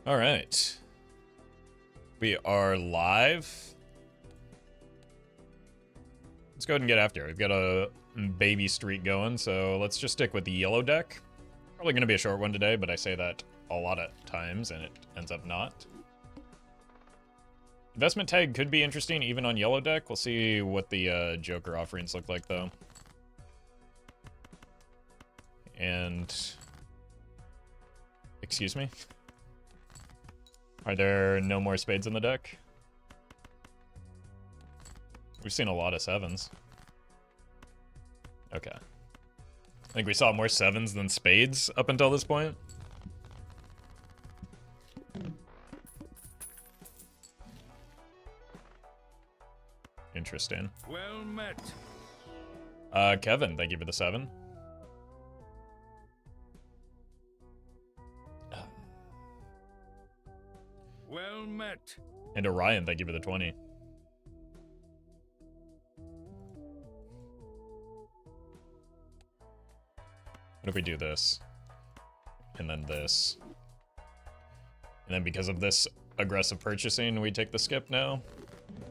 All right. We are live. Let's go ahead and get after it. We've got a baby streak going, so let's just stick with the yellow deck. Probably going to be a short one today, but I say that a lot of times, and it ends up not. Investment tag could be interesting even on yellow deck. We'll see what the Joker offerings look like, though. And... excuse me? Are there no more spades in the deck? We've seen a lot of sevens. Okay. I think we saw more sevens than spades up until this point. Interesting. Well met. Kevin, thank you for the 7. Well met. And Orion, thank you for the 20. What if we do this? And then this. And then because of this aggressive purchasing, we take the skip now?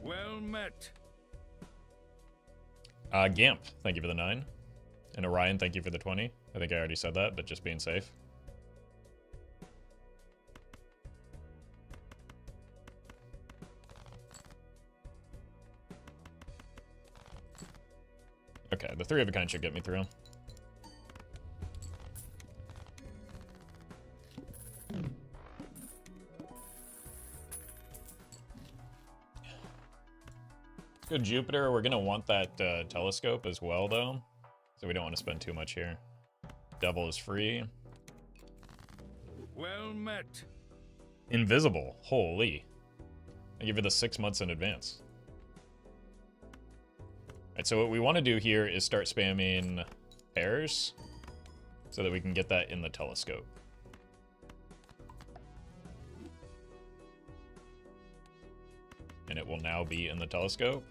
Well met. Gamp, thank you for the 9. And Orion, thank you for the 20. I think I already said that, but just being safe. Okay, the 3 of a kind should get me through. Let's go Jupiter. We're gonna want that telescope as well, though. So we don't want to spend too much here. Devil is free. Well met. Invisible. Holy. I give you the 6 months in advance. Alright, so what we want to do here is start spamming pairs so that we can get that in the telescope. And it will now be in the telescope.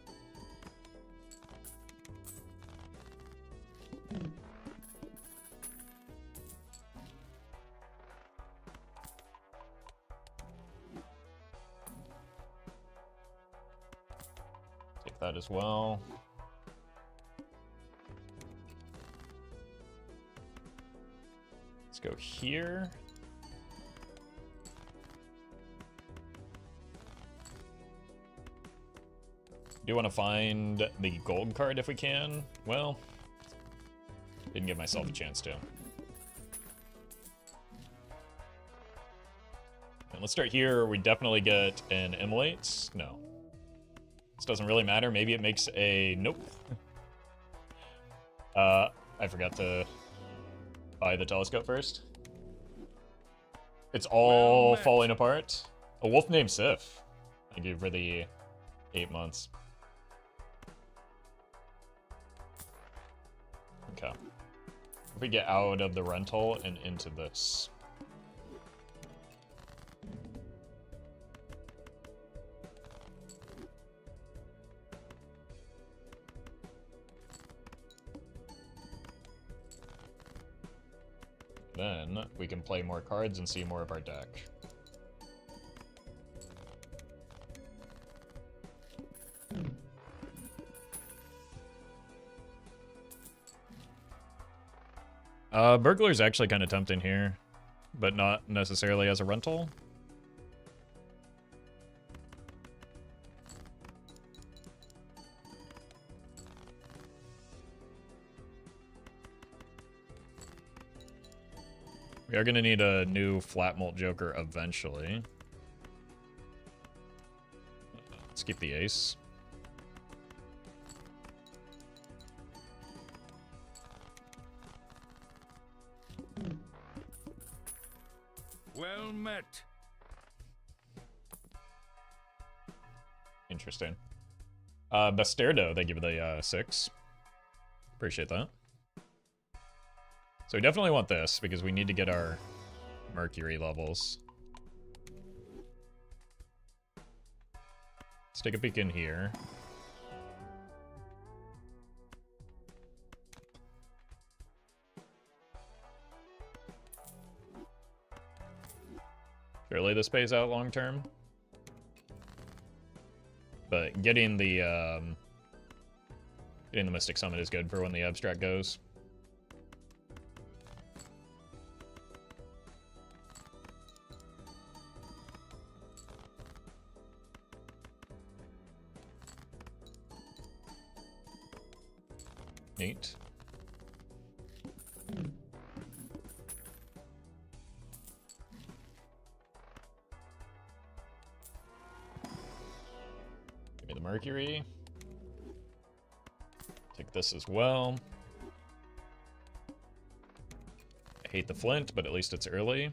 Take that as well. Let's go here. Do want to find the gold card if we can. Well, didn't give myself a chance to. And let's start here. We definitely get an immolate. No. This doesn't really matter. Maybe it makes a... nope. I forgot to buy the telescope first. It's all falling apart. A wolf named Sif. Thank you for the 8 months. Okay. If we get out of the rental and into this. Then we can play more cards and see more of our deck. Burglar's actually kind of tempting here, but not necessarily as a rental. We are going to need a new flat mult Joker eventually. Let's keep the ace. Well met. Interesting. Bastardo, they give the 6. Appreciate that. So we definitely want this because we need to get our Mercury levels. Let's take a peek in here. Clearly this pays out long term. But getting the Mystic Summit is good for when the abstract goes. Neat. Give me the Mercury. Take this as well. I hate the Flint, but at least it's early.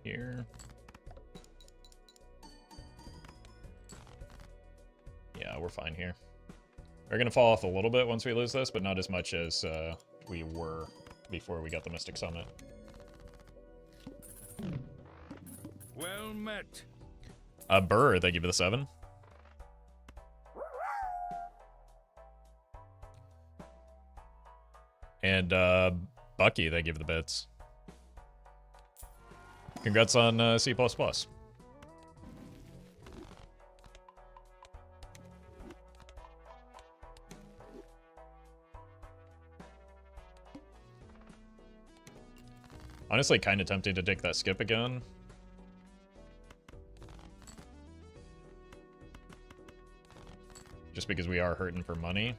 Here. Yeah, we're fine here. We're gonna fall off a little bit once we lose this, but not as much as we were before we got the Mystic Summit. Well met. Burr, thank you for the 7. And Bucky, thank you for the bits. Congrats on C++. Honestly, kind of tempting to take that skip again. Just because we are hurting for money.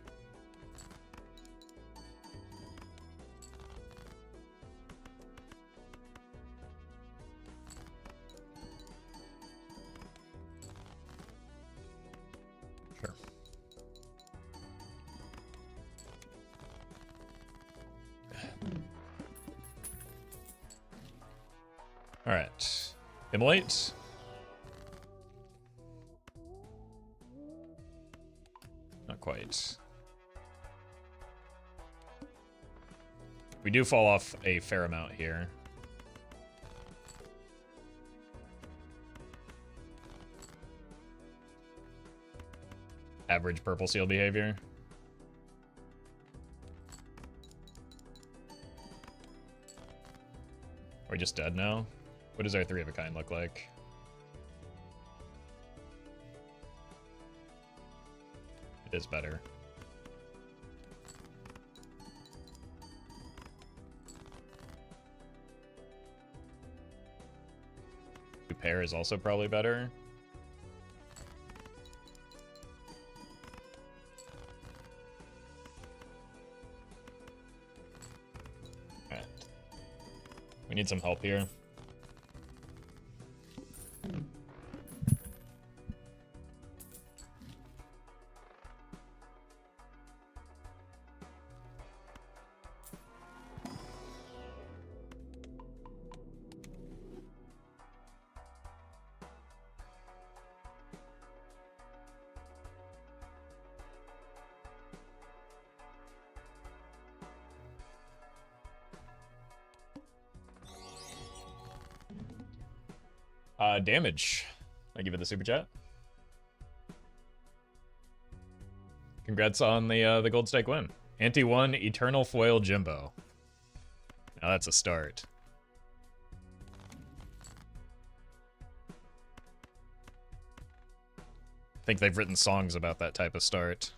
Sure. All right. Immolate. Not quite. We do fall off a fair amount here. Average purple seal behavior. Are we just dead now? What does our 3 of a kind look like? It is better. Pair is also probably better. Alright. We need some help here. Damage. I give it the super chat. Congrats on the gold stake win. Anti-1 Eternal Foil Jimbo. Now that's a start. I think they've written songs about that type of start.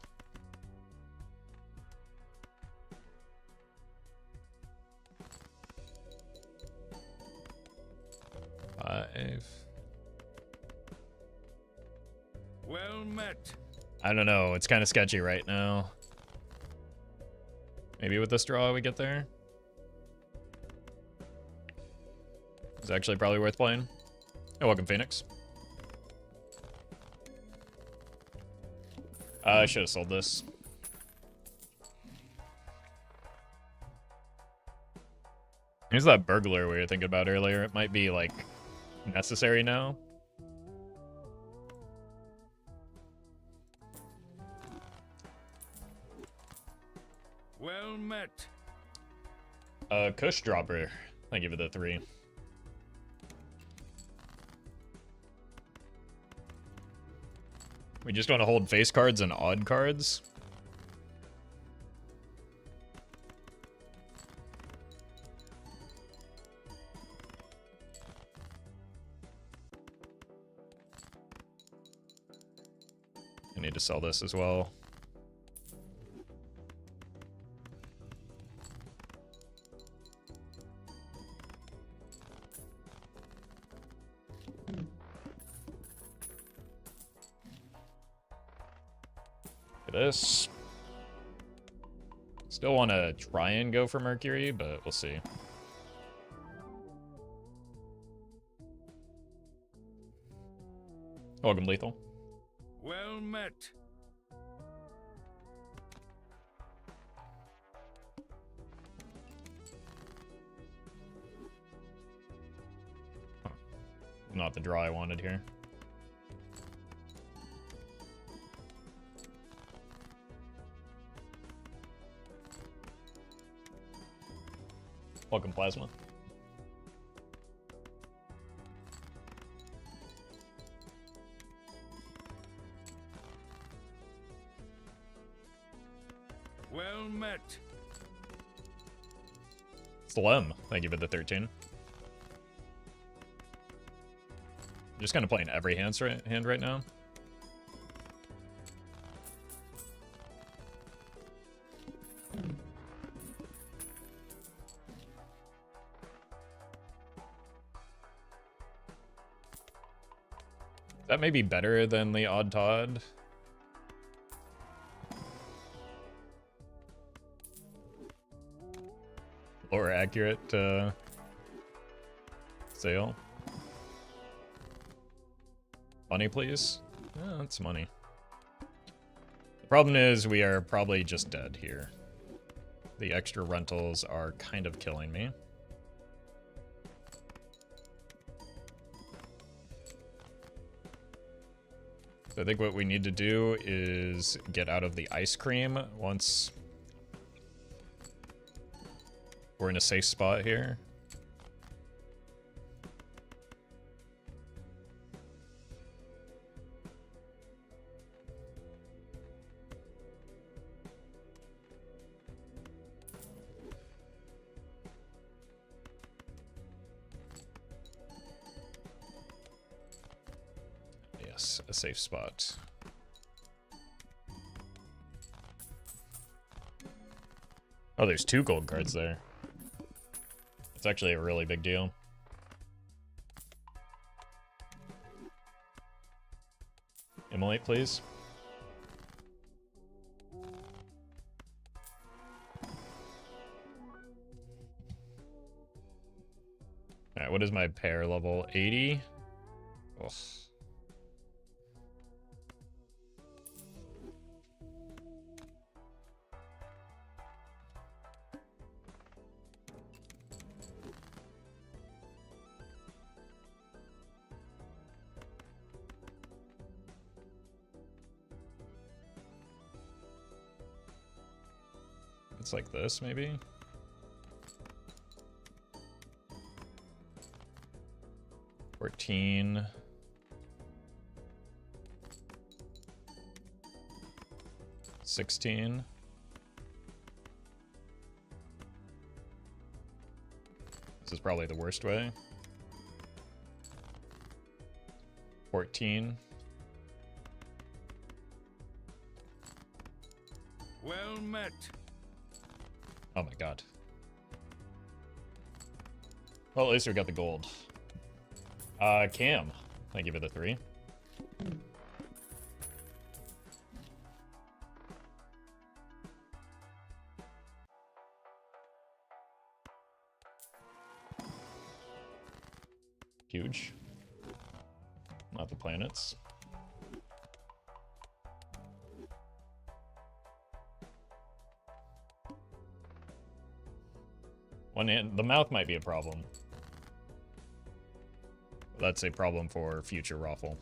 Well met. I don't know. It's kind of sketchy right now. Maybe with this draw we get there. It's actually probably worth playing. Oh, welcome, Phoenix. I should have sold this. Here's that burglar we were thinking about earlier. It might be, like, necessary now. Well met. Kush Dropper. I give it a 3. We just want to hold face cards and odd cards. need to sell this as well. This. Still want to try and go for Mercury, but we'll see. Welcome, Lethal. Well met. Huh. Not the draw I wanted here. Welcome, Plasma. Well met. Slim, thank you for the 13. Just kind of playing every hand right now. That may be better than the Odd Todd. Lower accurate sale. Money, please. Yeah, that's money. The problem is we are probably just dead here. The extra rentals are kind of killing me. So I think what we need to do is get out of the ice cream once we're in a safe spot here. Yes, a safe spot. Oh, there's 2 gold cards there. It's actually a really big deal. Immolate, please. Alright, what is my pair level? 80? Ugh. It's like this, maybe? $14. $16. This is probably the worst way. 14. Well met. Oh my god. Well, at least we got the gold. Cam, thank you for the 3. Huge. Not the planets. The mouth might be a problem. That's a problem for future Roffle.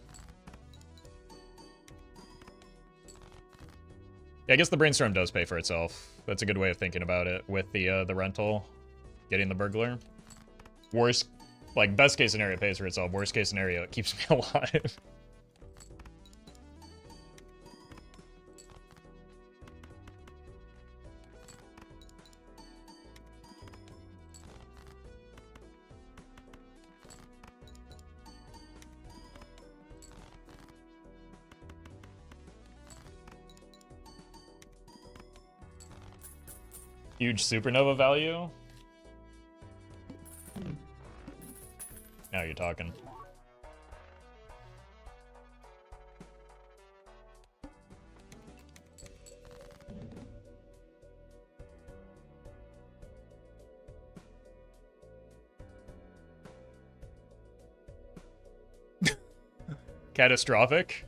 Yeah, I guess the brainstorm does pay for itself. That's a good way of thinking about it with the rental, getting the burglar. Worst, like best case scenario, it pays for itself. Worst case scenario, it keeps me alive. Huge supernova value. Now you're talking. Catastrophic.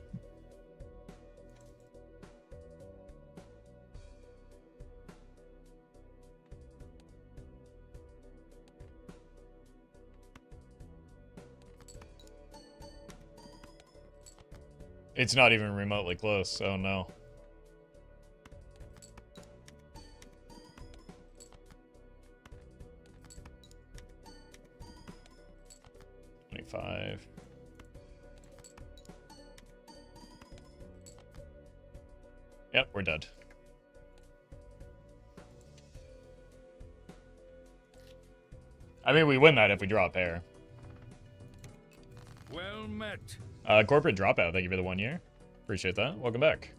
It's not even remotely close, oh no. $25. Yep, we're dead. I mean, we win that if we draw a pair. Well met. Corporate dropout, thank you for the 1 year. Appreciate that. Welcome back.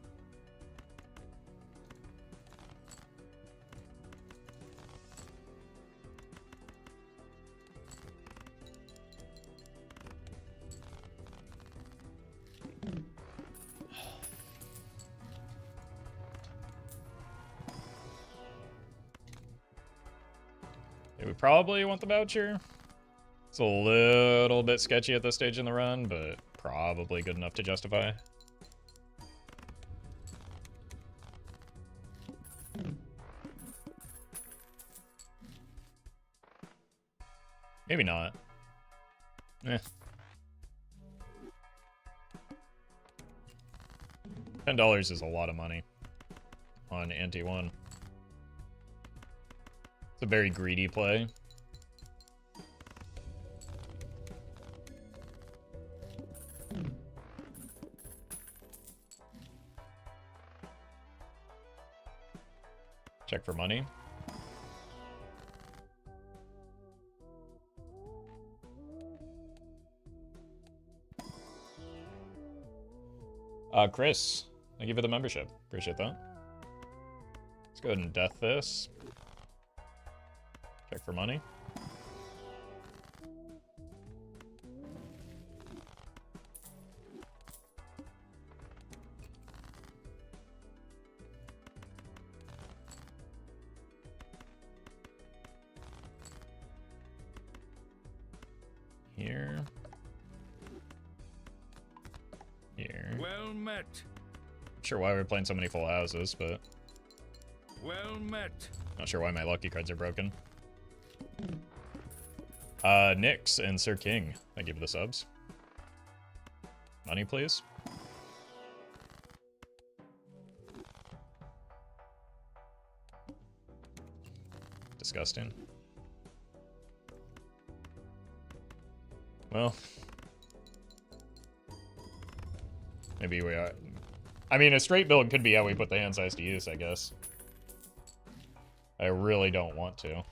Yeah, we probably want the voucher. It's a little bit sketchy at this stage in the run, but probably good enough to justify. Maybe not. Eh. $10 is a lot of money on anti-1. It's a very greedy play. Check for money. Chris, thank you for the membership. Appreciate that. Let's go ahead and death this. Check for money. Here. Here. Well met. Not sure why we're playing so many full houses, but Well met. not sure why my lucky cards are broken. Nix and Sir King, thank you for the subs. Money, please. Disgusting. Well, maybe we are. I mean, a straight build could be how we put the hand size to use, I guess. I really don't want to.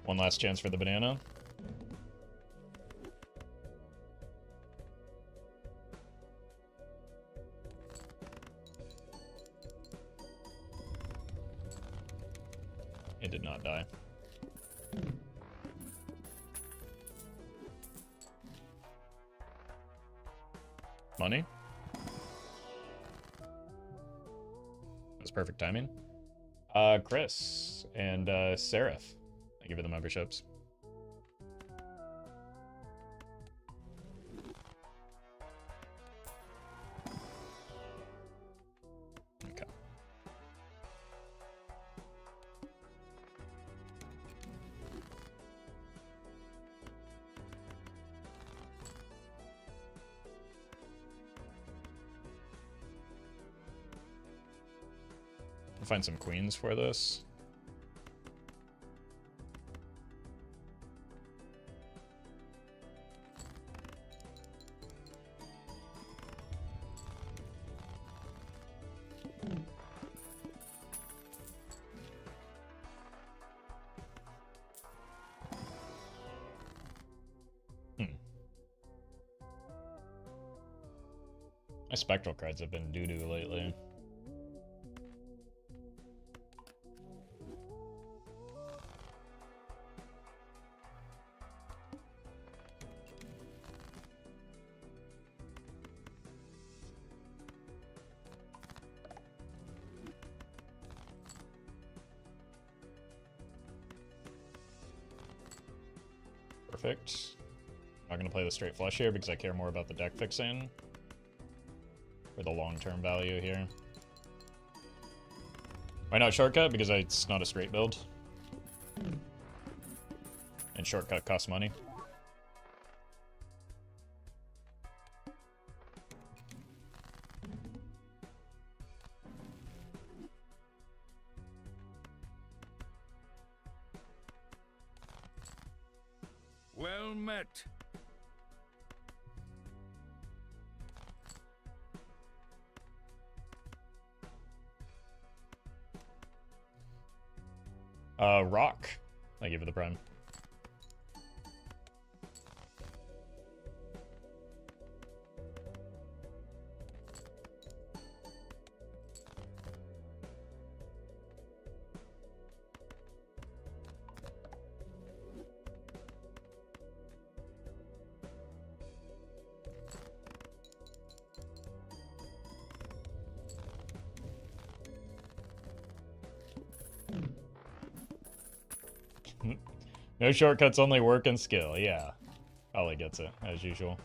One last chance for the banana. It did not die. Money. That's perfect timing. Chris and Seraph. Thank you for the memberships. Okay. I'll find some queens for this. My spectral cards have been doo-doo lately. Perfect. I'm not going to play the straight flush here because I care more about the deck fixing for the long-term value here. Why not shortcut? Because it's not a straight build. And shortcut costs money. Well met. Rock. I give it the prime. No shortcuts, only work and skill. Yeah. Ollie gets it, as usual.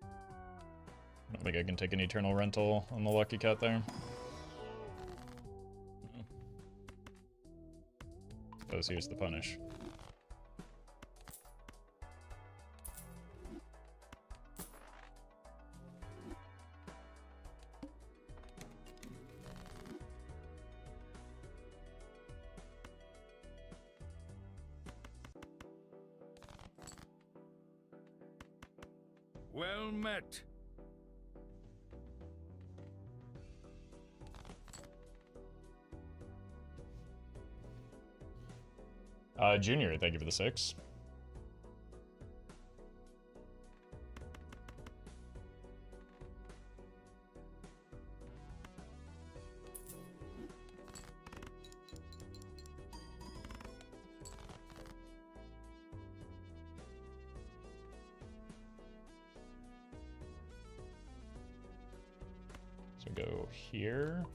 I don't think I can take an eternal rental on the Lucky Cat there. Suppose here's the punish. Well met. Junior, thank you for the 6. So go here.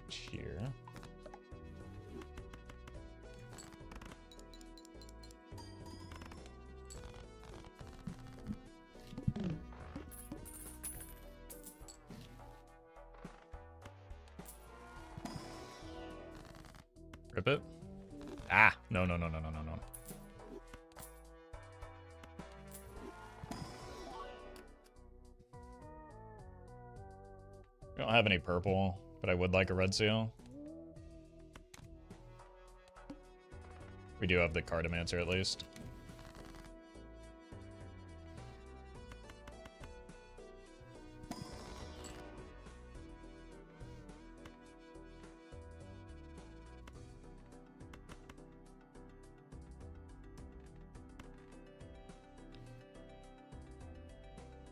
Here. Rip it. Ah, no. We don't have any purple, but I would like a red seal. We do have the Cartomancer at least.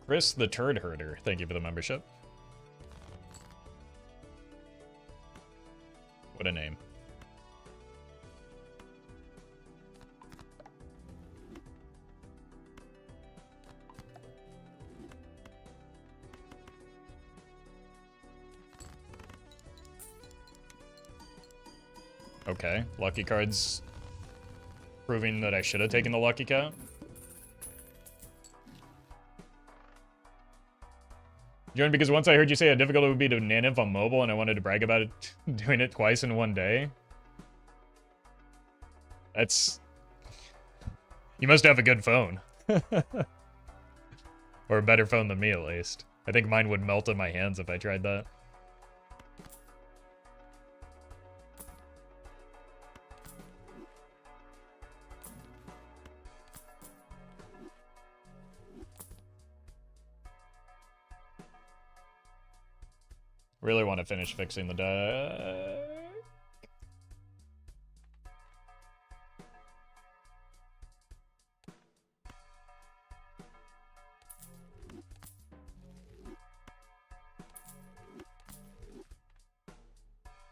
Chris the Turd Herder, thank you for the membership. What a name. Okay, lucky cards proving that I should have taken the Lucky Cat. Join because once I heard you say how difficult it would be to Nanimp on mobile and I wanted to brag about it doing it twice in one day. That's... You must have a good phone. Or a better phone than me, at least. I think mine would melt in my hands if I tried that. Really want to finish fixing the deck.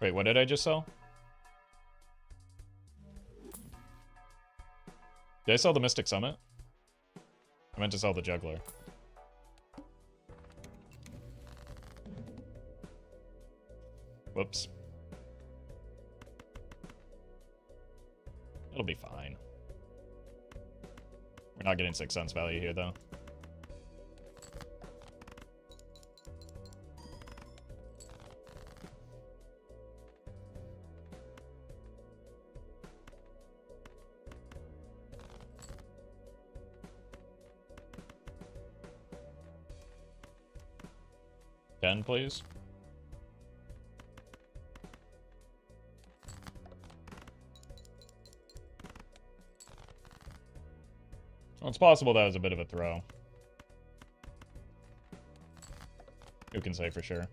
Wait, what did I just sell? Did I sell the Mystic Summit? I meant to sell the Juggler. Whoops. It'll be fine. We're not getting 6 cents value here, though. $10, please. Well, it's possible that was a bit of a throw. Who can say for sure?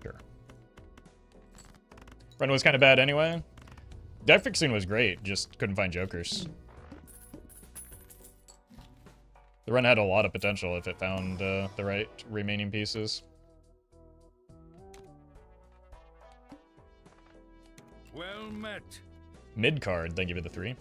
Sure. Run was kind of bad anyway. Deck fixing was great, just couldn't find jokers. The run had a lot of potential if it found the right remaining pieces. Well met. Mid card, thank you for the 3.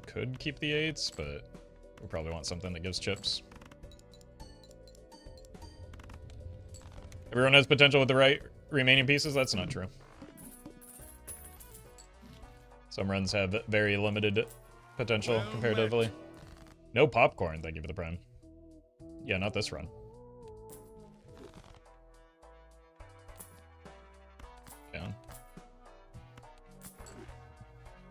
Could keep the 8s, but we probably want something that gives chips. Everyone has potential with the right remaining pieces? That's not true. Some runs have very limited potential comparatively. No popcorn, thank you for the prime. Yeah, not this run. Yeah.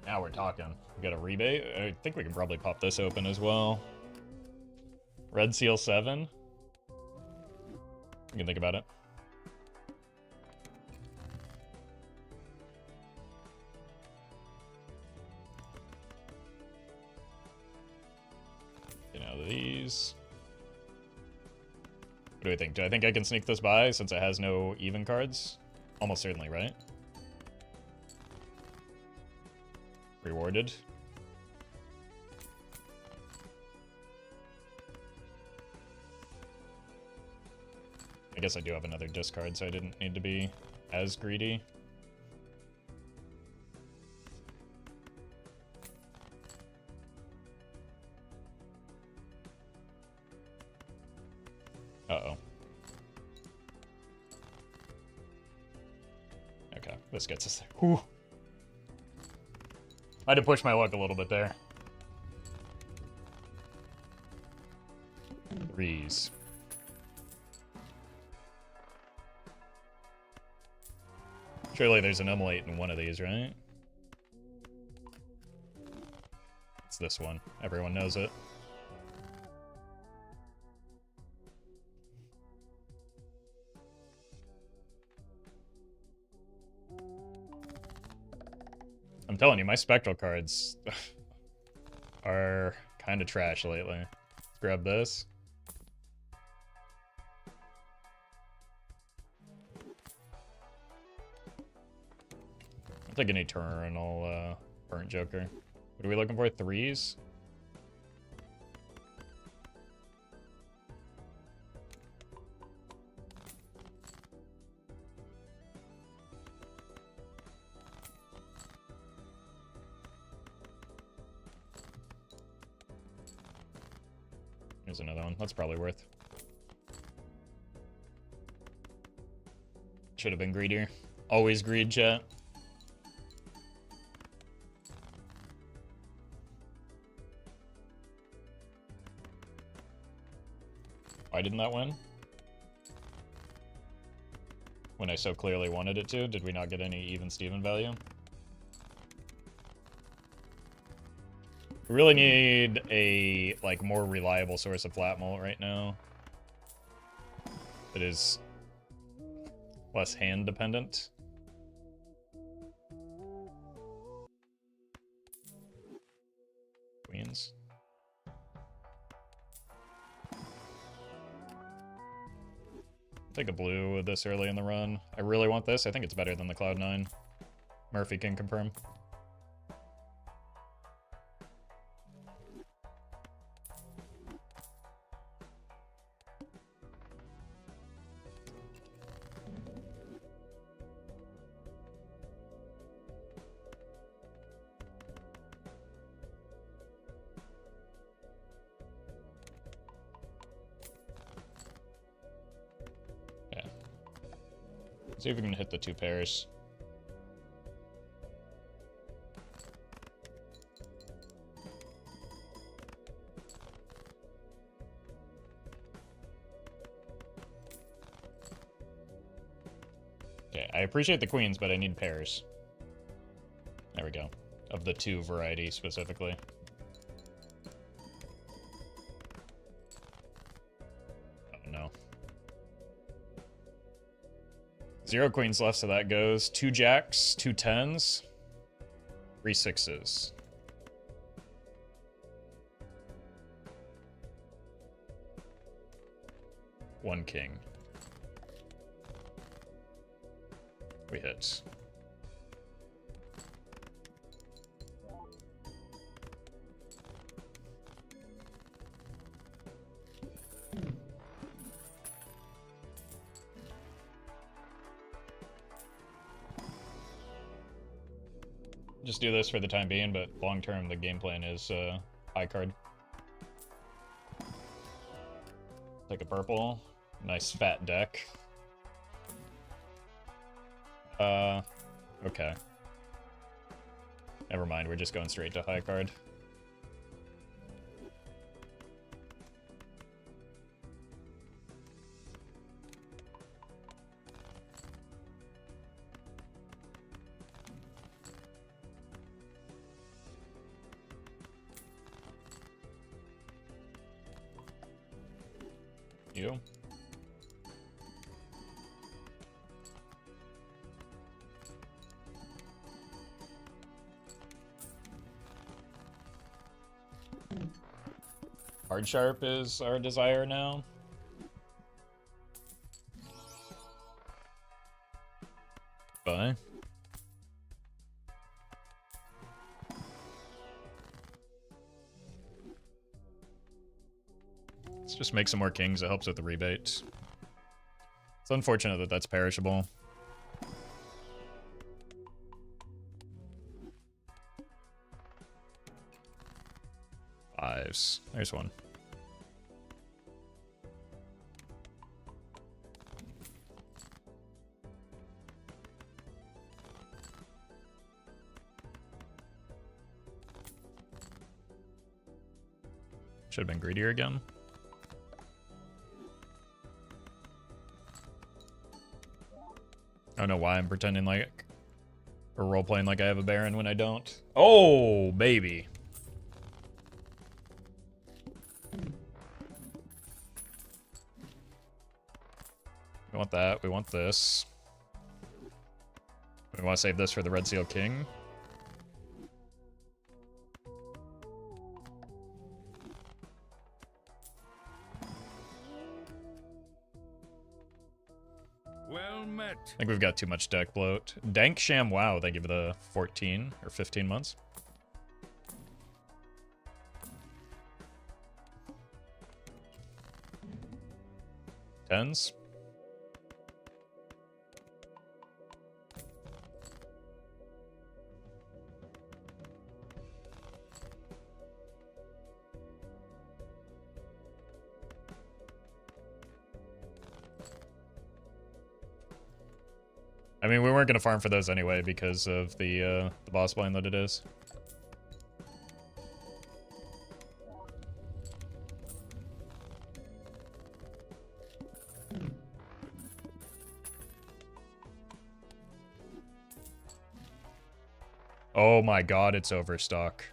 Now we're talking. We got a rebate. I think we can probably pop this open as well. Red Seal 7. You can think about it. Get out of these. What do we think? Do I think I can sneak this by since it has no even cards? Almost certainly, right? Rewarded. I guess I do have another discard, so I didn't need to be as greedy. Uh-oh. Okay, this gets us there. Whew. I had to push my luck a little bit there. 3s. Surely there's an emulate in one of these, right? It's this one. Everyone knows it. I'm telling you, my spectral cards are kind of trash lately. Let's grab this. I'll take an Eternal Burnt Joker. What are we looking for? 3s? Here's another one. That's probably worth. Should have been greedier. Always greed, chat. Why didn't that win? when I so clearly wanted it to. Did we not get any even Steven value? We really need a like more reliable source of flat mult right now. It is less hand dependent. Queens. Take a blue with this early in the run. I really want this. I think it's better than the Cloud9. Murphy can confirm. See if we can hit the 2 pairs. Okay, I appreciate the queens, but I need pairs. There we go. Of the 2 variety specifically. Oh no. 0 queens left, so that goes 2 jacks, 2 10s, 3 6s. One king. We hit. Just do this for the time being, but long term the game plan is high card. Take a purple. Nice fat deck. Okay. Never mind, we're just going straight to high card. You. Hard sharp is our desire now. Bye. Let's just make some more kings. It helps with the rebate. It's unfortunate that that's perishable. Fives. There's one. Should have been greedier again. I don't know why I'm pretending like, or role-playing like I have a Baron when I don't. Oh, baby. We want that. We want this. We want to save this for the Red Seal King. Well met. I think we've got too much deck bloat. Dank Sham Wow, they give the 14 or 15 months. Tens. I mean, we weren't going to farm for those anyway because of the boss blind that it is. Oh my god, it's overstock.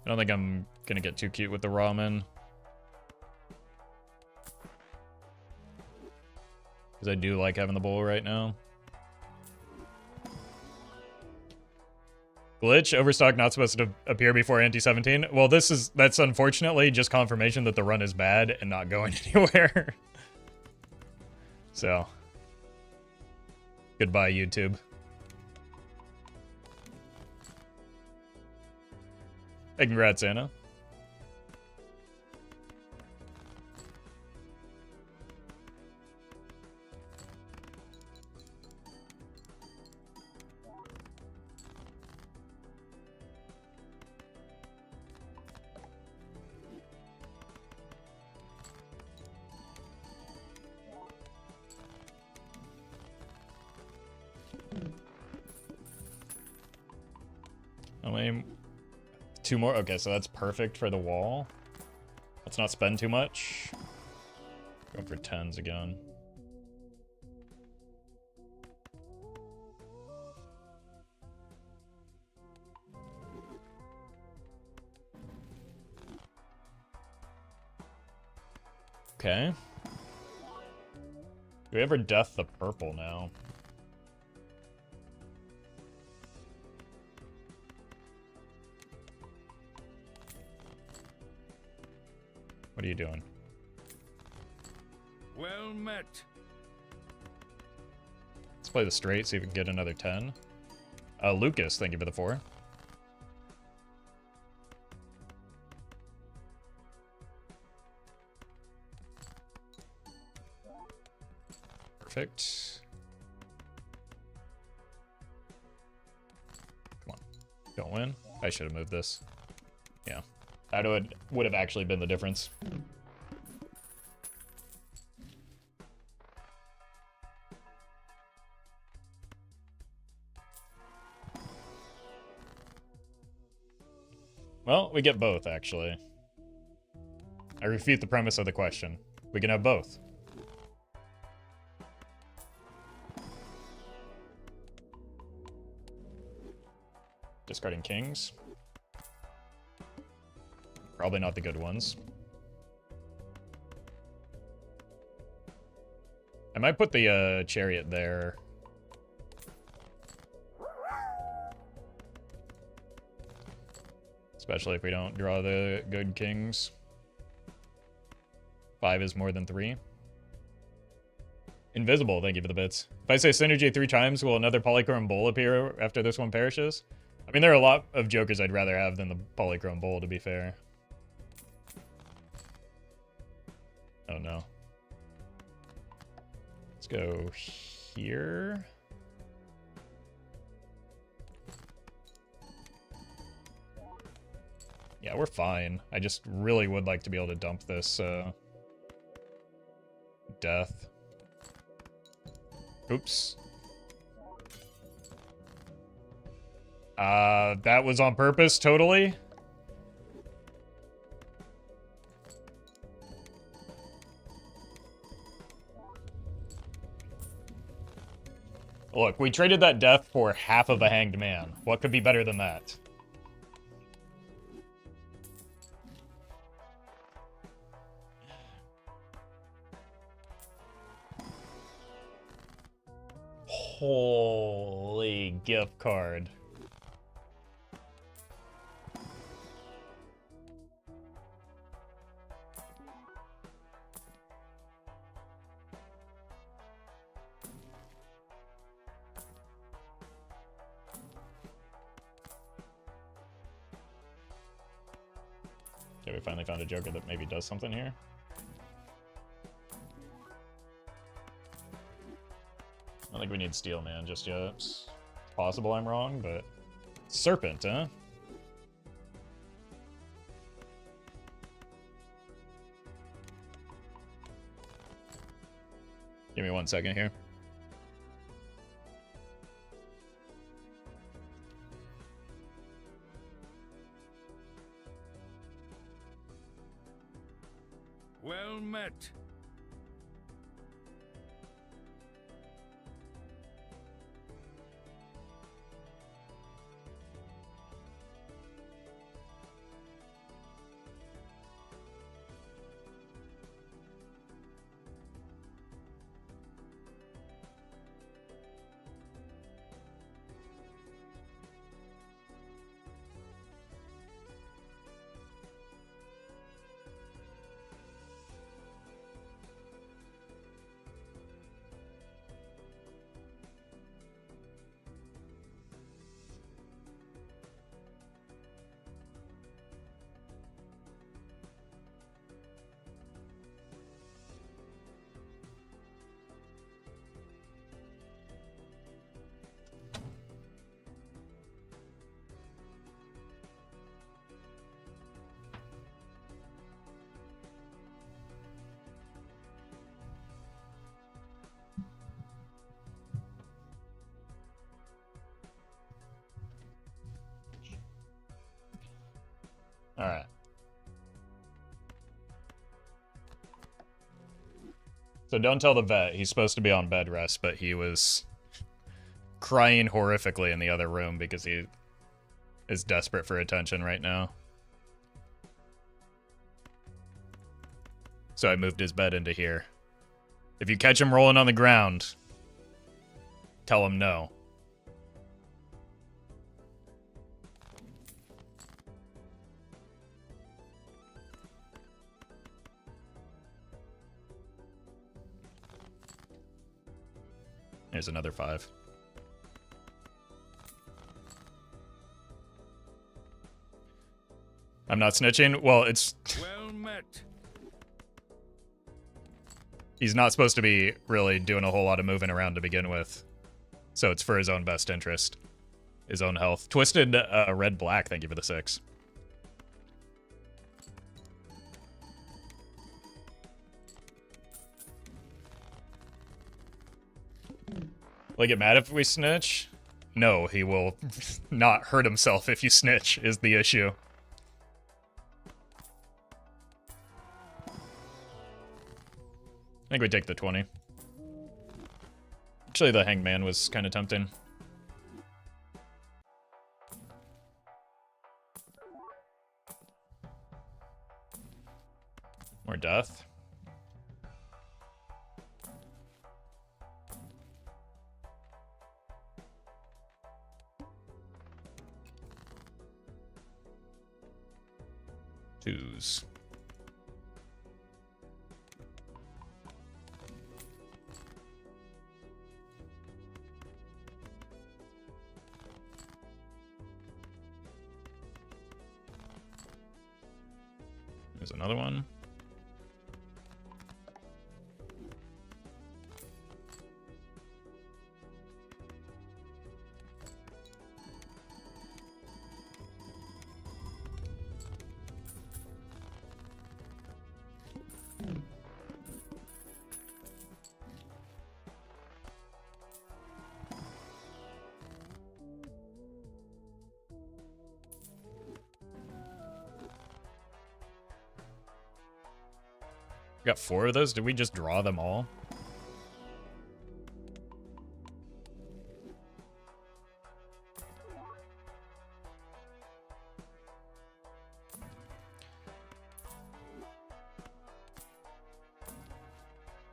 I don't think I'm gonna get too cute with the ramen. Because I do like having the bowl right now. Glitch, overstock not supposed to appear before anti-17. Well, that's unfortunately just confirmation that the run is bad and not going anywhere. So, goodbye, YouTube. Hey, congrats, Anna. I mean, 2 more. Okay, so that's perfect for the wall. Let's not spend too much. Going for 10s again. Okay. Do we ever death the purple now? What are you doing? Well met. Let's play the straight, see if we can get another 10. Lucas, thank you for the 4. Perfect. Come on. Don't win. I should have moved this. Yeah. That would have actually been the difference. Well, we get both, actually. I refute the premise of the question. We can have both. Discarding kings. Probably not the good ones. I might put the chariot there. Especially if we don't draw the good kings. 5 is more than 3. Invisible, thank you for the bits. If I say synergy 3 times, will another polychrome bowl appear after this one perishes? I mean, there are a lot of jokers I'd rather have than the polychrome bowl, to be fair. Oh no. Let's go here. Yeah, we're fine. I just really would like to be able to dump this death. Oops. That was on purpose, totally. Look, we traded that death for half of a hanged man. What could be better than that? Holy gift card. Okay, we finally found a joker that maybe does something here. I don't think we need steel man just yet. It's possible I'm wrong, but... Serpent, huh? Give me 1 second here. Well met. Alright. So don't tell the vet. He's supposed to be on bed rest, but he was crying horrifically in the other room because he is desperate for attention right now. So I moved his bed into here. If you catch him rolling on the ground, tell him no. There's another 5. I'm not snitching? Well, it's... Well met. He's not supposed to be really doing a whole lot of moving around to begin with. So it's for his own best interest. His own health. Twisted red-black, thank you for the 6. Will he get mad if we snitch? No, he will not hurt himself if you snitch, is the issue. I think we take the 20. Actually, the hangman was kind of tempting. More death. Twos. There's another one. Got 4 of those? Did we just draw them all?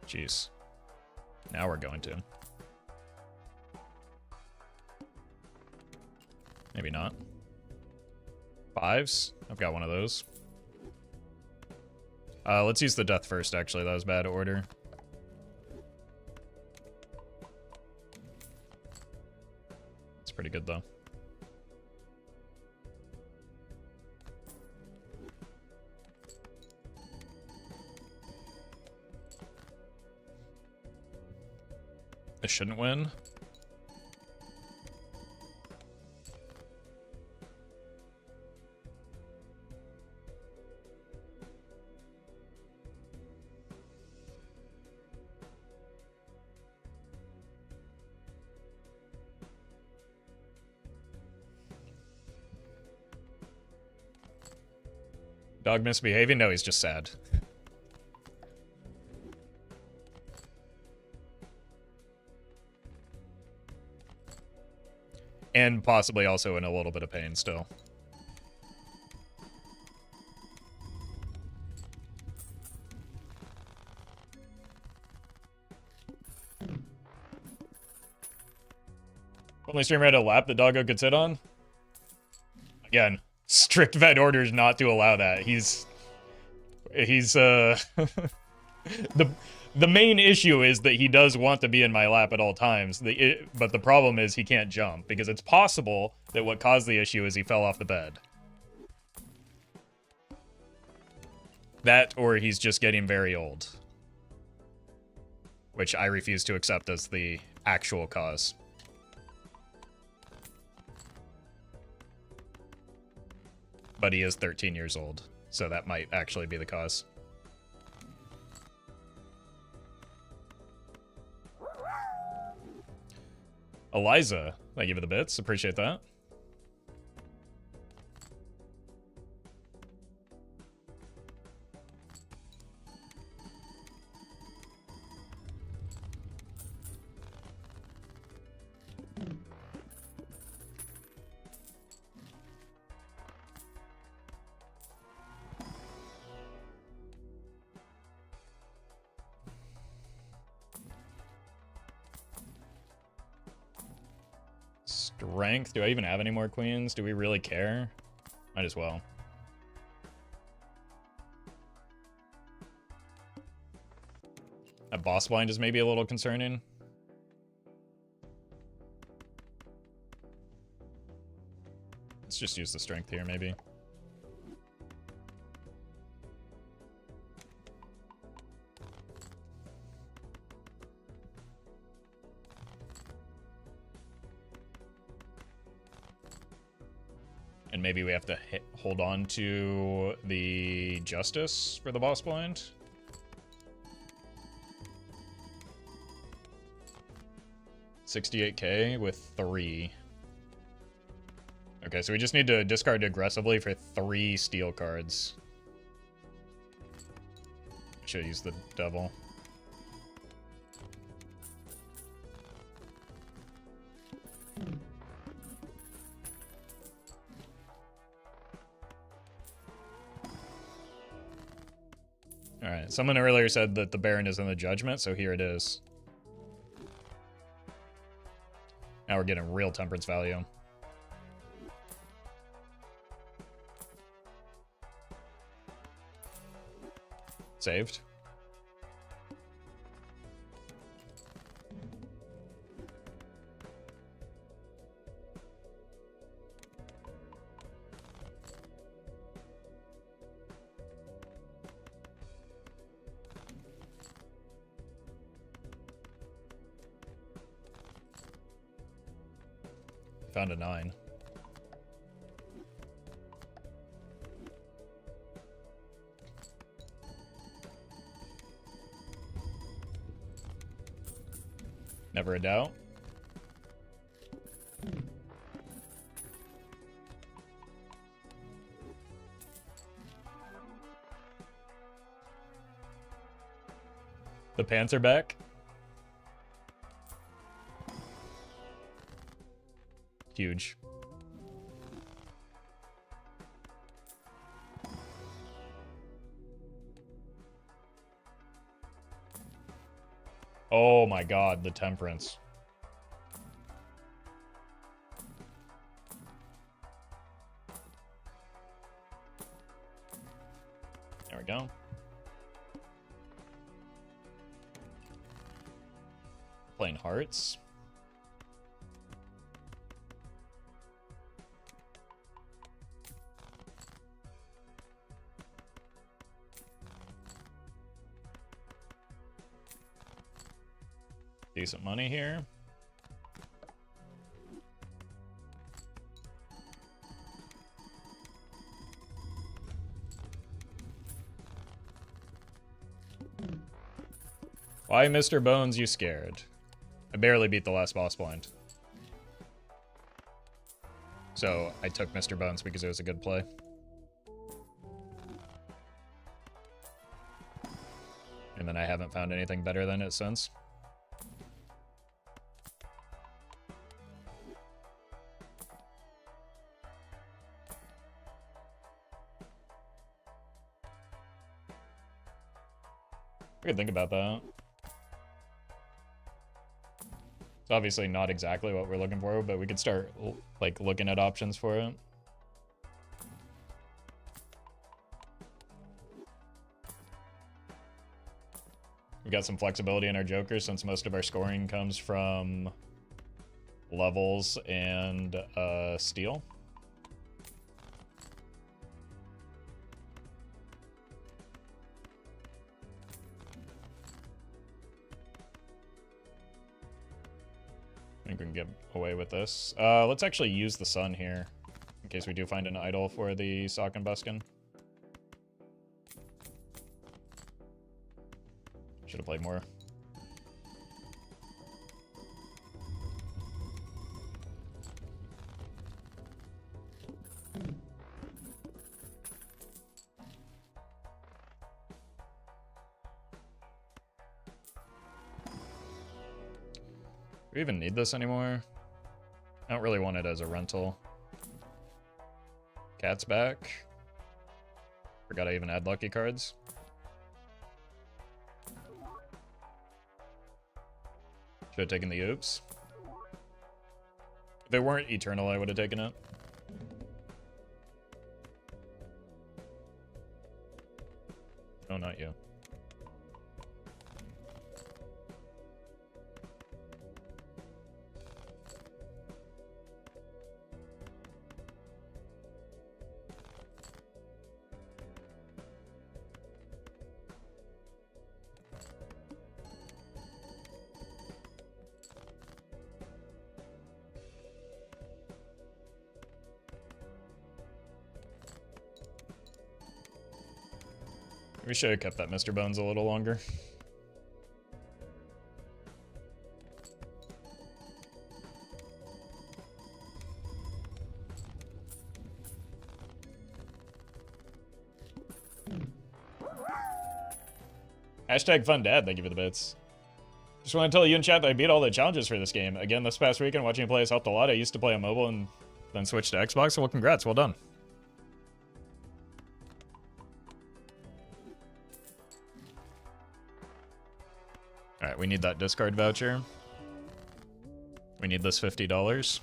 Jeez. Now we're going to. Maybe not. 5s? I've got one of those. Let's use the death first, actually. That was bad order. It's pretty good, though. I shouldn't win. Dog misbehaving? No, he's just sad. and possibly also in a little bit of pain still. Only streamer had a lap that Doggo could sit on? Again, strict vet orders not to allow that. He's the main issue is that he does want to be in my lap at all times. But the problem is he can't jump, because it's possible that what caused the issue is he fell off the bed. That, or he's just getting very old. Which I refuse to accept as the actual cause. But he is 13 years old, so that might actually be the cause. Eliza, thank you for the bits. Appreciate that. Strength? Do I even have any more queens? Do we really care? Might as well. That boss blind is maybe a little concerning. Let's just use the strength here, maybe. And maybe we have to hold on to the justice for the boss blind. $68K with 3. Okay, so we just need to discard aggressively for 3 steel cards. Should use the devil. Alright, someone earlier said that the Baron is in the judgment, so here it is. Now we're getting real temperance value. Saved. Found a 9. Never a doubt. The pants are back. Huge. Oh my god, the temperance. There we go. Playing hearts. Decent money here. Why, Mr. Bones, you scared? I barely beat the last boss blind. So I took Mr. Bones because it was a good play. And then I haven't found anything better than it since. We could think about that. It's obviously not exactly what we're looking for, but we could start like looking at options for it. We got some flexibility in our Joker since most of our scoring comes from levels and steel. I think we can get away with this. Let's actually use the sun here in case we do find an idol for the Sock and Buskin. Should have played more. Do we even need this anymore? I don't really want it as a rental. Cat's back. Forgot I even had lucky cards. Should have taken the oops. If they weren't eternal, I would have taken it. No, not you. We should have kept that Mr. Bones a little longer. Hashtag fun dad, thank you for the bits. Just want to tell you in chat that I beat all the challenges for this game. Again, this past weekend, watching you play has helped a lot. I used to play on mobile and then switched to Xbox, so well, congrats, well done. Alright, we need that discard voucher. We need this $50.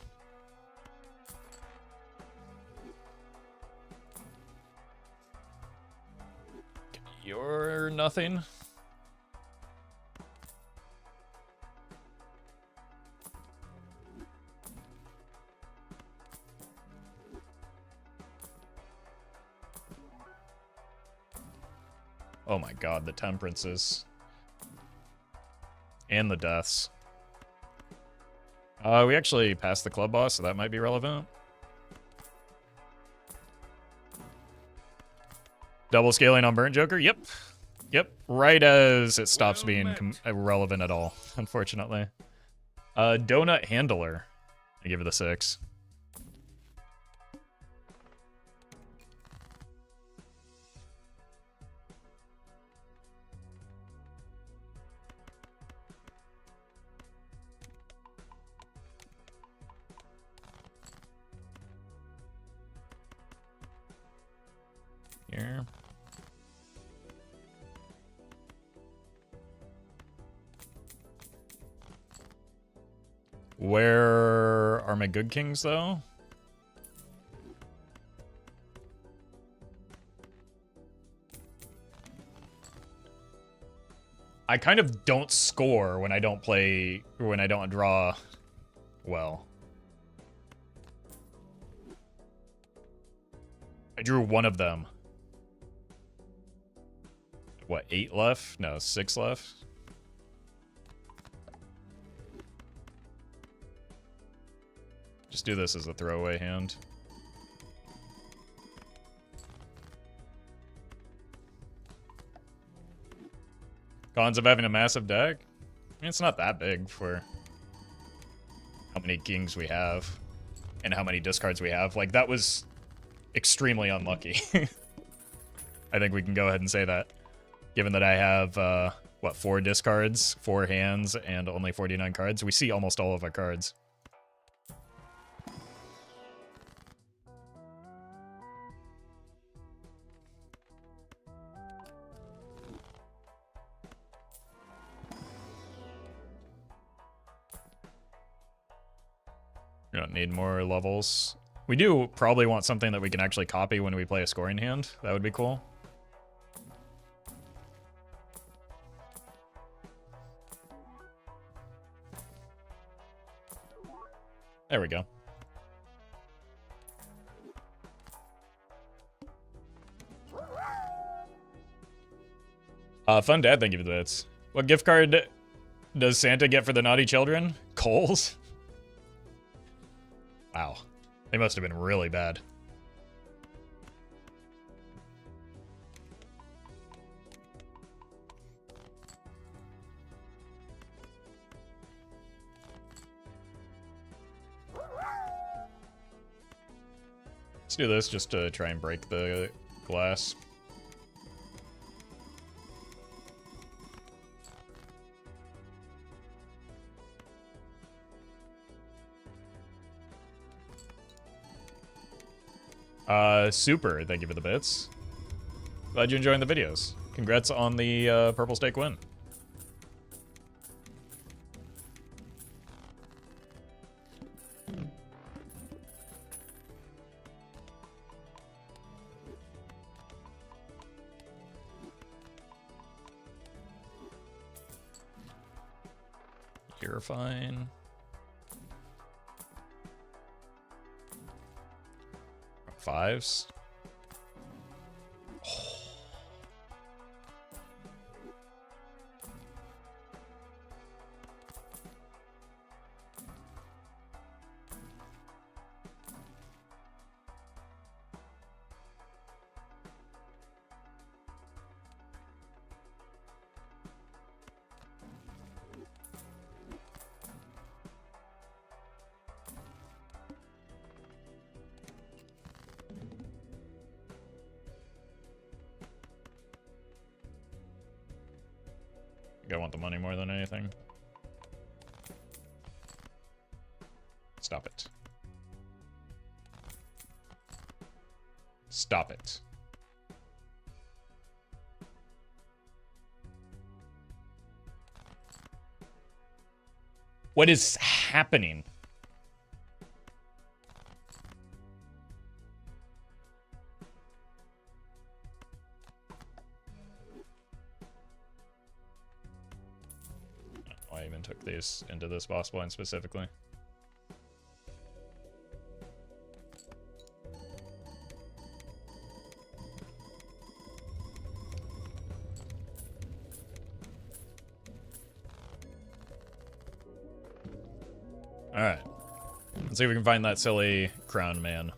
You're nothing. Oh my god, the temperances. And the deaths. We actually passed the club boss, so that might be relevant. Double scaling on Burnt Joker? Yep. Yep. Right as it stops being relevant at all, unfortunately. Donut Handler. I give it a 6. Here. Where are my good kings, though? I kind of don't score when I don't play, when I don't draw well. I drew one of them. What, 8 left? No, 6 left. Just do this as a throwaway hand. Cons of having a massive deck? I mean, it's not that big for how many kings we have and how many discards we have. Like, that was extremely unlucky. I think we can go ahead and say that. Given that I have, what, 4 discards, 4 hands, and only 49 cards, we see almost all of our cards. don't need more levels. We do probably want something that we can actually copy when we play a scoring hand. That would be cool. There we go. Fun dad, thank you for the bits. What gift card does Santa get for the naughty children? Kohl's? Wow. They must have been really bad. Let's do this just to try and break the glass. Super, thank you for the bits. Glad you're enjoying the videos. Congrats on the purple stake win. You're fine. Fives. I want the money more than anything. Stop it. Stop it. What is happening? I even took these into this boss blind specifically. Alright. Let's see if we can find that silly crown man.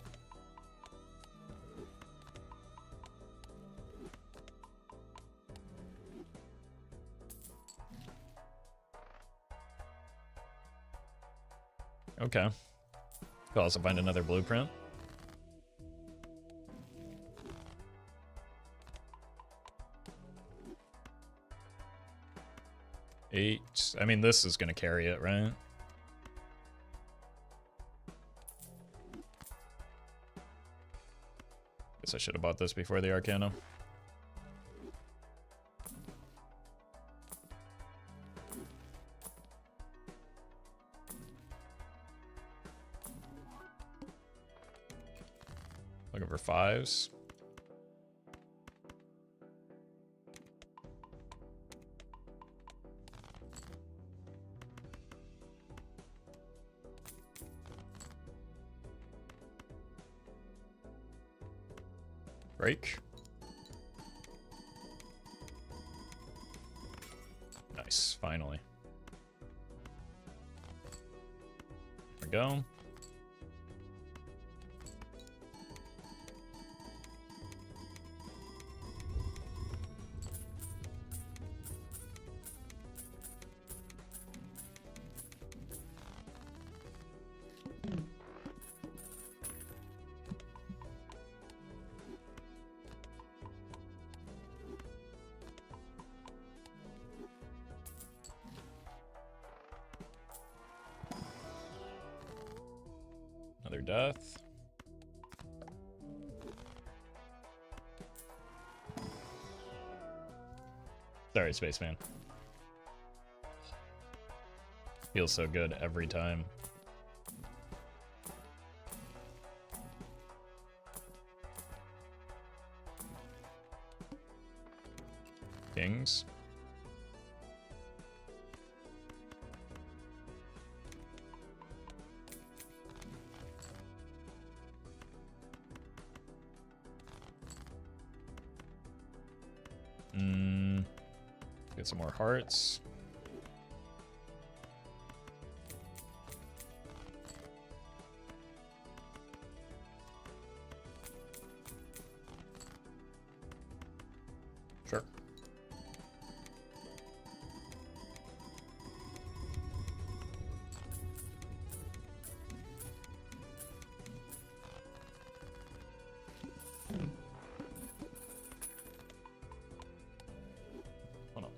Okay. Could also find another blueprint. Eight. I mean, this is going to carry it, right? Guess I should have bought this before the Arcana. Looking for fives. Break. Nice, finally. There we go. Another death. Sorry, Spaceman. Feels so good every time. Kings. Get some more hearts. Sure. Hold on.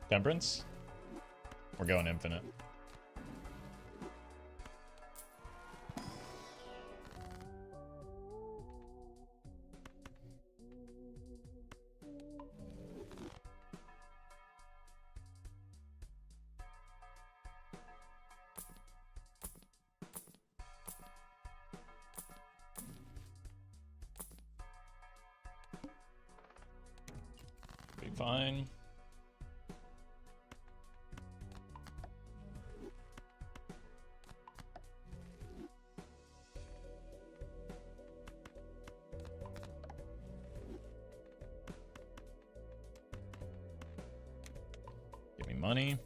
Temperance? We're going infinite. Be fine. Give me money.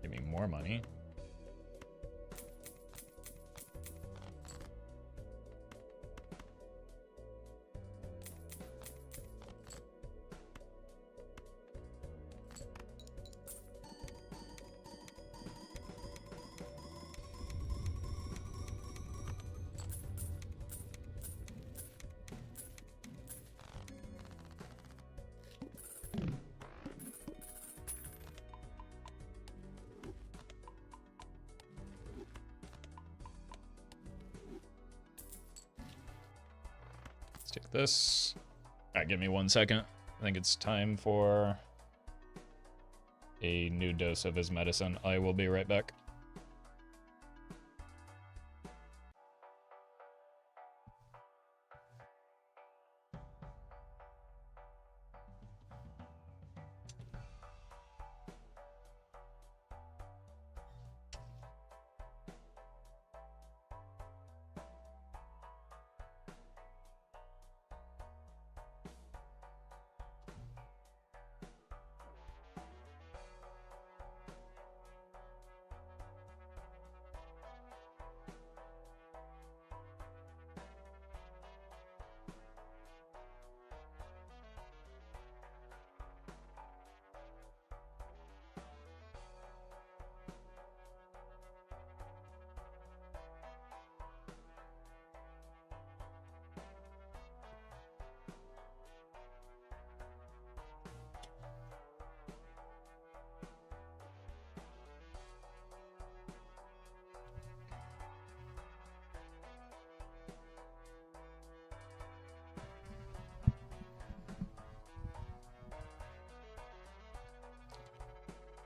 Give me more money. Let's take this. Alright, give me 1 second. I think it's time for a new dose of his medicine. I will be right back.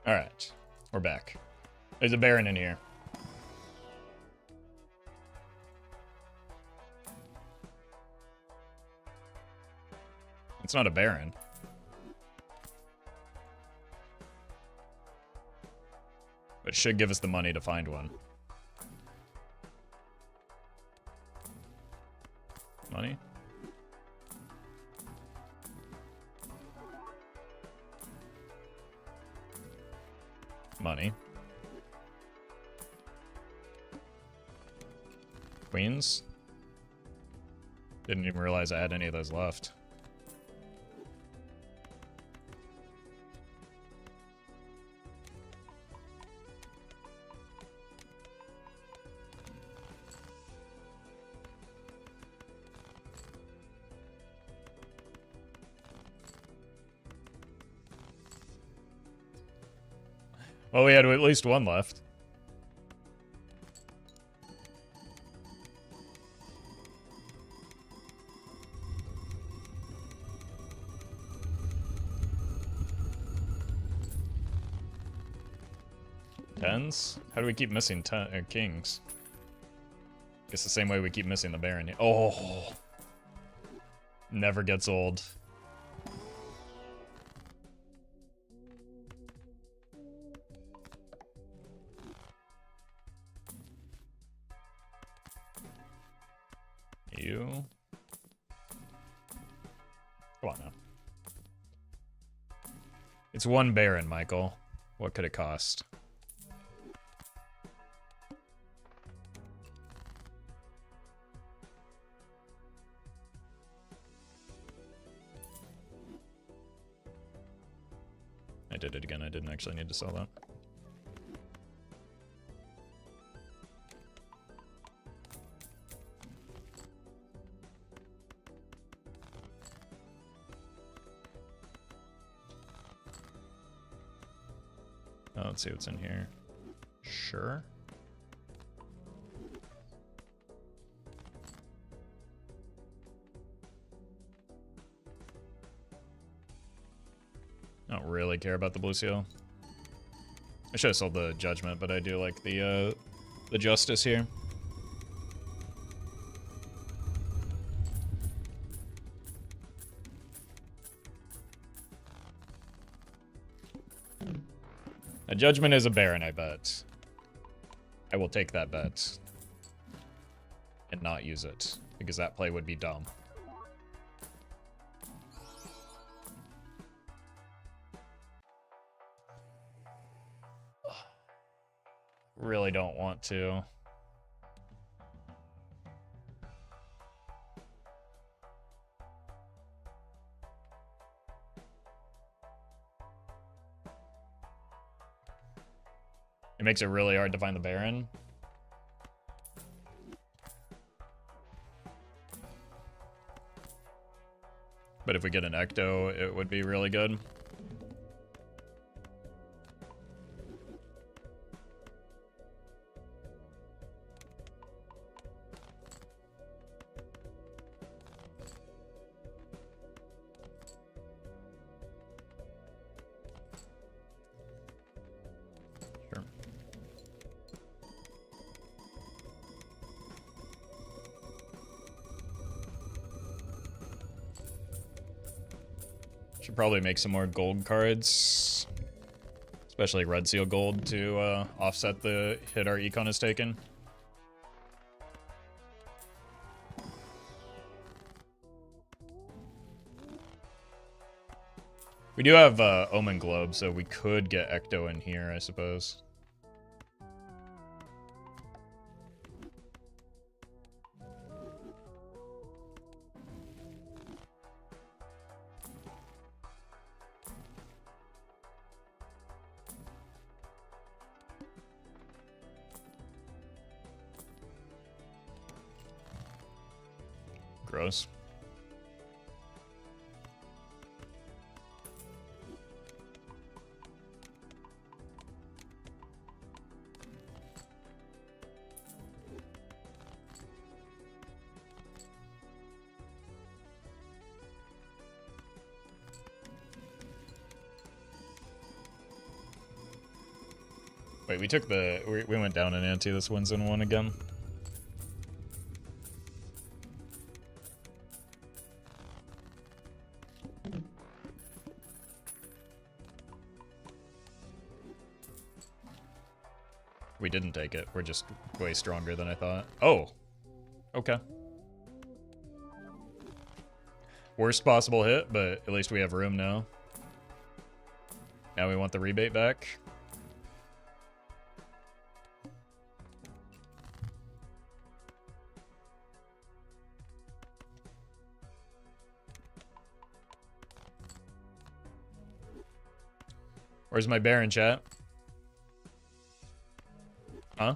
Alright, we're back. There's a Baron in here. It's not a Baron. But it should give us the money to find one. Money? Money. Queens? Didn't even realize I had any of those left. Well, we had at least one left. Tens? How do we keep missing kings? Guess the same way we keep missing the Baron. Oh! Never gets old. You. Come on now. It's one Baron, Michael. What could it cost? I did it again. I didn't actually need to sell that. Oh, let's see what's in here. Sure. I don't really care about the blue seal. I should have sold the judgment, but I do like the justice here. A judgment is a Baron, I bet. I will take that bet. And not use it, because that play would be dumb. Really don't want to. It makes it really hard to find the Baron. But if we get an Ecto, it would be really good. Sure. Should probably make some more gold cards. Especially red seal gold to offset the hit our econ has taken. We do have Omen Globe, so we could get Ecto in here, I suppose. Gross. Wait, we took the... We went down an ante. This one's in one again. We didn't take it. We're just way stronger than I thought. Oh! Okay. Worst possible hit, but at least we have room now. Now we want the rebate back. Where's my Baron, chat? Huh?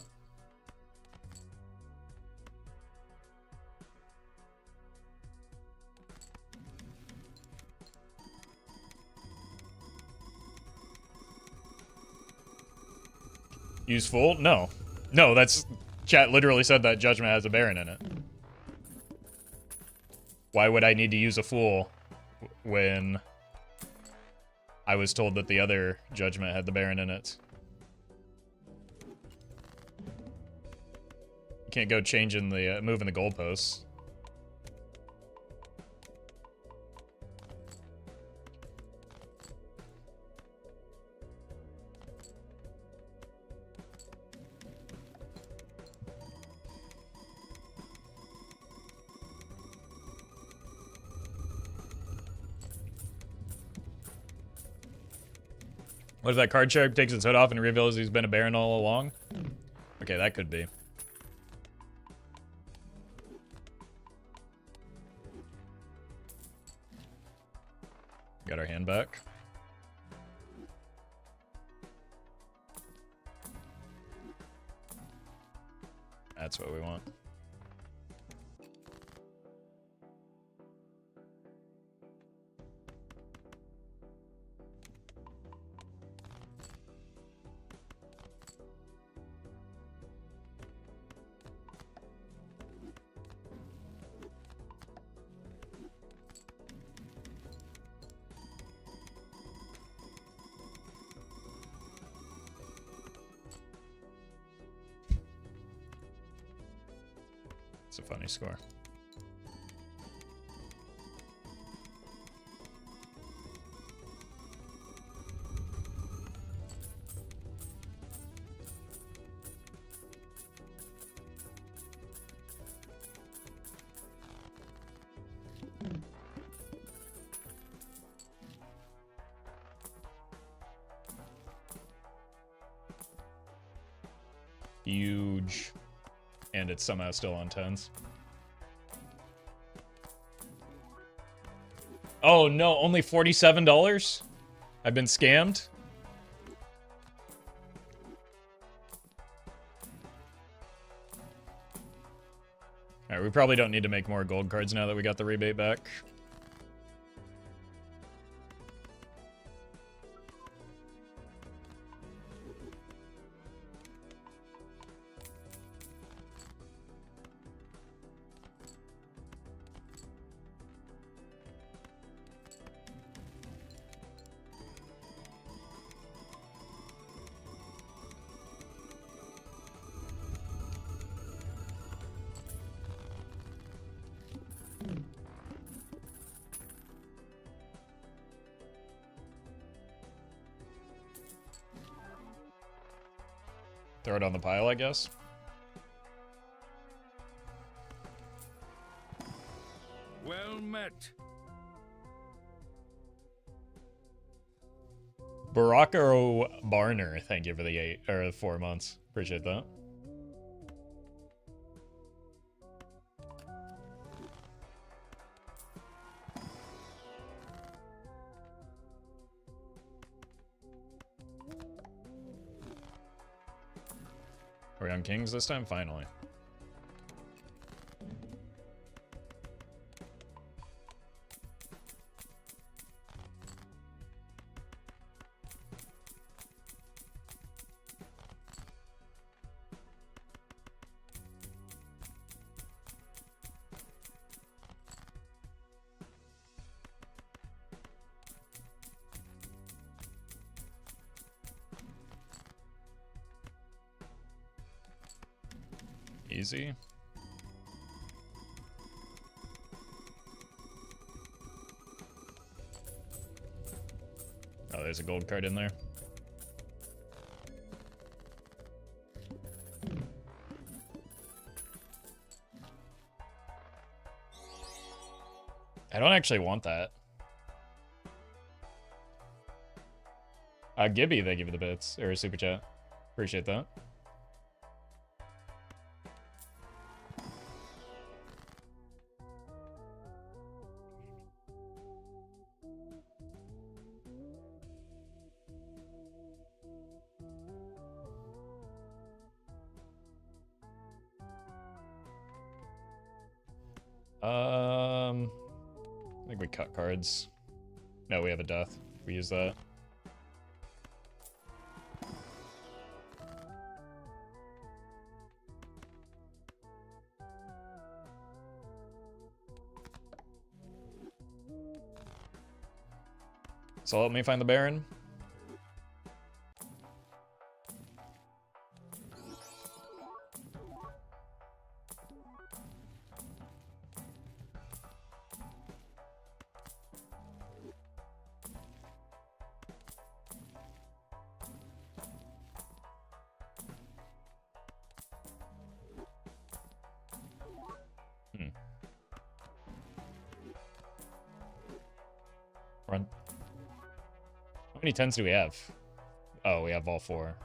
Use Fool? No. No, that's... Chat literally said that Judgment has a Baron in it. Why would I need to use a Fool when I was told that the other Judgment had the Baron in it? You can't go changing the... moving the goalposts. What if that card shark takes its hood off and reveals he's been a Baron all along? Okay, that could be. Got our hand back. That's what we want. It's a funny score. Huge. And it's somehow still on 10s. Oh no, only $47? I've been scammed? Alright, we probably don't need to make more gold cards now that we got the rebate back. Throw it on the pile, I guess. Well met. Baracaro Barner, thank you for the 4 months. Appreciate that. Are we on Kings this time? Finally. Easy. Oh, there's a gold card in there. I don't actually want that. Gibby, they give you the bits, or a super chat. Appreciate that. I think we cut cards. No, we have a death. We use that. So help me find the Baron. Run. How many 10s do we have? Oh, we have all 4.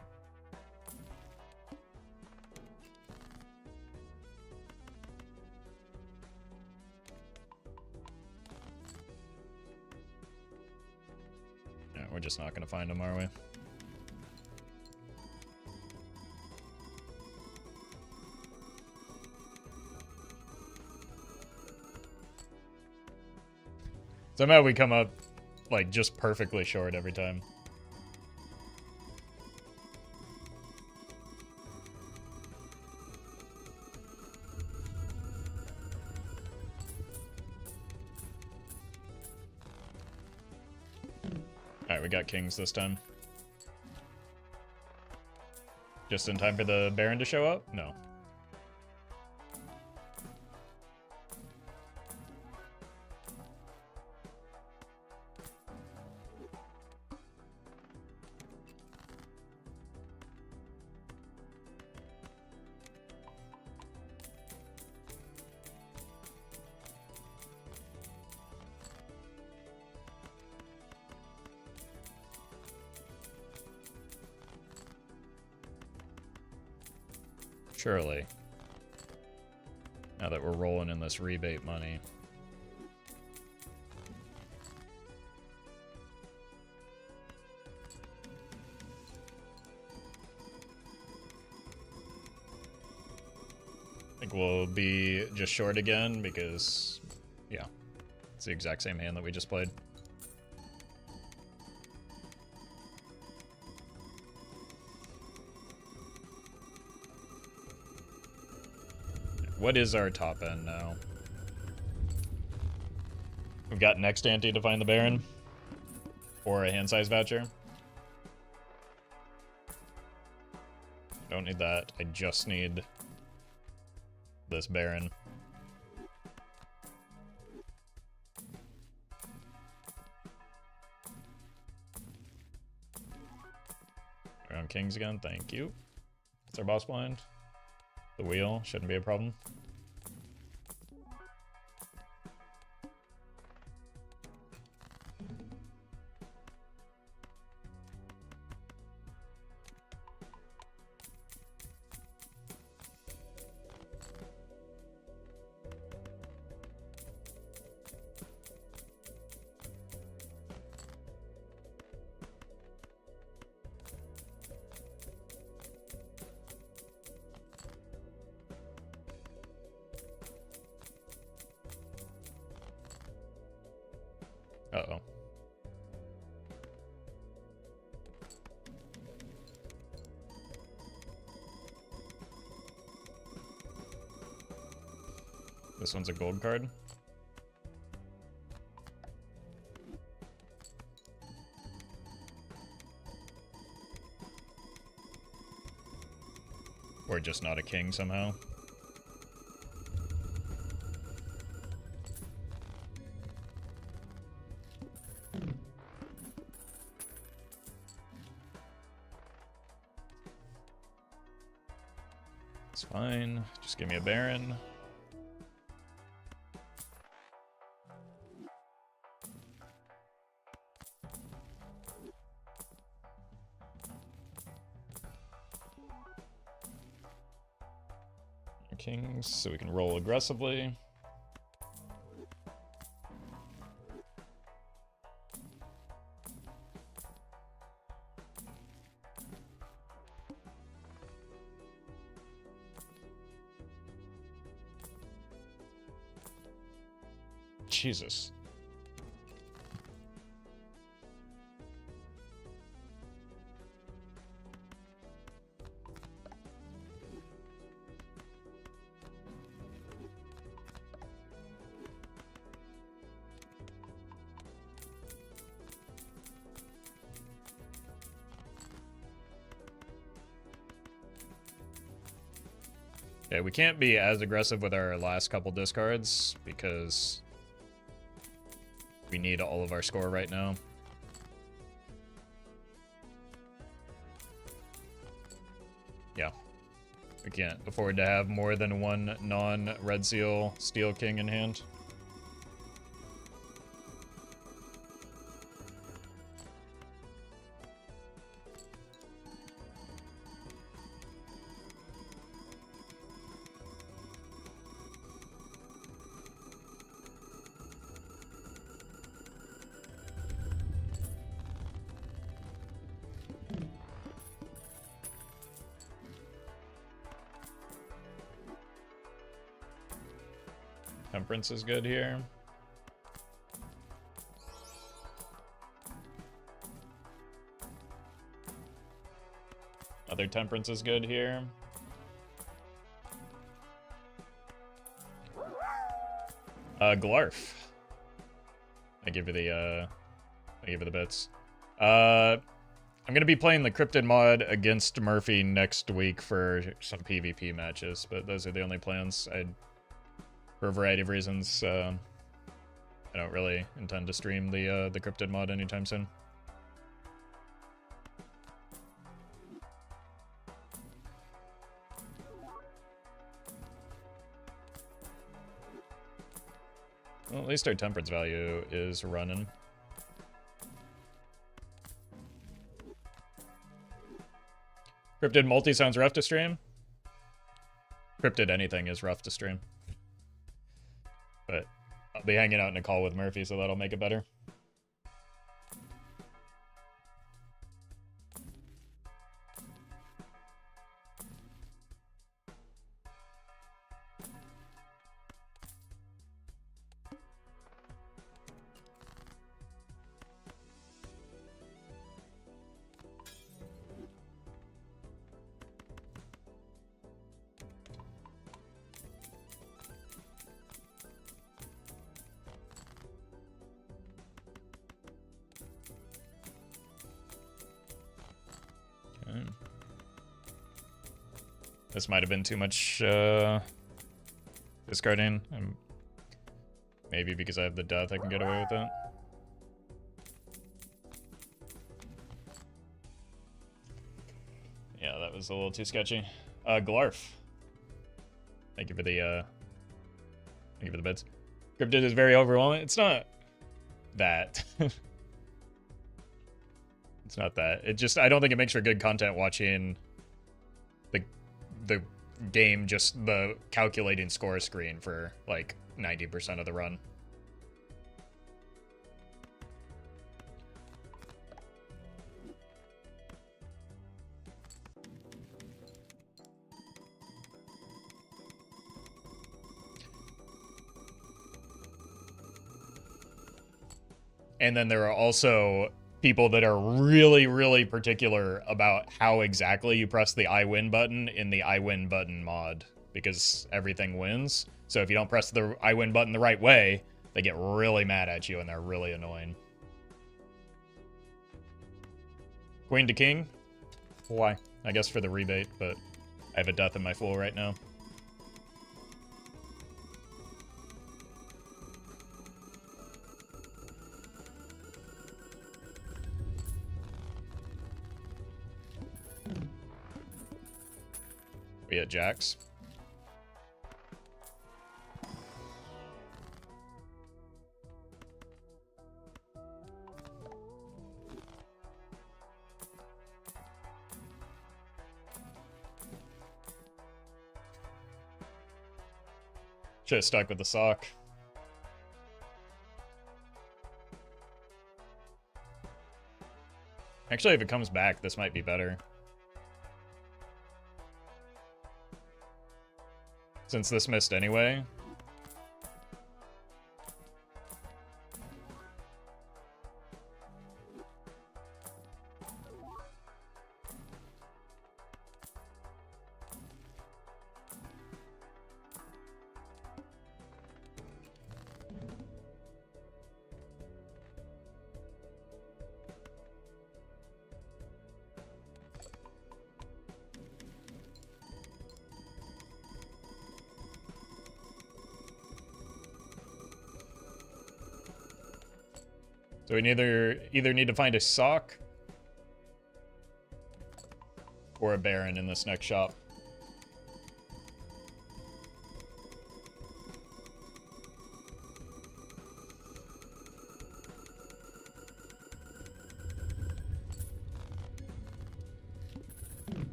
Yeah, we're just not gonna find them, are we? Somehow we come up, like, just perfectly short every time. Alright, we got kings this time. Just in time for the Baron to show up? No. Surely. Now that we're rolling in this rebate money. I think we'll be just short again because, yeah, it's the exact same hand that we just played. What is our top end now? We've got next ante to find the Baron. Or a hand size voucher. Don't need that. I just need this Baron. We're on kings again. Thank you. That's our boss blind. The wheel shouldn't be a problem. Uh-oh. This one's a gold card. Or just not a king somehow. It's fine. Just give me a Baron. Kings, so we can roll aggressively. Jesus. Okay, we can't be as aggressive with our last couple discards because we need all of our score right now. Yeah. We can't afford to have more than one non-Red Seal Steel King in hand. Temperance is good here. Other Temperance is good here. Glarf. I give you the bits. I'm gonna be playing the Cryptid mod against Murphy next week for some PvP matches, but those are the only plans. For a variety of reasons, I don't really intend to stream the Cryptid mod anytime soon. Well, at least our Temperance value is running. Cryptid multi sounds rough to stream. Cryptid anything is rough to stream. But I'll be hanging out in a call with Murphy, so that'll make it better. This might have been too much discarding. Maybe because I have the death, I can get away with it. Yeah, that was a little too sketchy. Glarf. Thank you for the bits. Cryptid is very overwhelming. It's not that. It's not that. It just, I don't think it makes for good content watching the game, just the calculating score screen for like 90% of the run. And then there are also people that are really, really particular about how exactly you press the I win button in the I win button mod, because everything wins. So if you don't press the I win button the right way, they get really mad at you and they're really annoying. Queen to king? Why? I guess for the rebate, but I have a death in my fool right now. We at Jax. Should have stuck with the sock. Actually, if it comes back, this might be better. Since this missed anyway. So we either need to find a sock or a Baron in this next shop.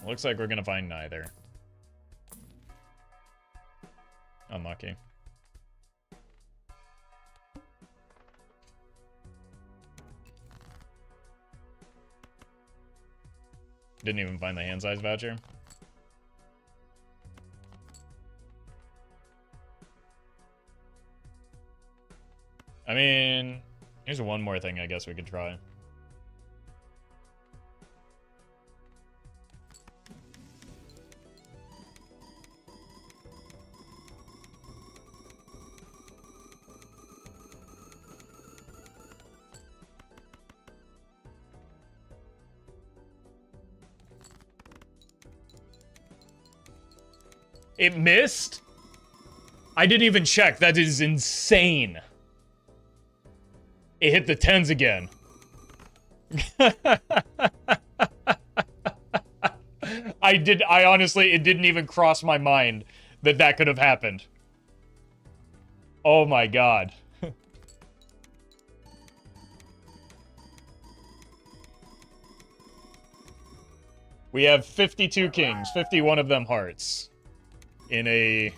Looks like we're gonna find neither. Unlucky. Didn't even find the hand size voucher. I mean, here's one more thing I guess we could try. It missed? I didn't even check. That is insane. It hit the 10s again. I honestly, it didn't even cross my mind that that could have happened. Oh my god. We have 52 kings, 51 of them hearts. In a...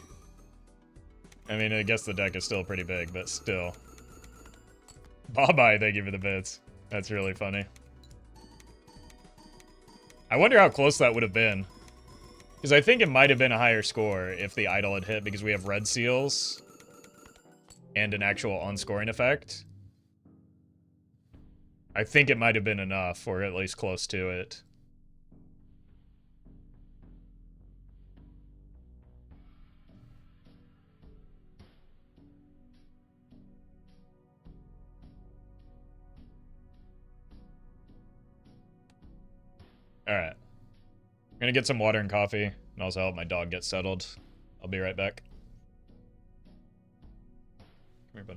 I mean, I guess the deck is still pretty big, but still. Bye-bye, thank you for the bits. That's really funny. I wonder how close that would have been. Because I think it might have been a higher score if the idol had hit, because we have red seals and an actual on-scoring effect. I think it might have been enough, or at least close to it. Alright. I'm gonna get some water and coffee, and also help my dog get settled. I'll be right back. Come here, bud.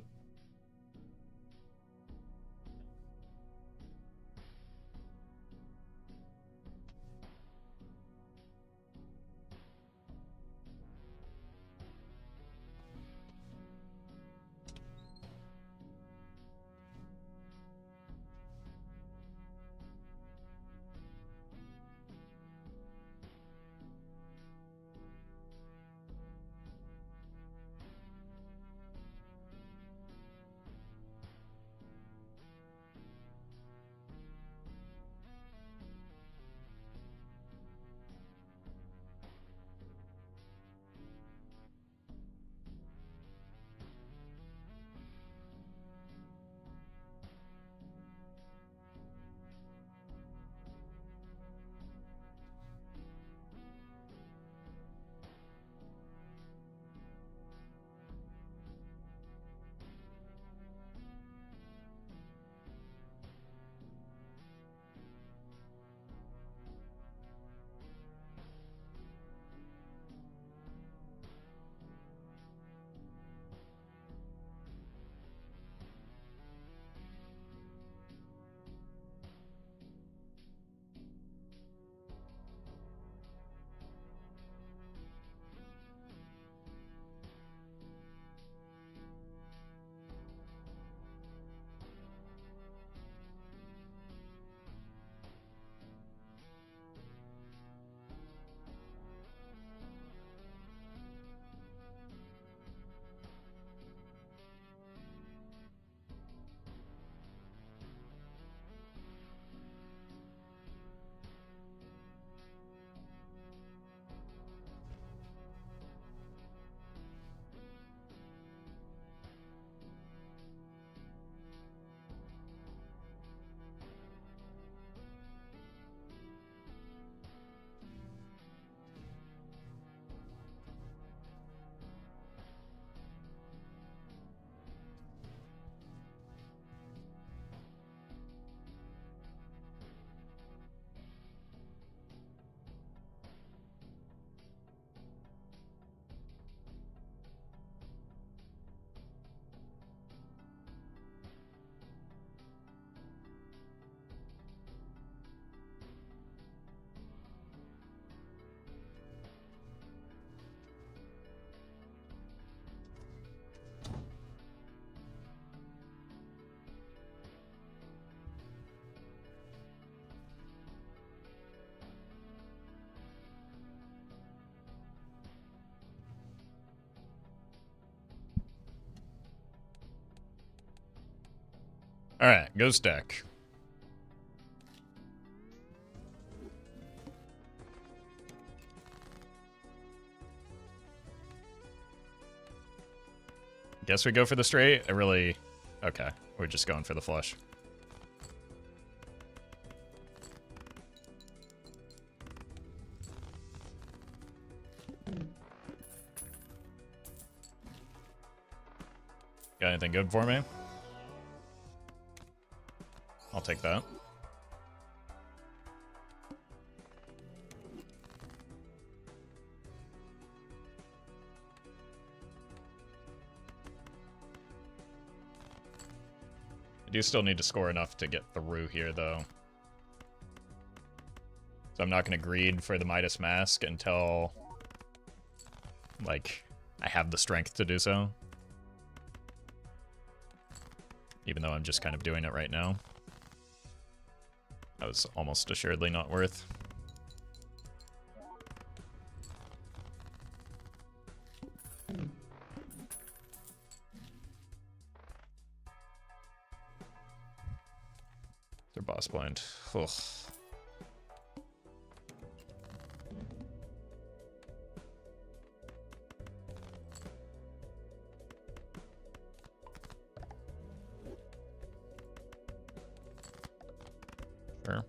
Alright, ghost deck. Guess we go for the straight. Okay, we're just going for the flush. Got anything good for me? I'll take that. I do still need to score enough to get through here, though. So I'm not going to greed for the Midas Mask until, like, I have the strength to do so. Even though I'm just kind of doing it right now. That was almost assuredly not worth. Their boss blind. Ugh. Sure.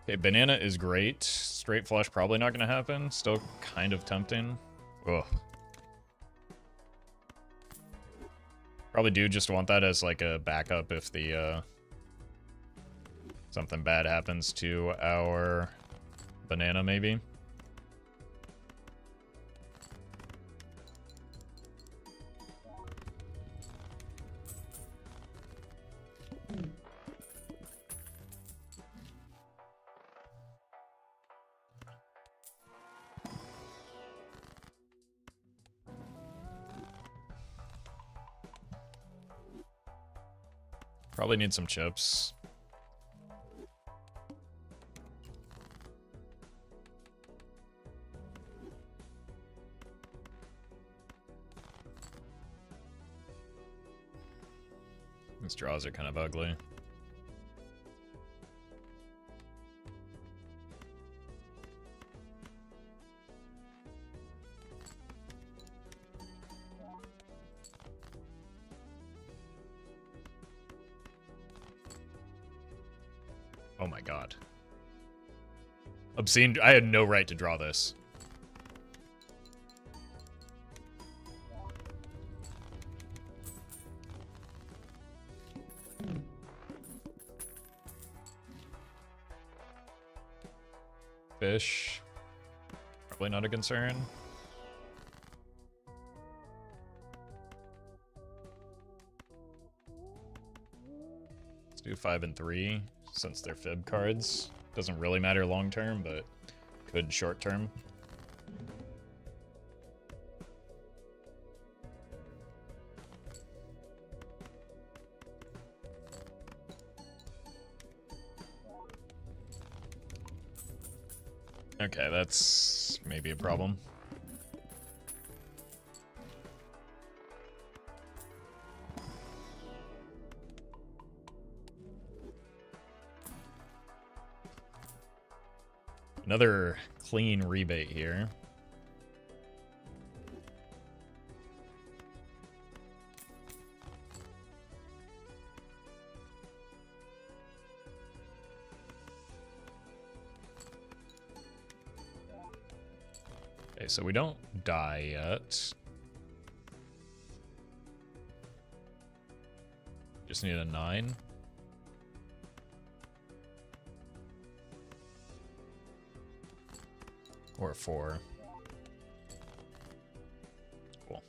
Okay, banana is great. Straight flush probably not going to happen. Still kind of tempting. Ugh. Probably do just want that as like a backup if the something bad happens to our banana, maybe. Probably need some chips. These draws are kind of ugly. Oh my god. Obscene. I had no right to draw this. Fish. Probably not a concern. Let's do 5 and 3. Since they're fib cards. Doesn't really matter long term, but could short term. Okay, that's maybe a problem. Another clean rebate here. Okay, so we don't die yet. Just need a 9. Or a 4. Cool.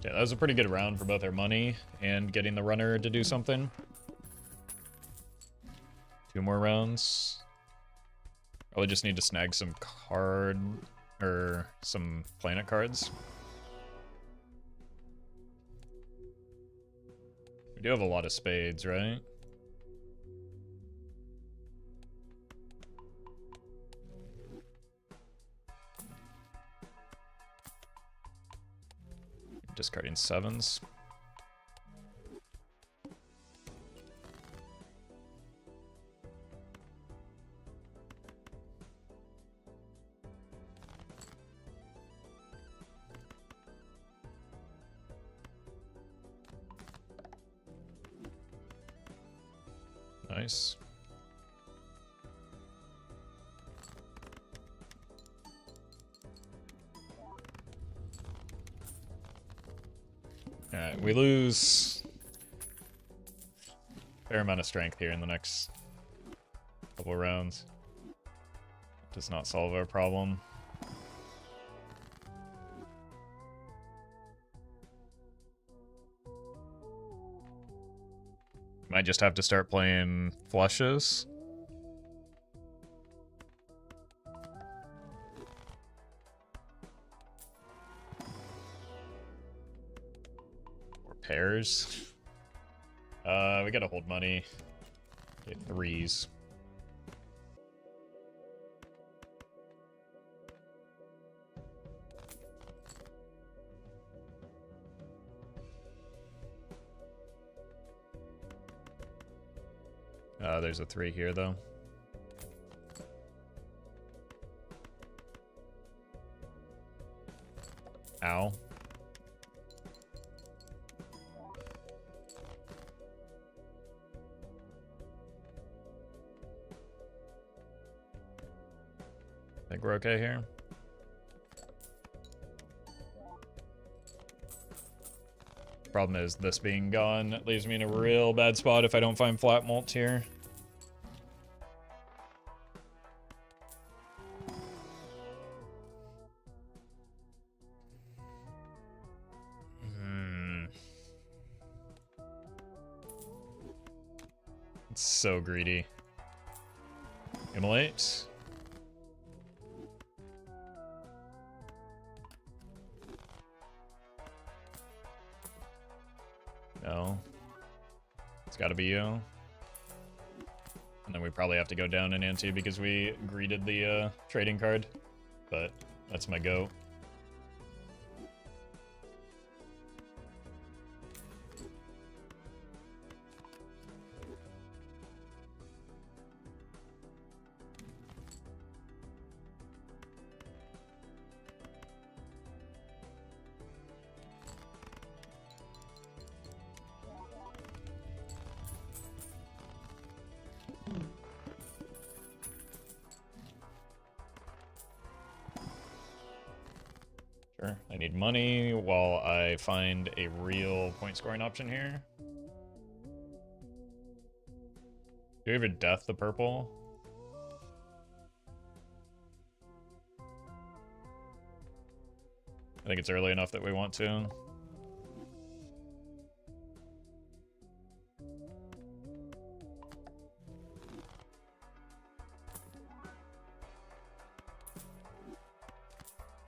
Yeah, that was a pretty good round for both our money and getting the runner to do something. 2 more rounds. Probably just need to snag some card or some planet cards. We do have a lot of spades, right? Discarding sevens. Nice. Alright, we lose a fair amount of strength here in the next couple rounds. Does not solve our problem. Might just have to start playing flushes. Or pairs. We gotta hold money. Get threes. There's a 3 here, though. Ow. Think we're okay here? Problem is, this being gone leaves me in a real bad spot if I don't find flat mulch here. It's so greedy. Immolate. No. It's gotta be you. And then we probably have to go down in ante because we greeted the trading card. But that's my go. Sure, I need money while I find a real point scoring option here. Do we ever death the purple? I think it's early enough that we want to.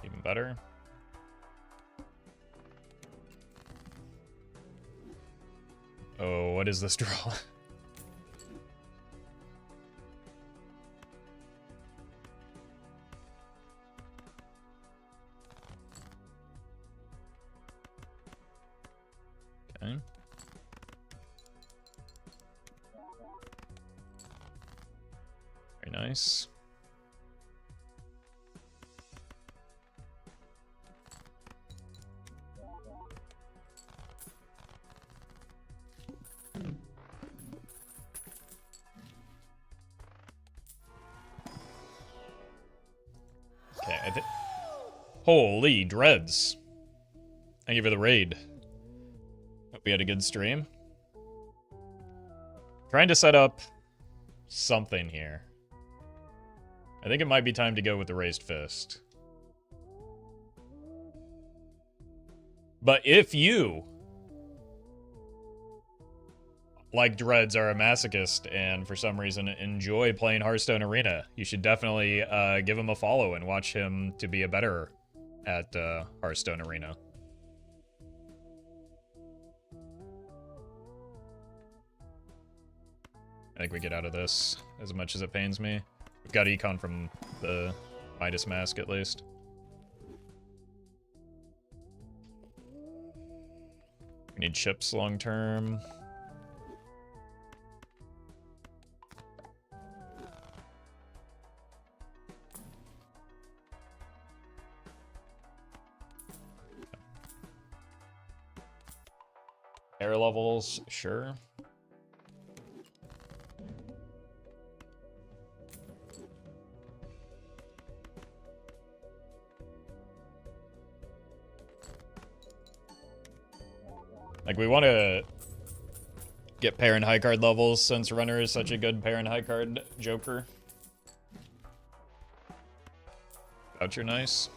Even better. Oh, what is this draw? Okay. Very nice. Okay, holy dreads. Thank you for the raid. Hope we had a good stream. Trying to set up something here. I think it might be time to go with the raised fist. But if you like Dreads, are a masochist and for some reason enjoy playing Hearthstone Arena, you should definitely give him a follow and watch him to be a better at Hearthstone Arena. I think we get out of this as much as it pains me. We've got econ from the Midas Mask at least. We need chips long term. Air levels, sure. Like, we want to get pair and high card levels since Runner is such a good pair and high card joker. Voucher nice.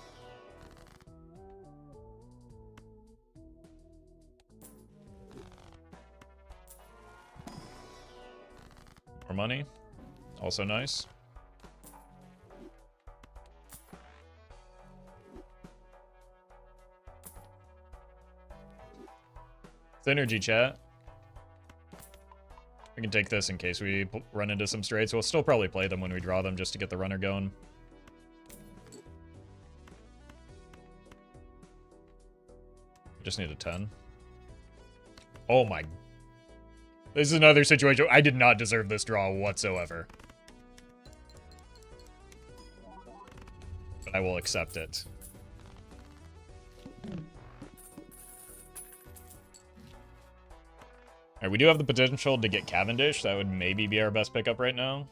More money. Also nice. Synergy chat. We can take this in case we run into some straights. We'll still probably play them when we draw them just to get the runner going. Just need a 10. Oh my. This is another situation. I did not deserve this draw whatsoever. But I will accept it. Alright, we do have the potential to get Cavendish. That would maybe be our best pickup right now.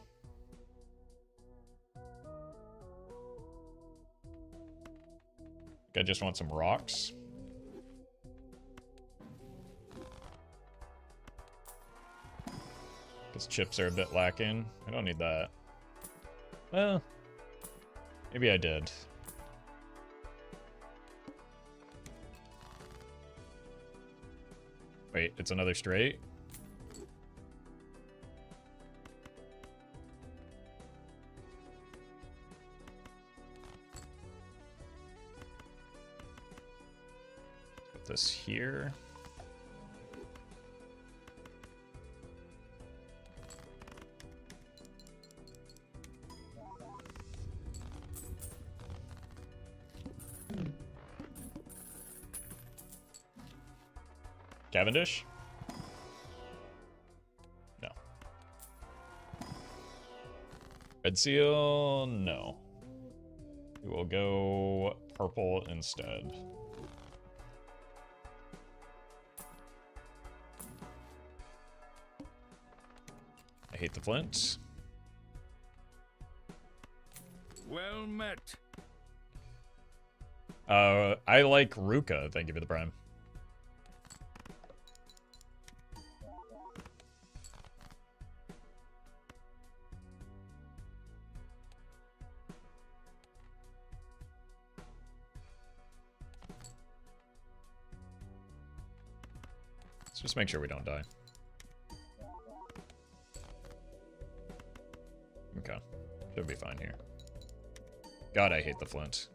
I just want some rocks. Because chips are a bit lacking. I don't need that. Well, maybe I did. Wait, it's another straight? Put this here. Cavendish? No. Red Seal? No. We will go purple instead. I hate the flint. Well met. I like Ruka. Thank you for the prime. Let's just make sure we don't die. Okay. Should be fine here. God, I hate the flint.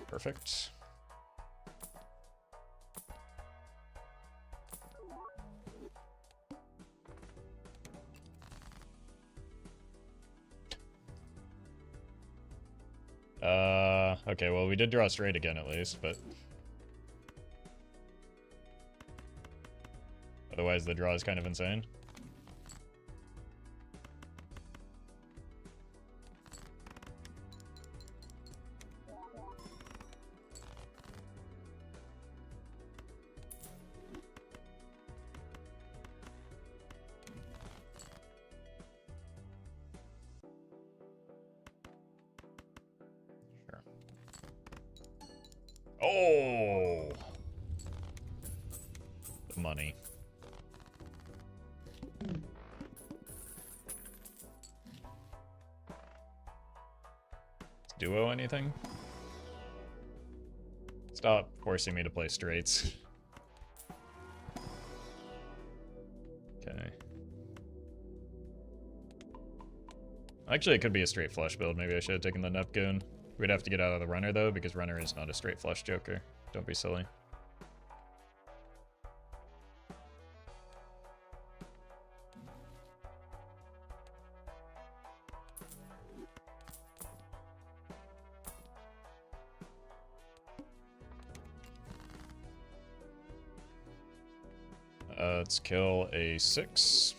Perfect. Okay, well, we did draw straight again at least, but otherwise the draw is kind of insane. Oh! The money. duo anything? Stop forcing me to play straights. Okay. Actually, it could be a straight flush build. Maybe I should have taken the Neptune. We'd have to get out of the runner, though, because runner is not a straight flush joker. Don't be silly. Let's kill a 6.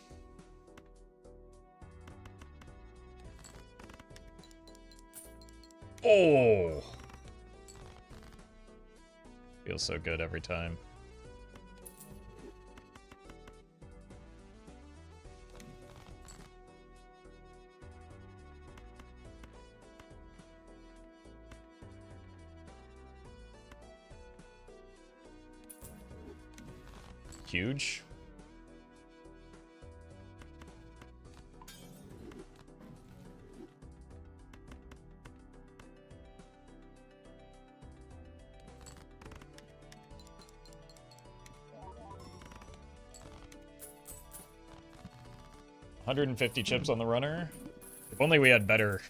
Oh! Feels so good every time. Huge. $150 chips on the runner. If only we had better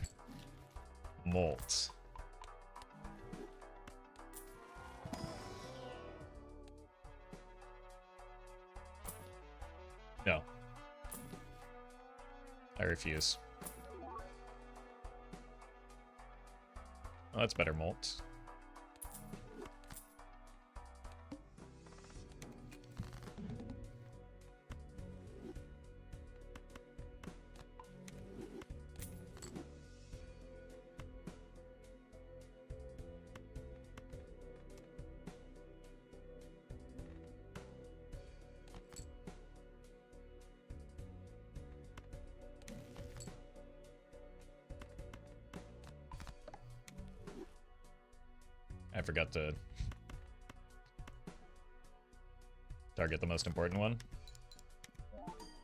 molts. No. I refuse. Oh, that's better molt. I forgot to target the most important one.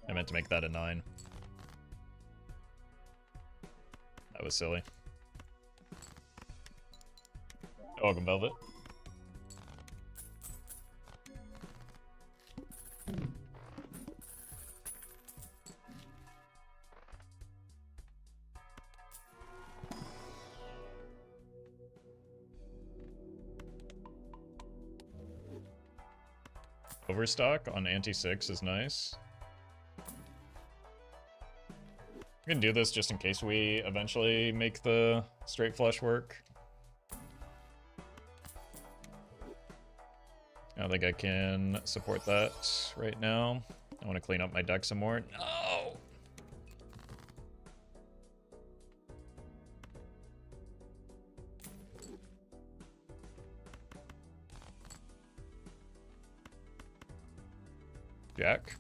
I meant to make that a 9. That was silly. Welcome, Velvet. Overstock on anti-6 is nice. I'm gonna do this just in case we eventually make the straight flush work. I don't think I can support that right now. I want to clean up my deck some more. No! Jack.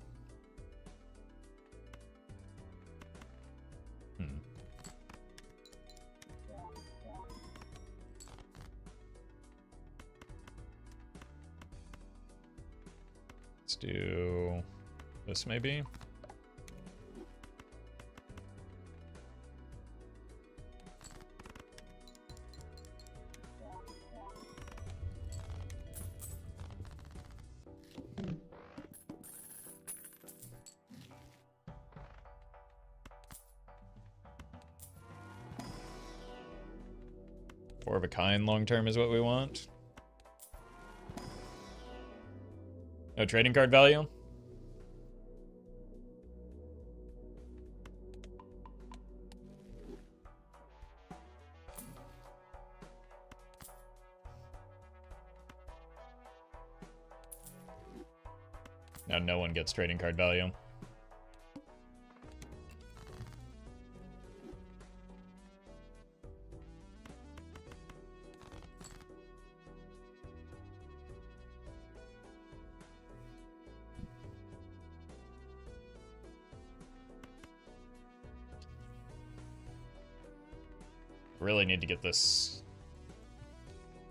Let's do this maybe. Four of a kind long term is what we want. No trading card value? Now no one gets trading card value. Really need to get this.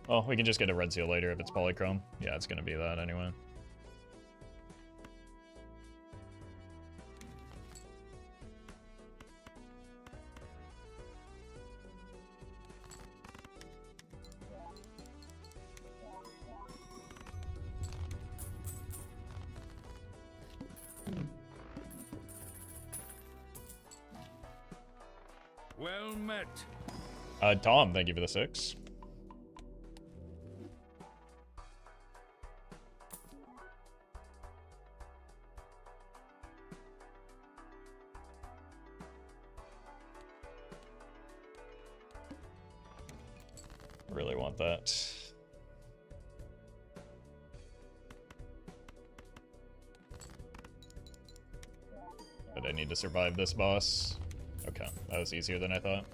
Well, we can just get a red seal later if it's polychrome. Yeah, it's gonna be that anyway. Well met. Tom, thank you for the 6. Really want that. But I need to survive this boss. Okay, that was easier than I thought.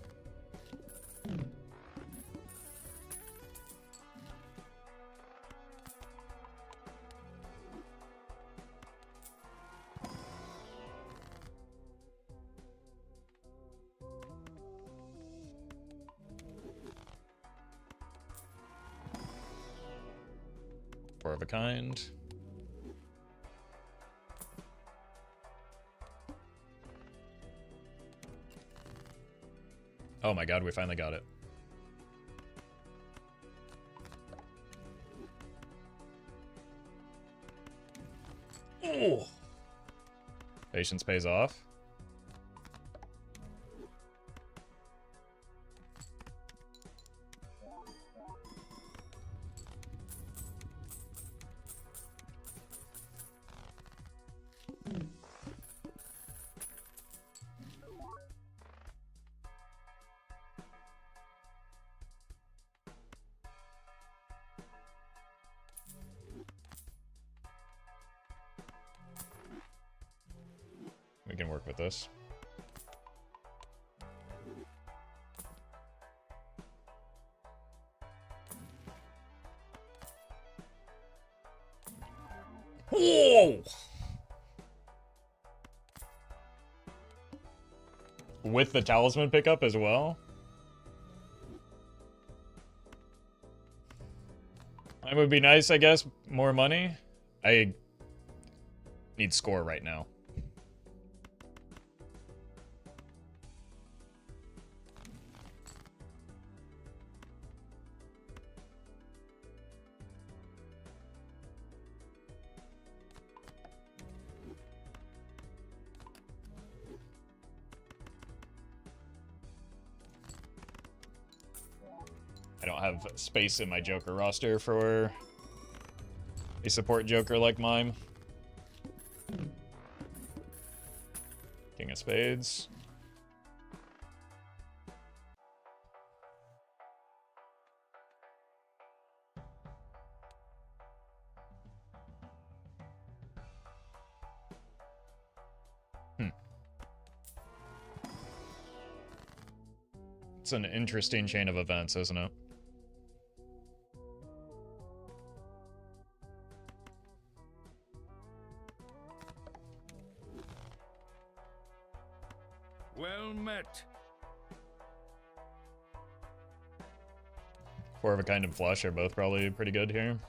Four of a kind. Oh my god, we finally got it. Oh. Patience pays off. We can work with this. Whoa! With the talisman pickup as well? That would be nice, I guess. More money. I need score right now. I don't have space in my Joker roster for a support Joker like mine. King of Spades. It's an interesting chain of events, isn't it? Well met. Four of a kind and flush are both probably pretty good here.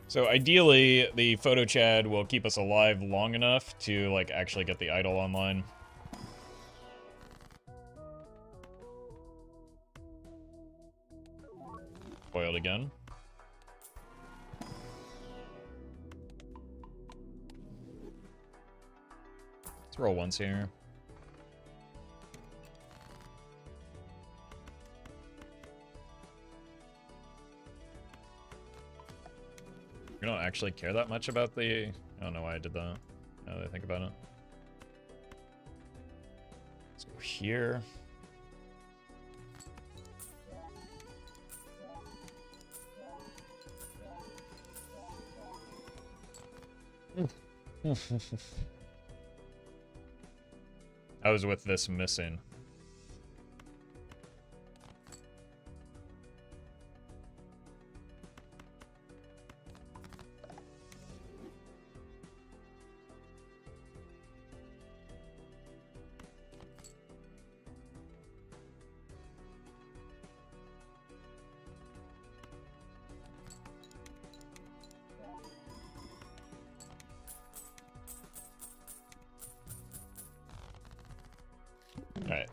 So ideally, the photo Chad will keep us alive long enough to like actually get the idol online. Foiled again. Let's roll once here. We don't actually care that much about the... I don't know why I did that, now that I think about it. Let's go here. I was with this missing.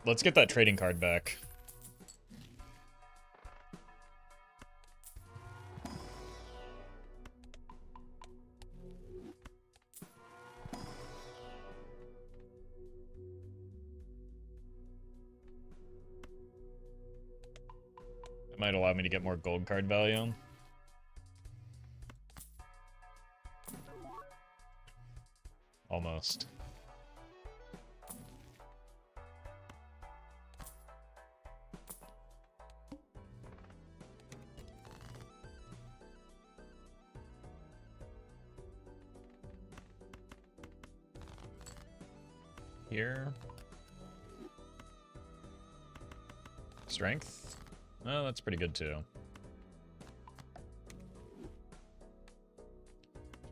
let's get that trading card back. It might allow me to get more gold card value. Almost. Here. Strength. Oh, that's pretty good too.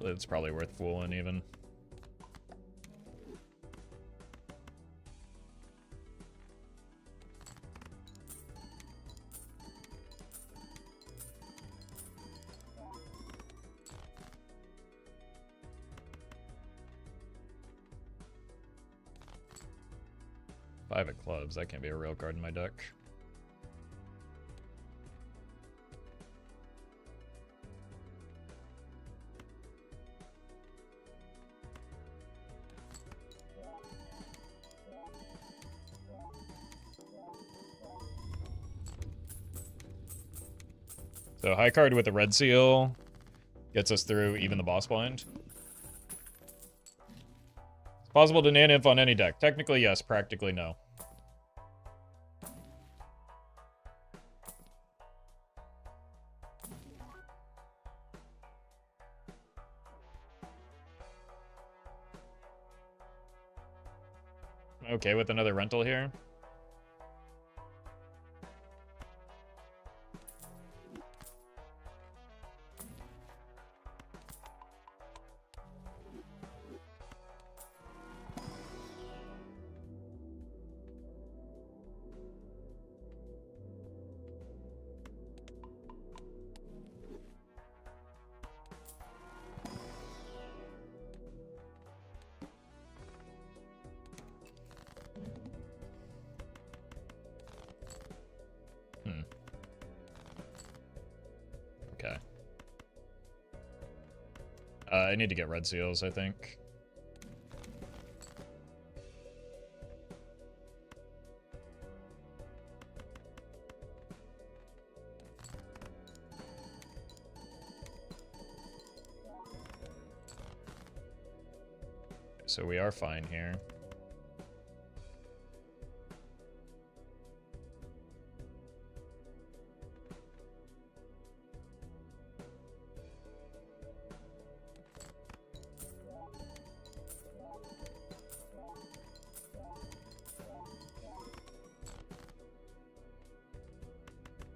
It's probably worth fooling even. Five of clubs, that can't be a real card in my deck. So high card with a red seal gets us through even the boss blind. It's possible to nan-inf on any deck. Technically yes, practically no. Okay with another rental here. Okay. I need to get red seals, I think. So we are fine here.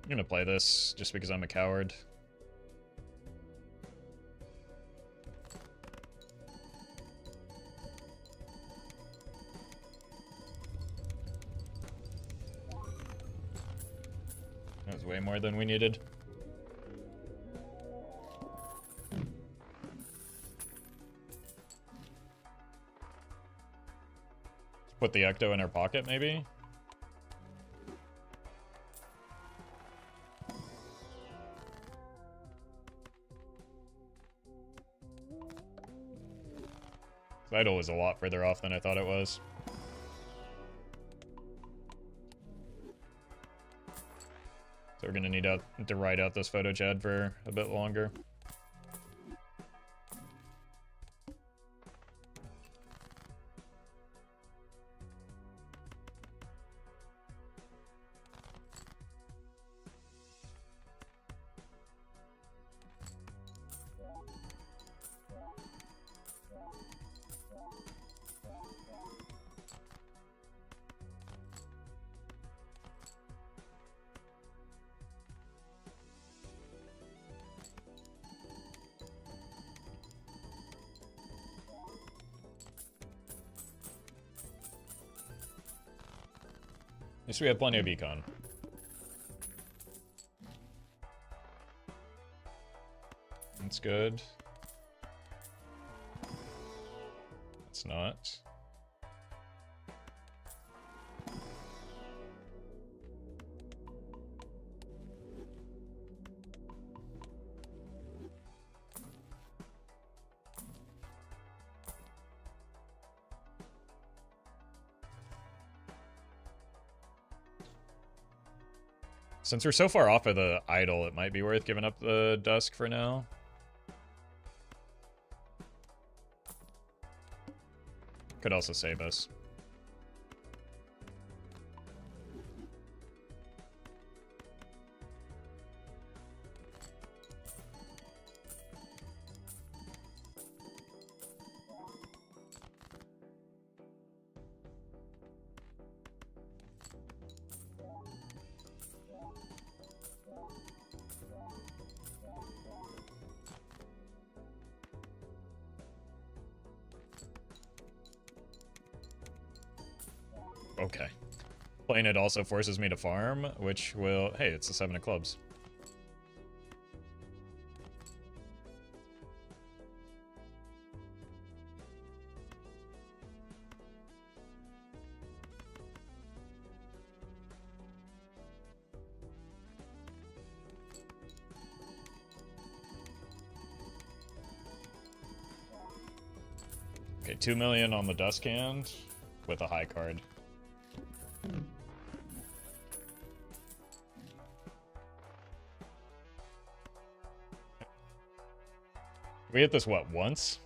I'm gonna play this just because I'm a coward. That was way more than we needed. Put the Ecto in our pocket, maybe? Idol was a lot further off than I thought it was. So we're gonna need to ride out this photo chat for a bit longer. At least we have plenty of econ. That's good. That's not. Since we're so far off of the idol, it might be worth giving up the Dusk for now. Could also save us. Okay. Playing it also forces me to farm, which will... Hey, it's the 7 of clubs. Okay, 2 million on the Dusk hand with a high card. We hit this, what, once?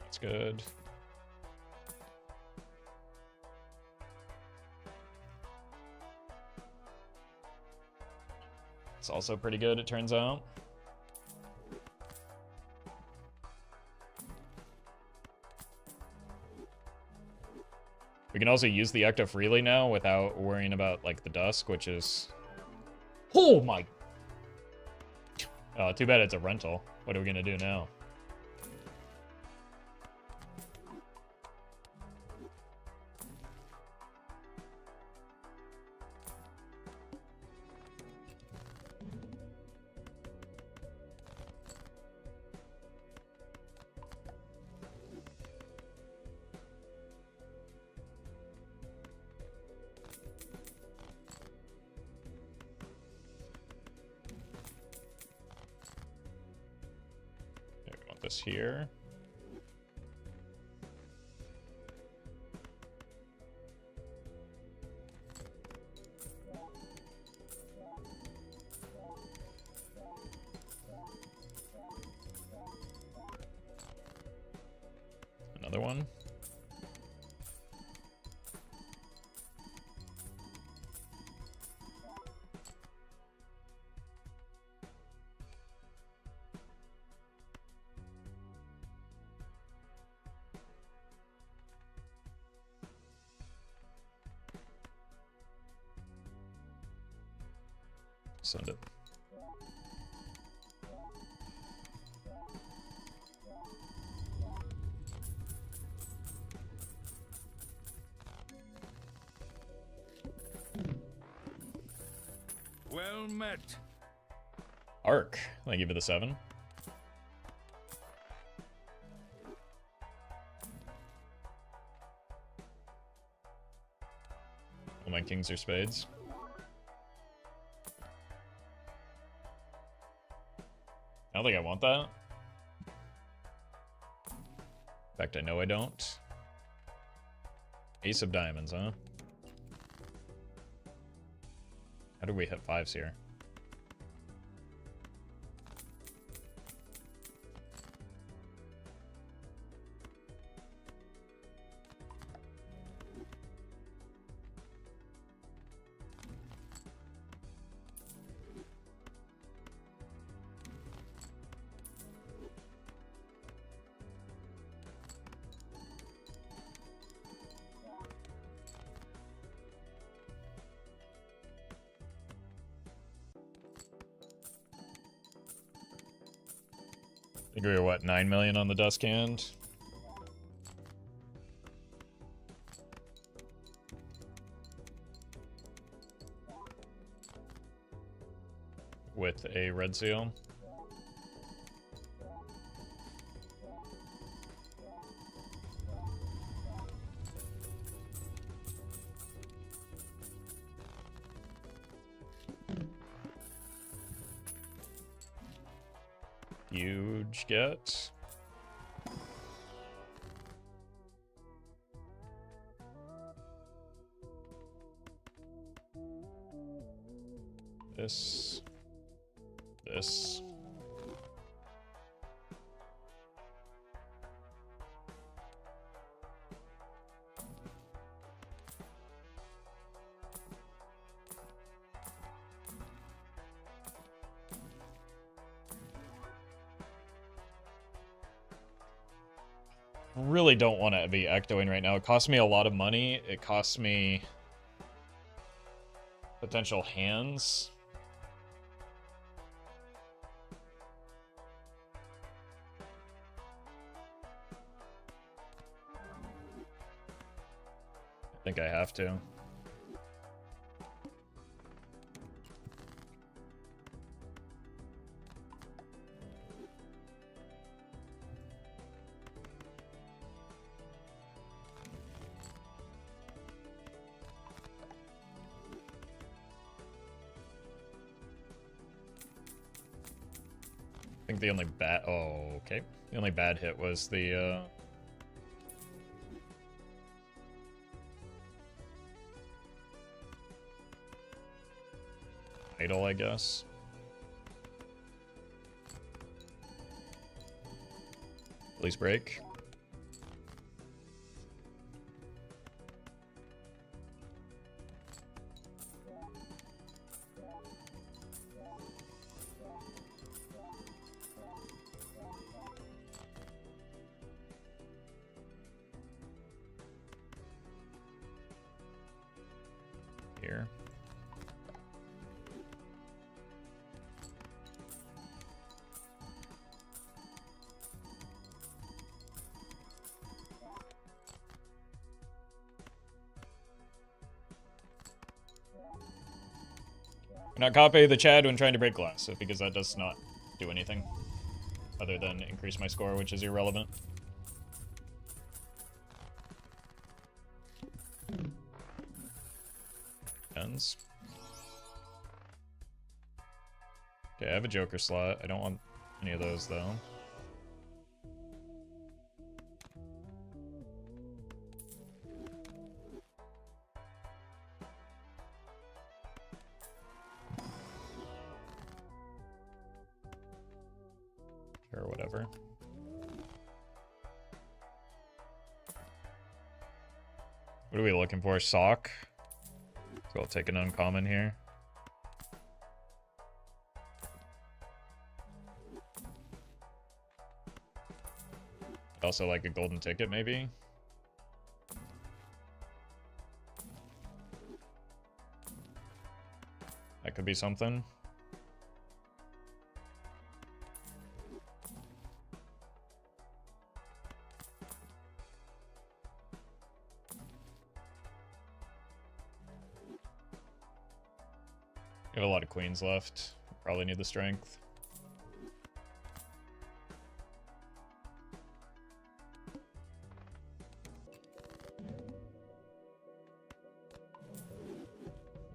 That's good. It's also pretty good, it turns out. We can also use the Ecto freely now without worrying about, like, the Dusk, which is... Oh my... Too bad it's a rental. What are we gonna do now? This here. Another one. Send it. Well met. Arc. Thank you for the 7. All my kings are spades. I don't think I want that. In fact, I know I don't. Ace of diamonds, huh? How do we hit 5s here? I think we were, what, 9 million on the Dusk hand? With a red seal. Huge get. This. This. Really don't want to be ectoing right now. It costs me a lot of money. It costs me potential hands. I think I have to. I think the only bad... Oh, okay. The only bad hit was the, idol, I guess. Release break. Here. Not copy the Chad when trying to break glass, because that does not do anything other than increase my score, which is irrelevant. Ends. Okay, I have a Joker slot. I don't want any of those, though. Or whatever. What are we looking for? Sock? So I'll take an uncommon here. Also like a golden ticket, maybe? That could be something. We have a lot of queens left. Probably need the strength.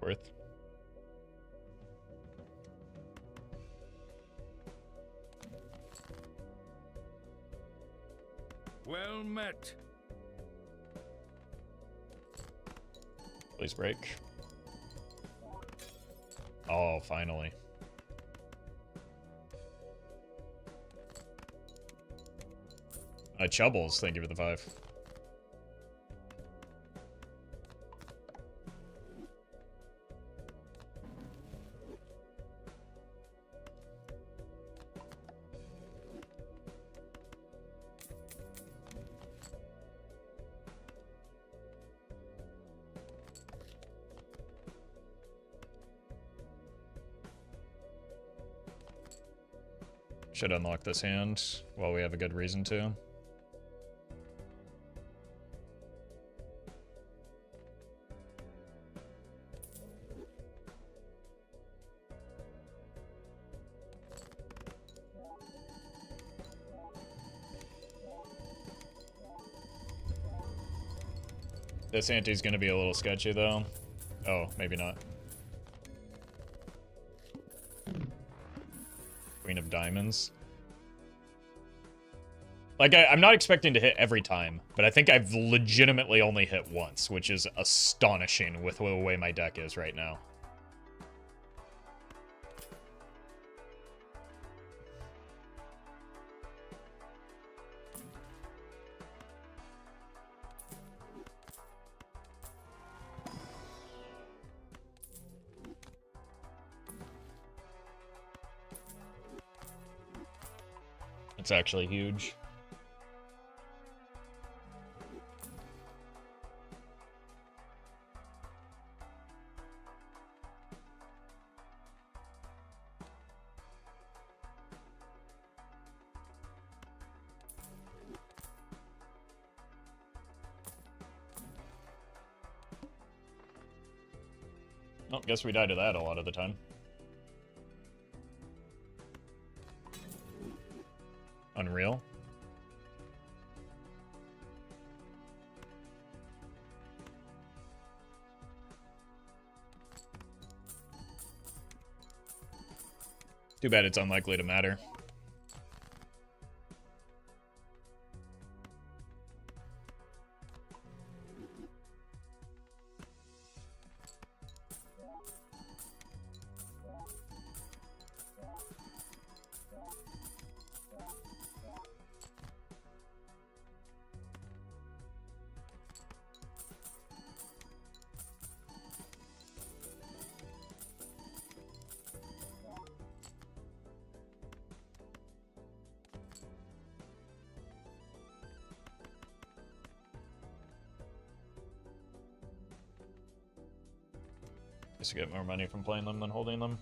Worth. Well met. Please break. Oh, finally. Chubbles, thank you for the 5. Should unlock this hand while we have a good reason to. This ante's gonna be a little sketchy though. Oh, maybe not. Queen of Diamonds. Like, I'm not expecting to hit every time, but I think I've legitimately only hit once, which is astonishing with the way my deck is right now. It's actually huge. Oh, guess we die to that a lot of the time. Unreal. Too bad it's unlikely to matter. Just to get more money from playing them than holding them.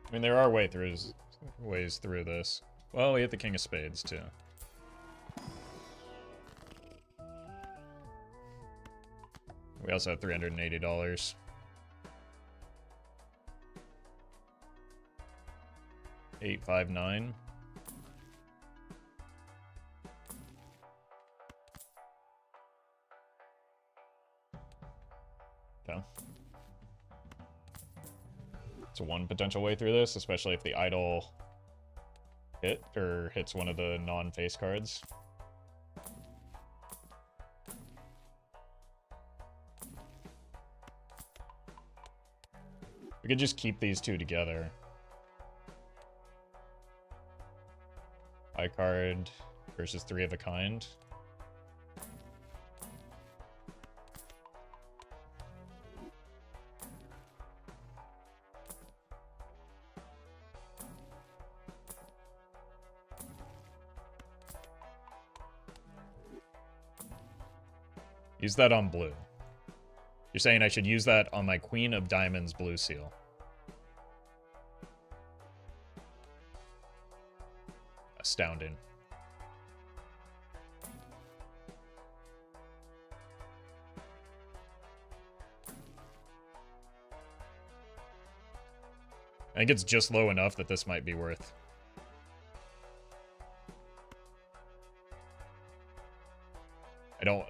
I mean, there are ways through this. Well, we hit the King of Spades, too. We also have $380. $859. Okay. It's one potential way through this, especially if the idol hits one of the non-face cards. We could just keep these two together. High card versus 3 of a kind. Use that on blue. You're saying I should use that on my Queen of Diamonds blue seal. Astounding. I think it's just low enough that this might be worth.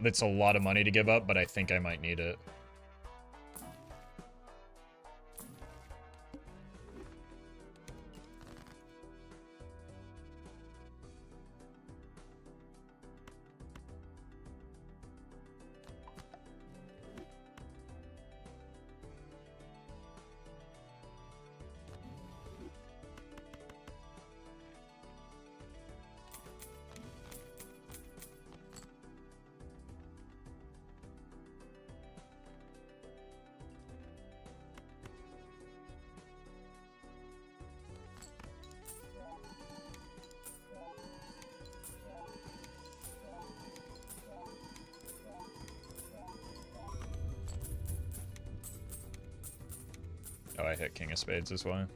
It's a lot of money to give up, but I think I might need it. Oh, I hit King of Spades as well.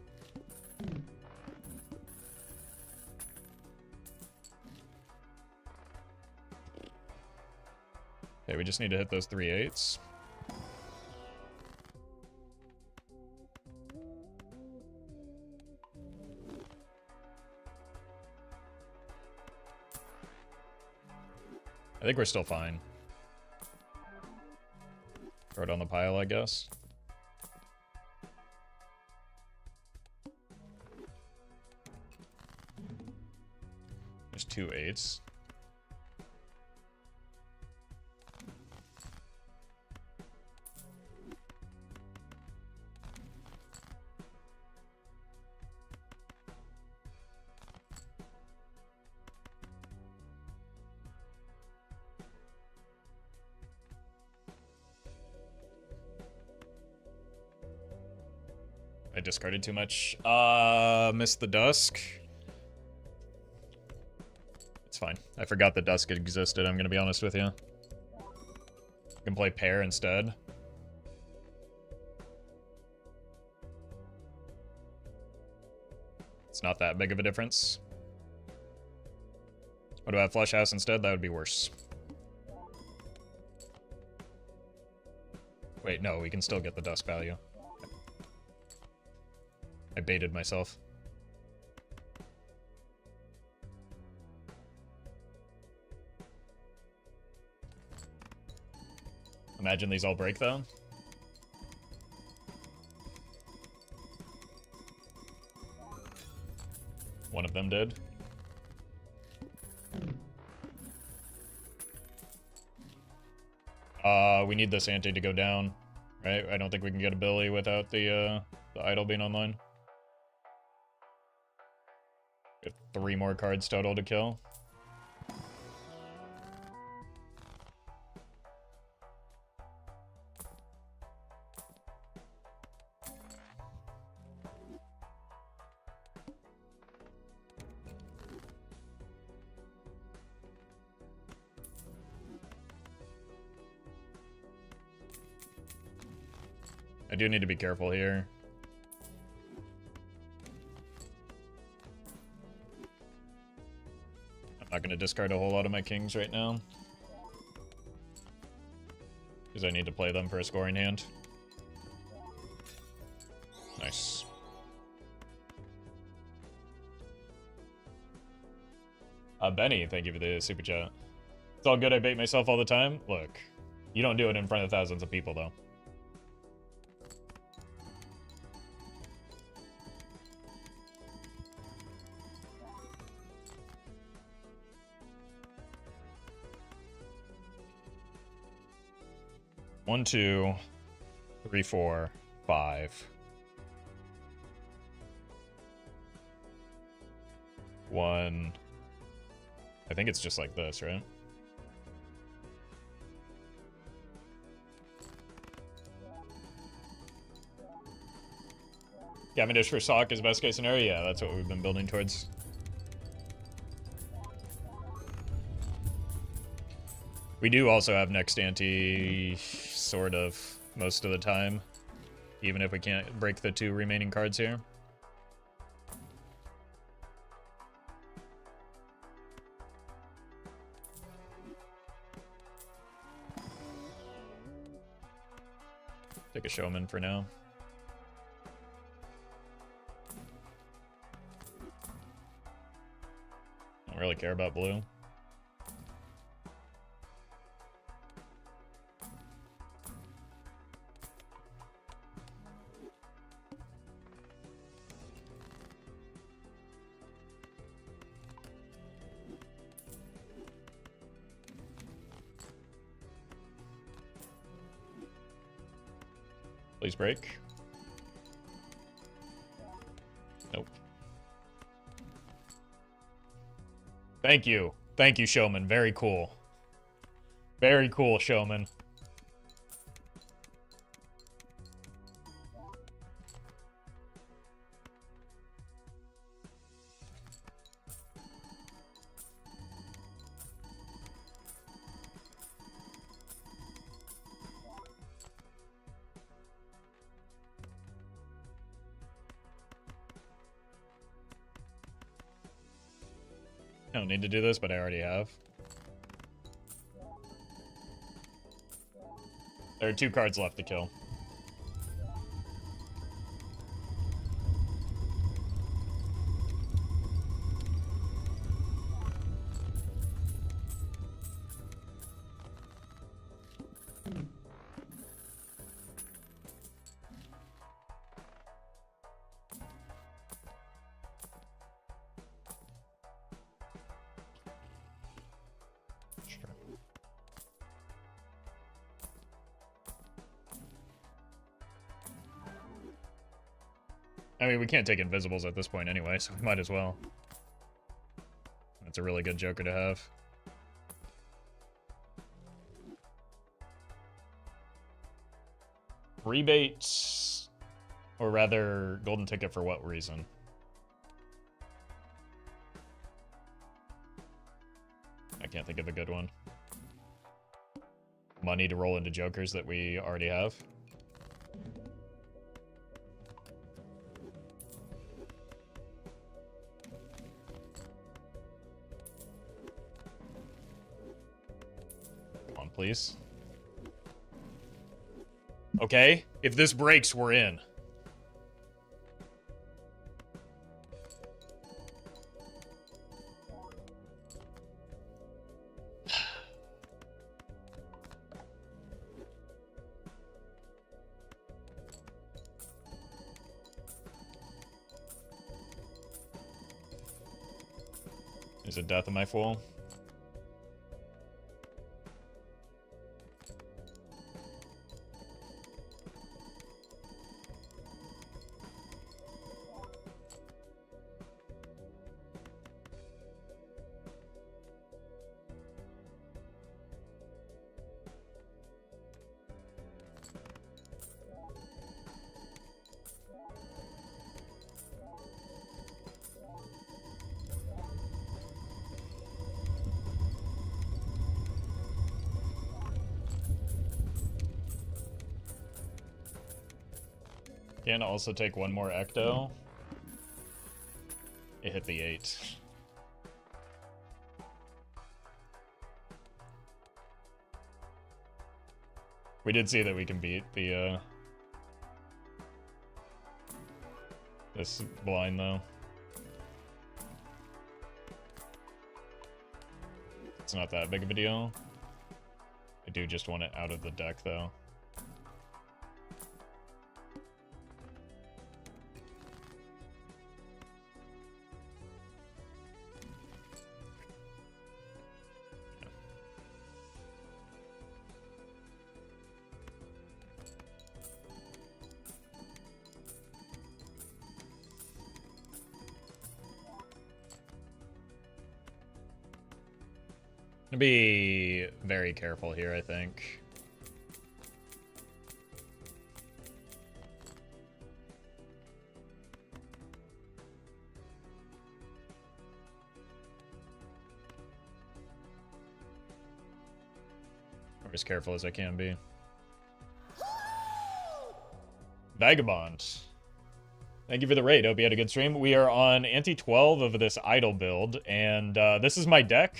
Okay, we just need to hit those 3 8s. I think we're still fine. Throw it on the pile, I guess. There's 2 8s. I discarded too much. Missed the dusk. It's fine. I forgot the dusk existed, I'm gonna be honest with you. I can play pair instead. It's not that big of a difference. What about flush house instead? That would be worse. Wait, no, we can still get the dusk value. I baited myself. Imagine these all break, though. One of them did. We need this ante to go down, right? I don't think we can get a Billy without the idol being online. Get 3 more cards total to kill. I do need to be careful here. I'm not going to discard a whole lot of my kings right now, because I need to play them for a scoring hand. Nice. Benny, thank you for the super chat. It's all good, I bait myself all the time. Look, you don't do it in front of thousands of people, though. One, 2, 3, 4, 5. 1. I think it's just like this, right? Cavendish for Sock is best case scenario. Yeah, that's what we've been building towards. We do also have next ante, sort of, most of the time. Even if we can't break the 2 remaining cards here. Take a showman for now. Don't really care about blue. Please break. Nope. Thank you. Thank you, Showman. Very cool. Very cool, Showman. I don't need to do this, but I already have. There are 2 cards left to kill. I mean, we can't take invisibles at this point anyway, so we might as well. That's a really good joker to have. Rebate, or rather, golden ticket for what reason? I can't think of a good one. Money to roll into jokers that we already have. Come on, please. Okay, if this breaks, we're in. Is it death of my fool? Can also take one more ecto. It hit the 8. We did see that we can beat the this blind though. It's not that big of a deal. I do just want it out of the deck though. Be very careful here, I think. Or as careful as I can be. Vagabond. Thank you for the raid. Hope you had a good stream. We are on Ante 12 of this idol build, and this is my deck.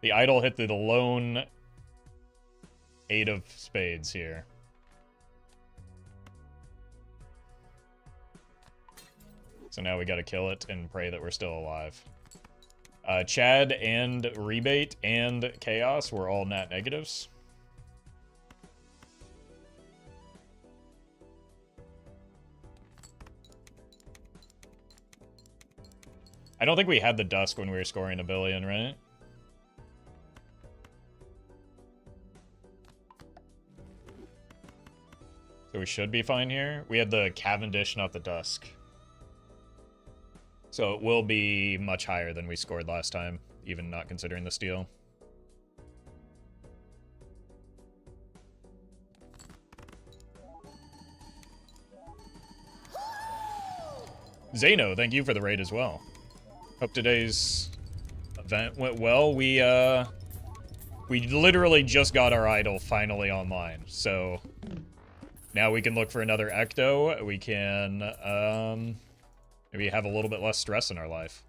The idol hit the lone 8 of spades here. So now we gotta kill it and pray that we're still alive. Chad and Rebate and Chaos were all nat negatives. I don't think we had the dusk when we were scoring a billion, right? So we should be fine here. We had the Cavendish, not the Dusk. So it will be much higher than we scored last time, even not considering the steal. Zeno, thank you for the raid as well. Hope today's event went well. We literally just got our idol finally online, so now we can look for another ecto. We can maybe have a little bit less stress in our life.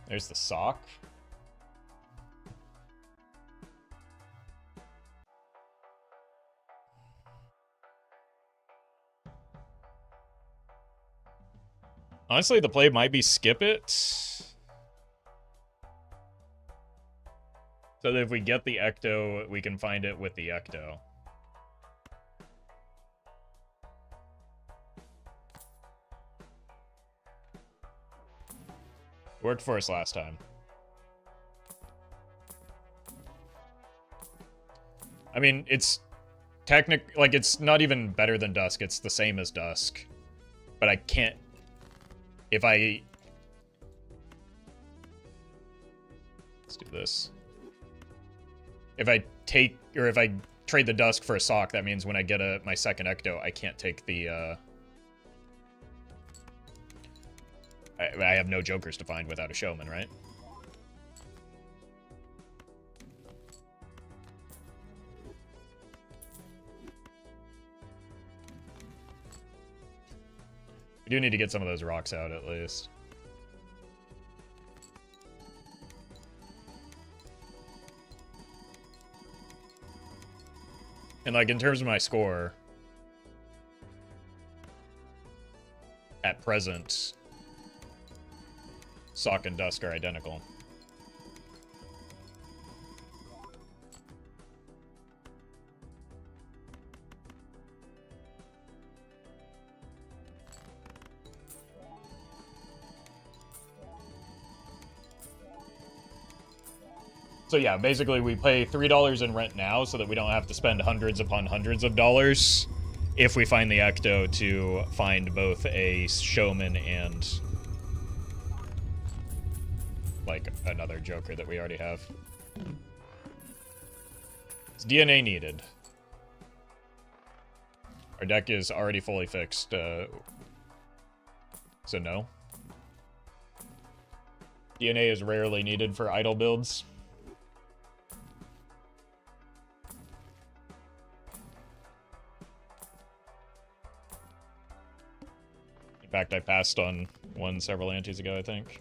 There's the sock. Honestly, the play might be skip it. So that if we get the ecto, we can find it with the ecto. Worked for us last time. I mean, it's like, it's not even better than Dusk. It's the same as Dusk. But I can't... If I... Let's do this. If I take... Or if I trade the Dusk for a Sock, that means when I get my second Ecto, I can't take the, I have no Jokers to find without a Showman, right? We do need to get some of those rocks out, at least. And, like, in terms of my score, at present, Sock and Dusk are identical. So yeah, basically we pay $3 in rent now so that we don't have to spend hundreds upon hundreds of dollars if we find the Ecto to find both a Showman and, like, another Joker that we already have. It's DNA needed. Our deck is already fully fixed, so no. DNA is rarely needed for idle builds. In fact, I passed on one several antes ago, I think.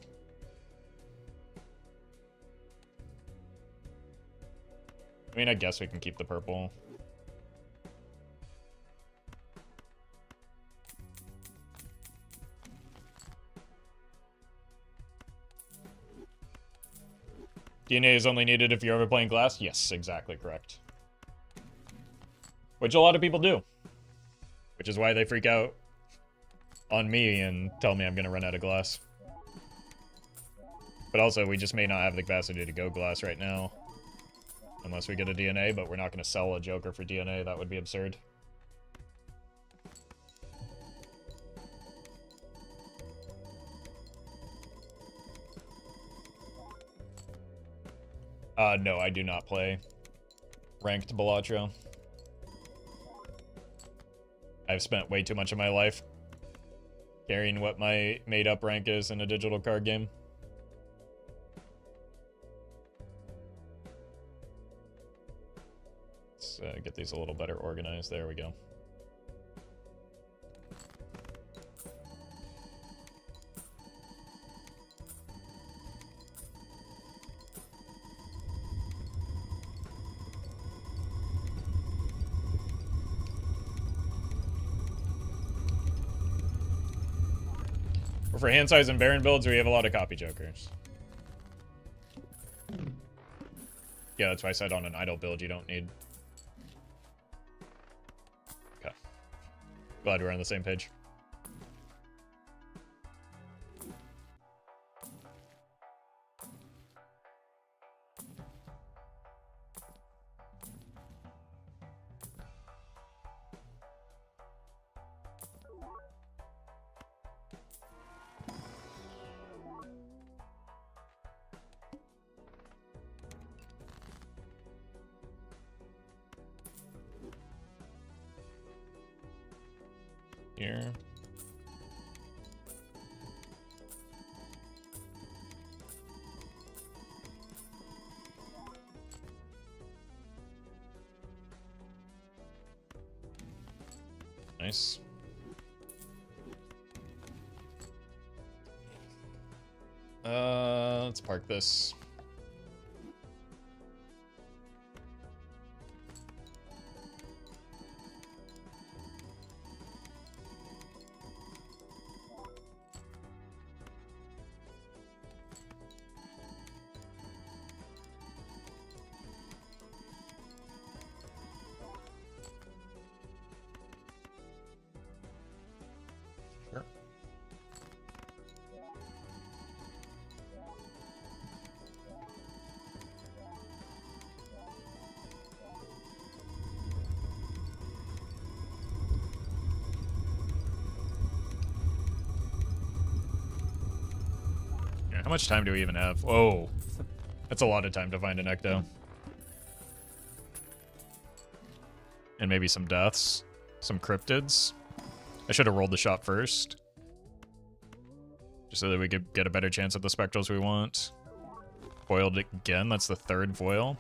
I mean, I guess we can keep the purple. DNA is only needed if you're ever playing Glass? Yes, exactly correct. Which a lot of people do. Which is why they freak out on me and tell me I'm gonna run out of Glass. But also, we just may not have the capacity to go Glass right now. Unless we get a DNA, but we're not gonna sell a Joker for DNA. That would be absurd. No, I do not play ranked Balatro. I've spent way too much of my life carrying what my made-up rank is in a digital card game. Let's get these a little better organized. There we go. For hand size and Baron builds, we have a lot of copy Jokers. Yeah, that's why I said on an idle build you don't need. Okay. Glad we're on the same page. Here. Nice. Let's park this. How much time do we even have? Whoa. That's a lot of time to find an Ecto. And maybe some deaths. Some cryptids. I should have rolled the shot first. Just so that we could get a better chance at the spectrals we want. Foiled again. That's the third foil.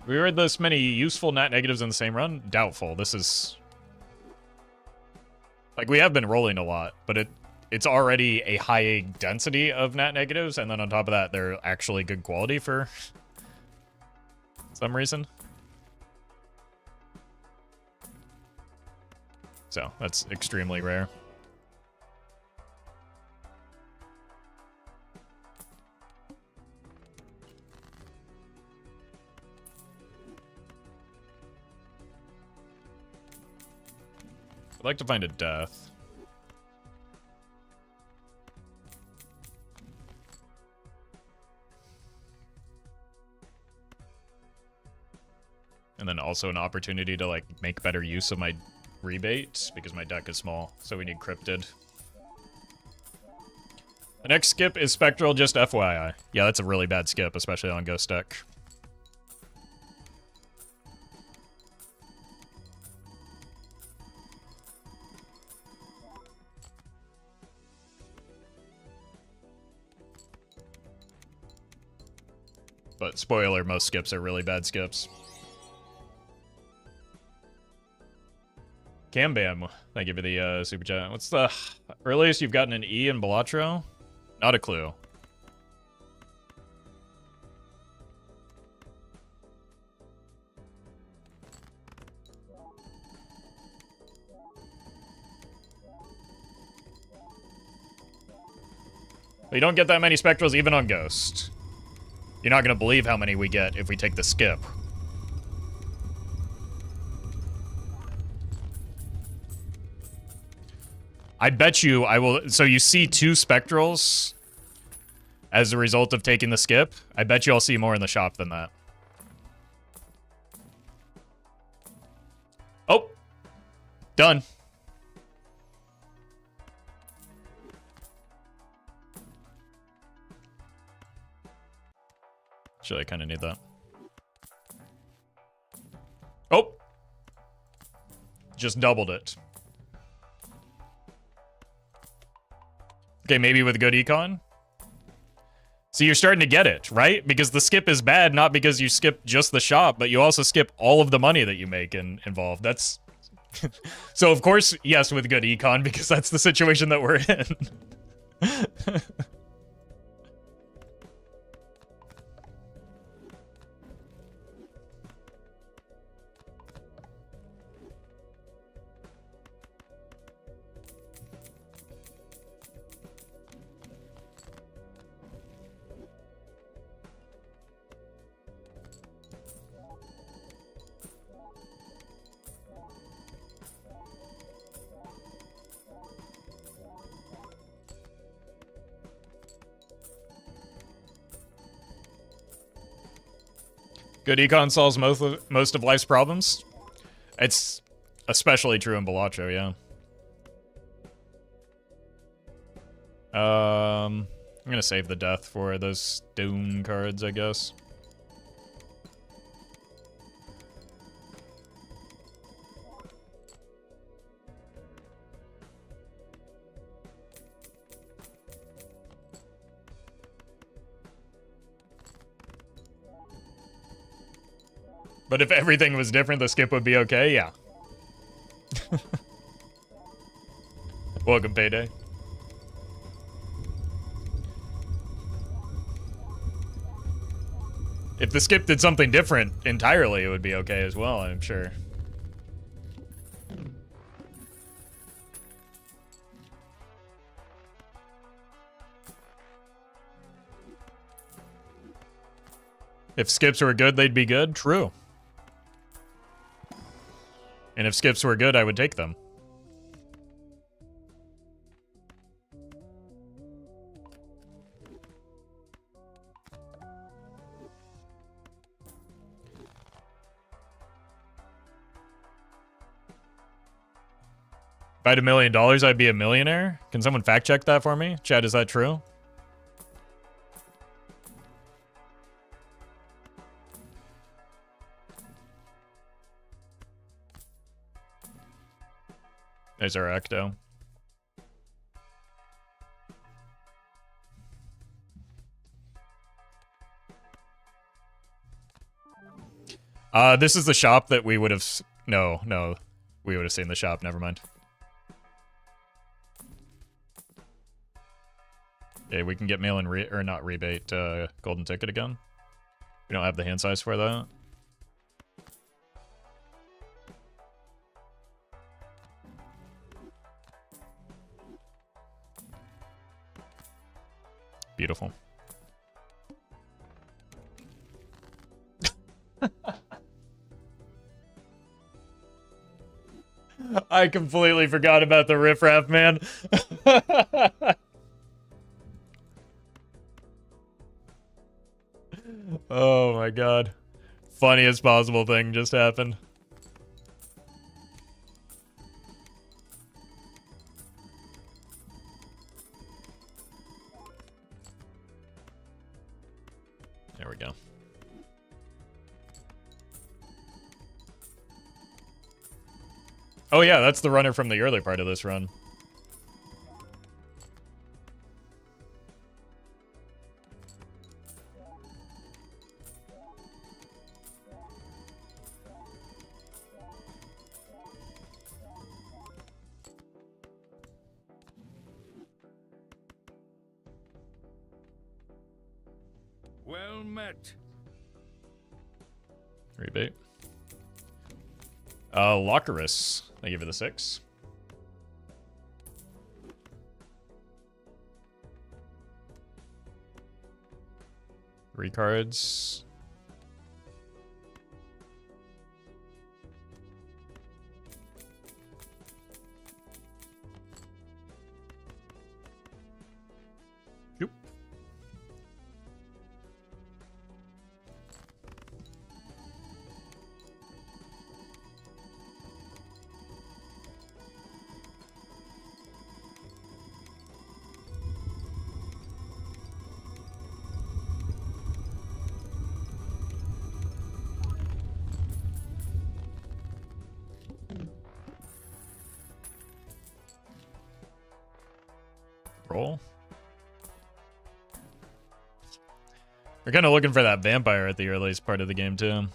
We read this many useful nat negatives in the same run? Doubtful. This is... Like, we have been rolling a lot, but it's already a high density of nat negatives, and then on top of that, they're actually good quality for some reason. So, that's extremely rare. I'd like to find a death. And then also an opportunity to, like, make better use of my rebate, because my deck is small, so we need cryptid. The next skip is Spectral, just FYI. Yeah, that's a really bad skip, especially on Ghost deck. But spoiler, most skips are really bad skips. Cambam, thank you for the super chat. What's the earliest you've gotten an E in Balatro? Not a clue. But you don't get that many spectrals even on Ghost. You're not going to believe how many we get if we take the skip. I bet you I will... So you see 2 spectrals as a result of taking the skip. I bet you I'll see more in the shop than that. Oh! Done. Actually, I kind of need that. Oh! Just doubled it. Okay, maybe with good econ. So you're starting to get it, right? Because the skip is bad, not because you skip just the shop, but you also skip all of the money that you make involved. That's... So, of course, yes, with good econ, because that's the situation that we're in. Good econ solves most of life's problems. It's especially true in Balatro, yeah. I'm gonna save the death for those stone cards, I guess. But if everything was different, the skip would be okay? Yeah. Welcome, Payday. If the skip did something different entirely, it would be okay as well, I'm sure. If skips were good, they'd be good? True. And if skips were good, I would take them. I had $1 million, I'd be a millionaire? Can someone fact check that for me? Chad, is that true? There's our ecto. This is the shop that we would have... No, we would have seen the shop, never mind. Okay, we can get mail-in or not rebate, golden ticket again. We don't have the hand size for that. Beautiful. I completely forgot about the riffraff, man. Oh my god. Funniest possible thing just happened. There we go. Oh yeah, that's the runner from the early part of this run. Well met. Rebate. Lockerus. I give it the 6. Three cards. Yep. Roll. We're kind of looking for that vampire at the earliest part of the game, too.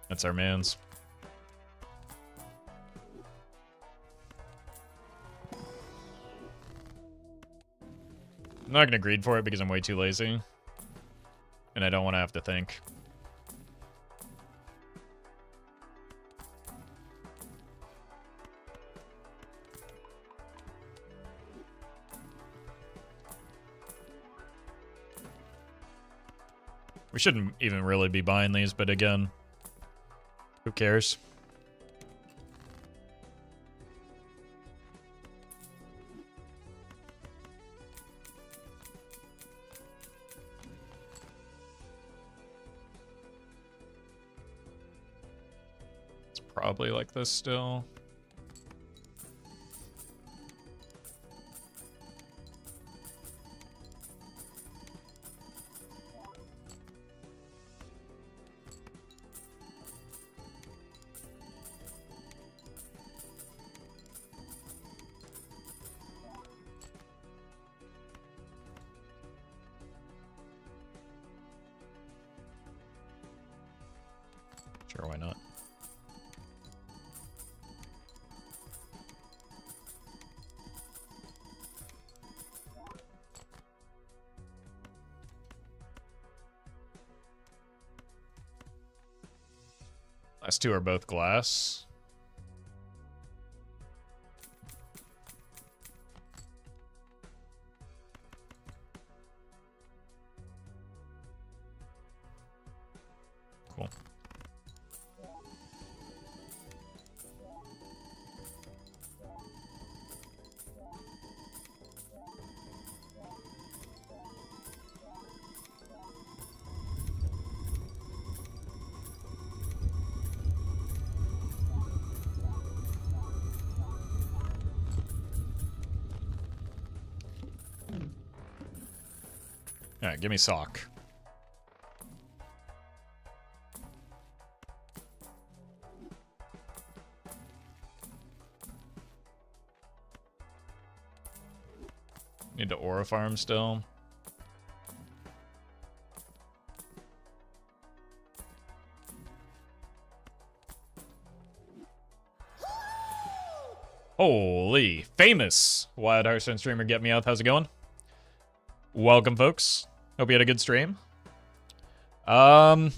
That's our man's. I'm not going to greed for it because I'm way too lazy. And I don't want to have to think. We shouldn't even really be buying these, but again, who cares? It's probably like this still. Sure, why not? Last two are both glass. Cool. Alright, give me sock. Need to aura farm still. Holy, famous Wild Hearthstone streamer Get Me Out. How's it going? Welcome, folks. Hope you had a good stream. We are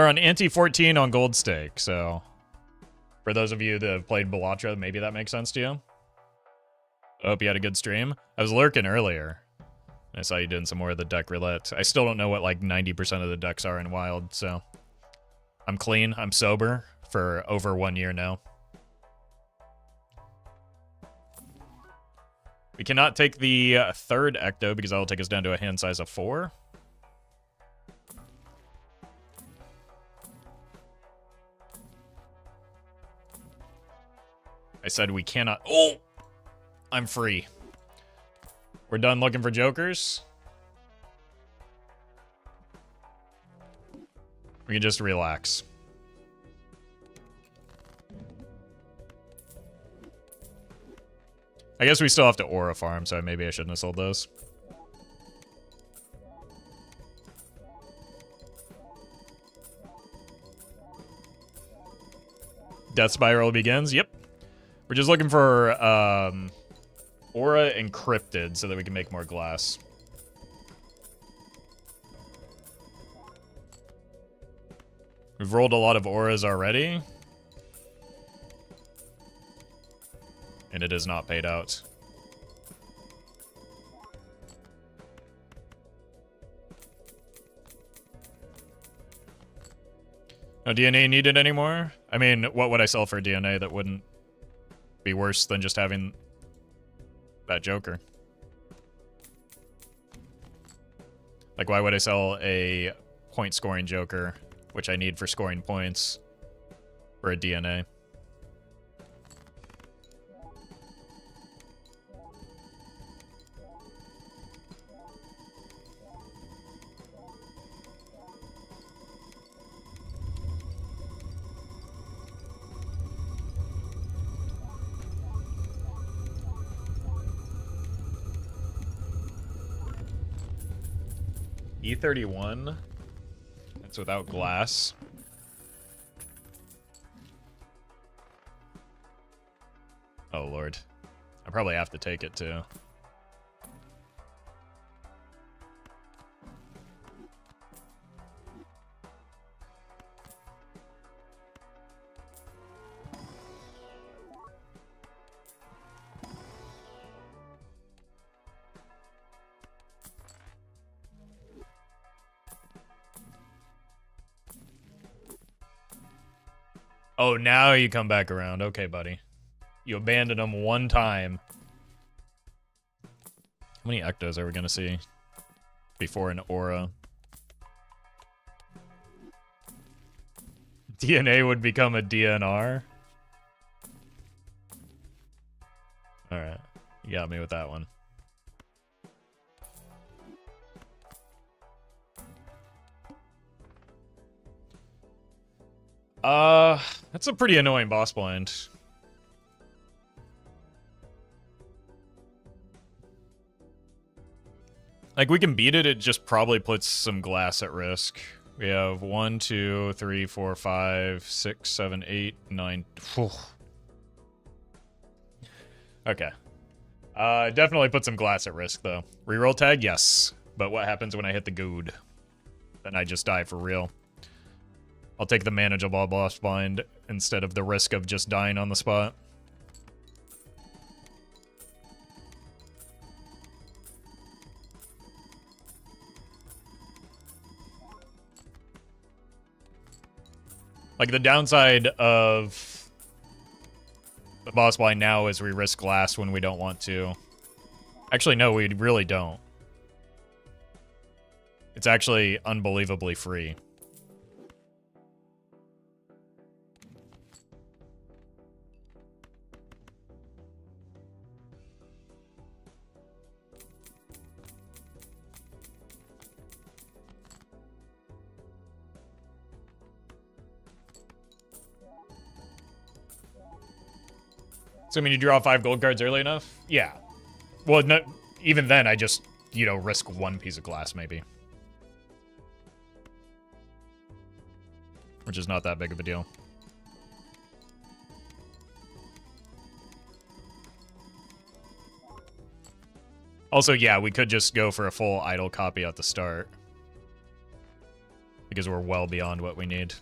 on Ante 14 on Gold Stake, so for those of you that have played Bellatra, maybe that makes sense to you. I hope you had a good stream. I was lurking earlier. I saw you doing some more of the deck roulette. I still don't know what like 90% of the decks are in Wild, so I'm clean. I'm sober for over 1 year now. We cannot take the third Ecto because that'll take us down to a hand size of 4. I said we cannot. Oh! I'm free. We're done looking for jokers. We can just relax. I guess we still have to aura farm, so maybe I shouldn't have sold those. Death Spiral begins. Yep. We're just looking for aura encrypted so that we can make more glass. We've rolled a lot of auras already. And it is not paid out. No DNA needed anymore? I mean, what would I sell for DNA that wouldn't be worse than just having that Joker? Like, why would I sell a point-scoring Joker, which I need for scoring points, for a DNA? E31. That's without glass. Oh, Lord. I probably have to take it, too. Oh, now you come back around. Okay, buddy. You abandoned him one time. How many Ectos are we going to see before an aura? DNA would become a DNR? Alright. You got me with that one. That's a pretty annoying boss blind. Like, we can beat it, it just probably puts some glass at risk. We have 1, 2, 3, 4, 5, 6, 7, 8, 9. Whew. Okay. Definitely put some glass at risk, though. Reroll tag? Yes. But what happens when I hit the good? Then I just die for real. I'll take the manageable boss blind instead of the risk of just dying on the spot. Like, the downside of the boss blind now is we risk glass when we don't want to. Actually, no, we really don't. It's actually unbelievably free. Assuming you draw 5 gold cards early enough? Yeah. Well, no, even then, I just, you know, risk 1 piece of glass, maybe. Which is not that big of a deal. Also, yeah, we could just go for a full idle copy at the start. Because we're well beyond what we need.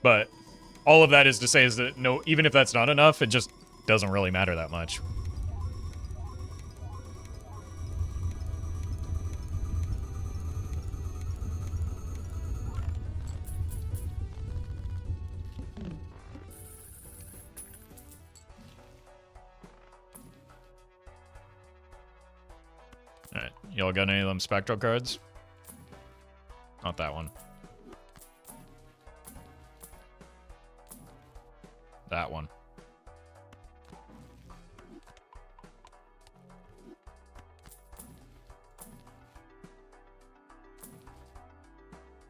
But all of that is to say is that, no, even if that's not enough, it just doesn't really matter that much. Alright, y'all got any of them spectral cards? Not that one. That one.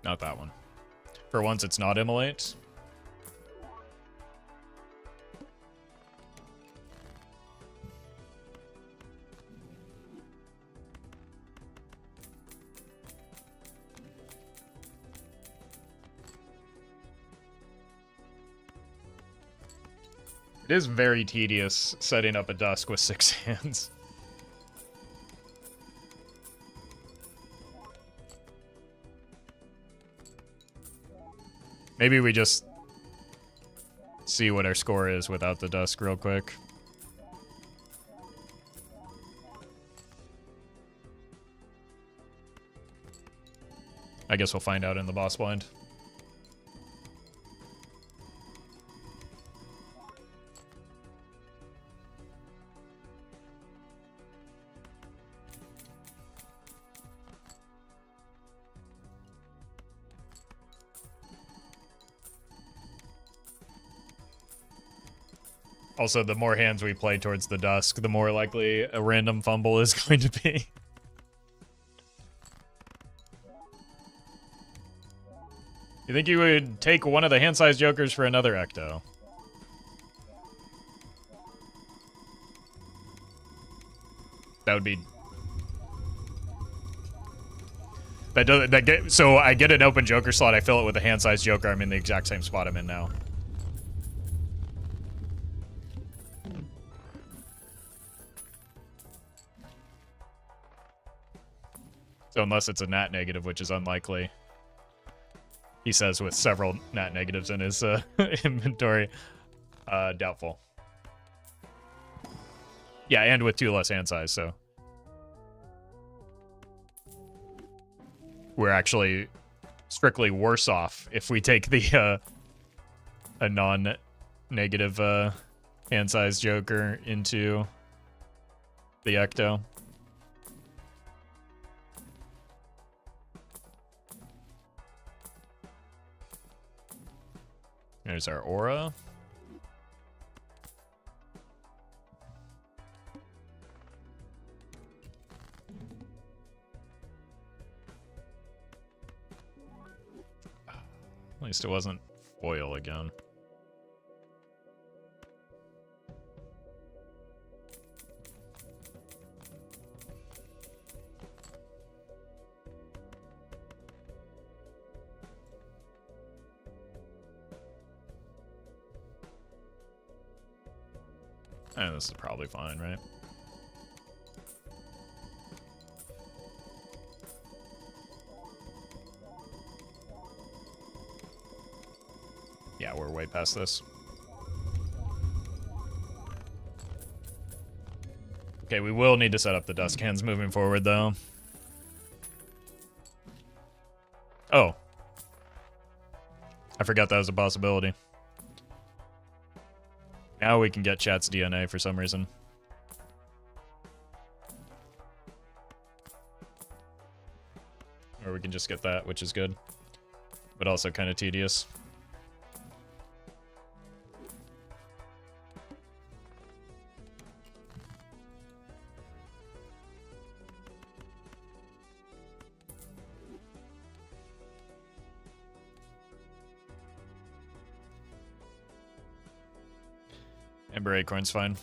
Not that one. For once, it's not immolate. It is very tedious setting up a dusk with 6 hands. Maybe we just see what our score is without the dusk real quick. I guess we'll find out in the boss blind. Also, the more hands we play towards the dusk, the more likely a random fumble is going to be. You think you would take one of the hand-sized jokers for another ecto? That would be... So I get an open joker slot, I fill it with a hand-sized joker, I'm in the exact same spot I'm in now. So unless it's a nat negative, which is unlikely. He says with several nat negatives in his inventory. Doubtful. Yeah, and with 2 less hand size, so. We're actually strictly worse off if we take the a non-negative hand size joker into the ecto. There's our aura. At least it wasn't foil again. And this is probably fine, right? Yeah, we're way past this. Okay, we will need to set up the dusk hands moving forward, though. Oh. I forgot that was a possibility. Now we can get chat's DNA for some reason. Or we can just get that, which is good. But also kind of tedious. Ember Acorn's fine.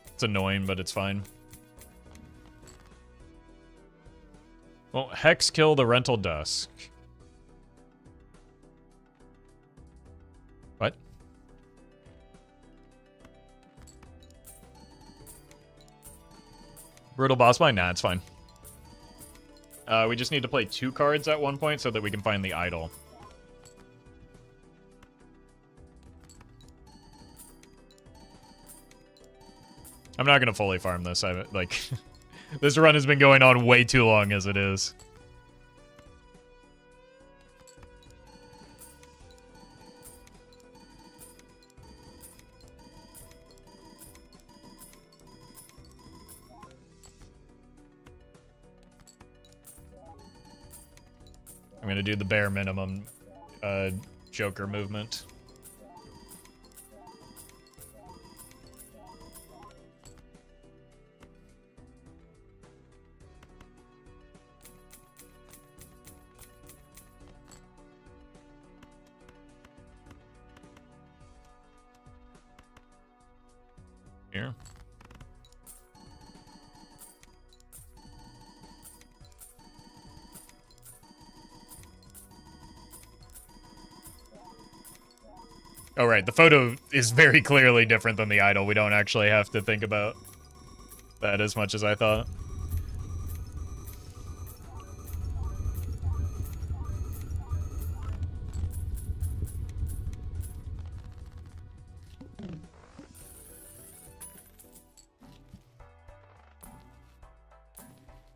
It's annoying, but it's fine. Well, Hex kill the Rental Dusk. What? Brutal Boss Mine? Nah, it's fine. We just need to play 2 cards at one point so that we can find the idol. I'm not gonna fully farm this. Like, this run has been going on way too long as it is. I'm gonna do the bare minimum Joker movement. Here. Oh, right. The photo is very clearly different than the idol. We don't actually have to think about that as much as I thought.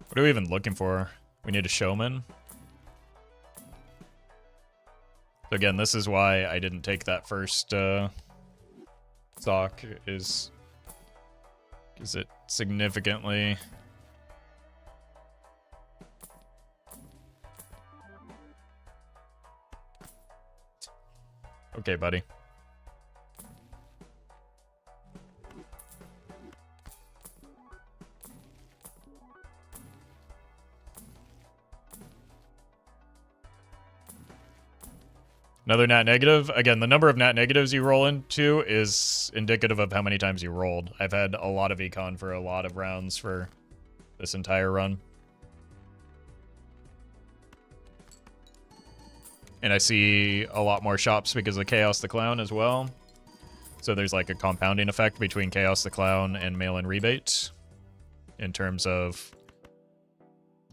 What are we even looking for? We need a showman. So again, this is why I didn't take that first stock, is it significantly... Okay, buddy. Another nat negative. Again, the number of nat negatives you roll into is indicative of how many times you rolled. I've had a lot of econ for a lot of rounds for this entire run. And I see a lot more shops because of Chaos the Clown as well. So there's like a compounding effect between Chaos the Clown and mail-in rebate in terms of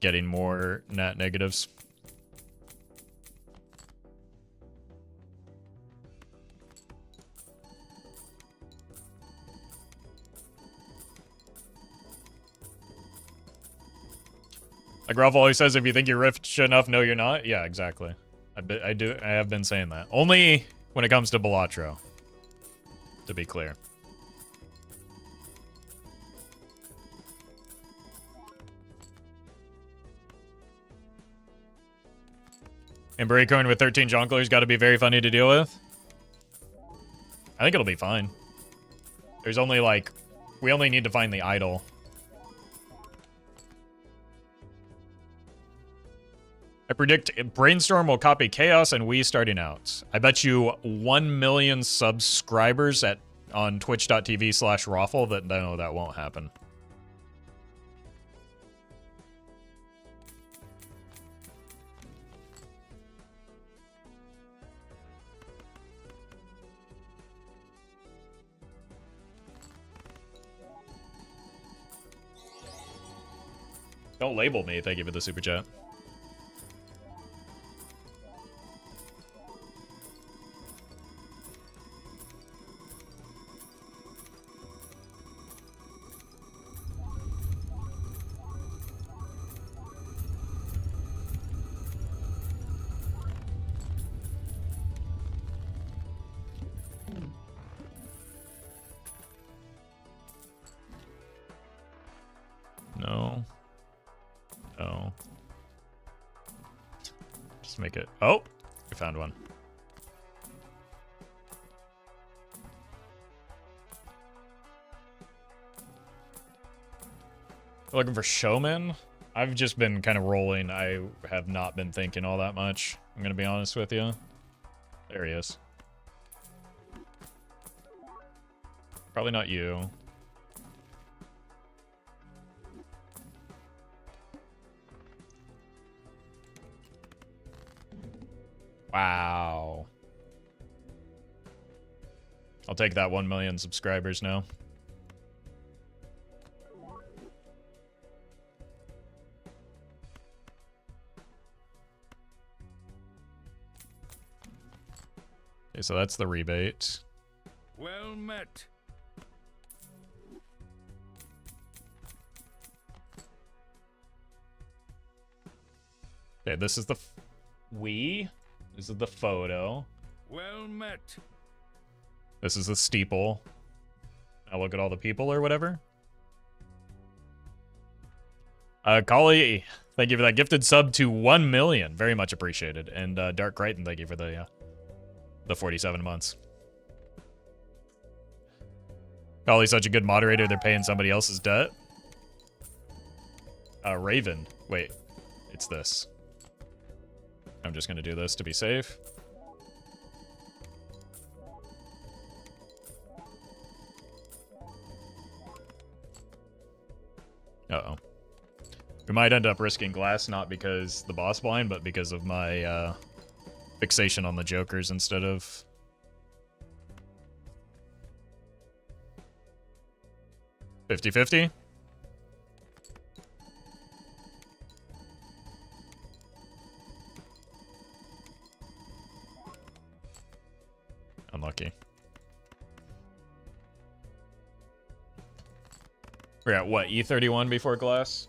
getting more nat negatives. Like Roffle always says, if you think you're rich enough, no, you're not. Yeah, exactly. I have been saying that. Only when it comes to Balatro, to be clear. And Acorn with 13 Jonglers got to be very funny to deal with. I think it'll be fine. There's only like... We only need to find the idol. I predict Brainstorm will copy Chaos and we starting out. I bet you 1 million subscribers on twitch.tv/Roffle that no, that won't happen. Don't label me, thank you for the super chat. No. No. Just make it... Oh! We found one. Looking for showman? I've just been kind of rolling. I have not been thinking all that much. I'm going to be honest with you. There he is. Probably not you. Wow. I'll take that 1 million subscribers now. Okay, so that's the rebate. Well met. Okay, this is the This is the photo. Well met. This is the steeple. Now look at all the people or whatever. Kali, thank you for that gifted sub to 1 million. Very much appreciated. And Dark Crichton, thank you for the 47 months. Kali's such a good moderator, they're paying somebody else's debt. Raven. Wait, it's this. I'm just gonna do this to be safe. Uh-oh. We might end up risking glass, not because the boss blind, but because of my fixation on the jokers instead of... $50-50? Unlucky. We're at what, E31 before glass?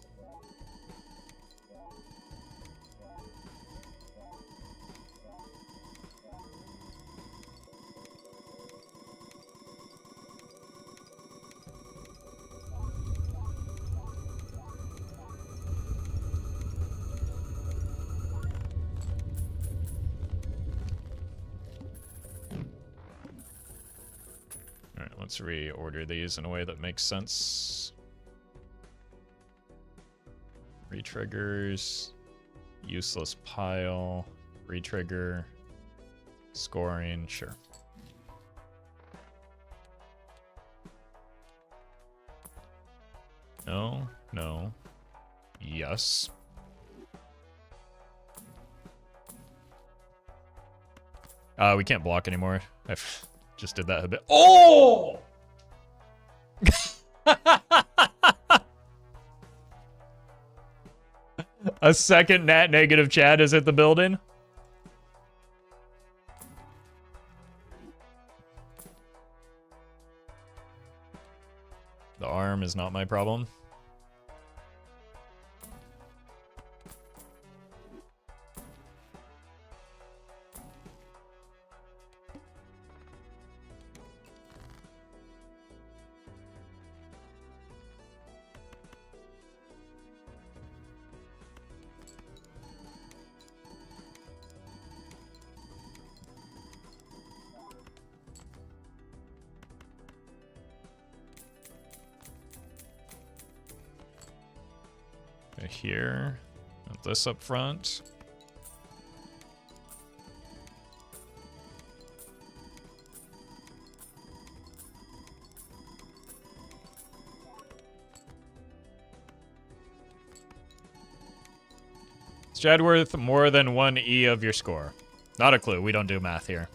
Alright, let's reorder these in a way that makes sense. Retriggers, useless pile, retrigger, scoring, sure. No, no, yes. We can't block anymore. I just did that a bit. Oh! A second nat negative Chad is at the building. The arm is not my problem. Here, put this up front. Is Chad worth more than 1 E of your score? Not a clue. We don't do math here.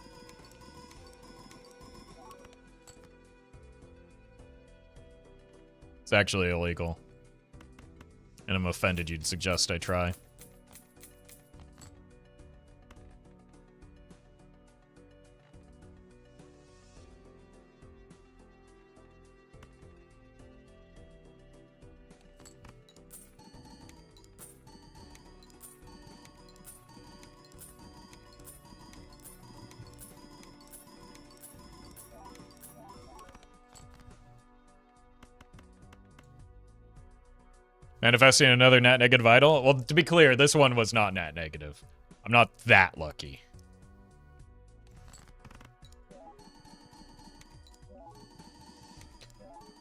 It's actually illegal. And I'm offended you'd suggest I try. Manifesting another nat negative vital? Well, to be clear, this one was not nat negative. I'm not that lucky.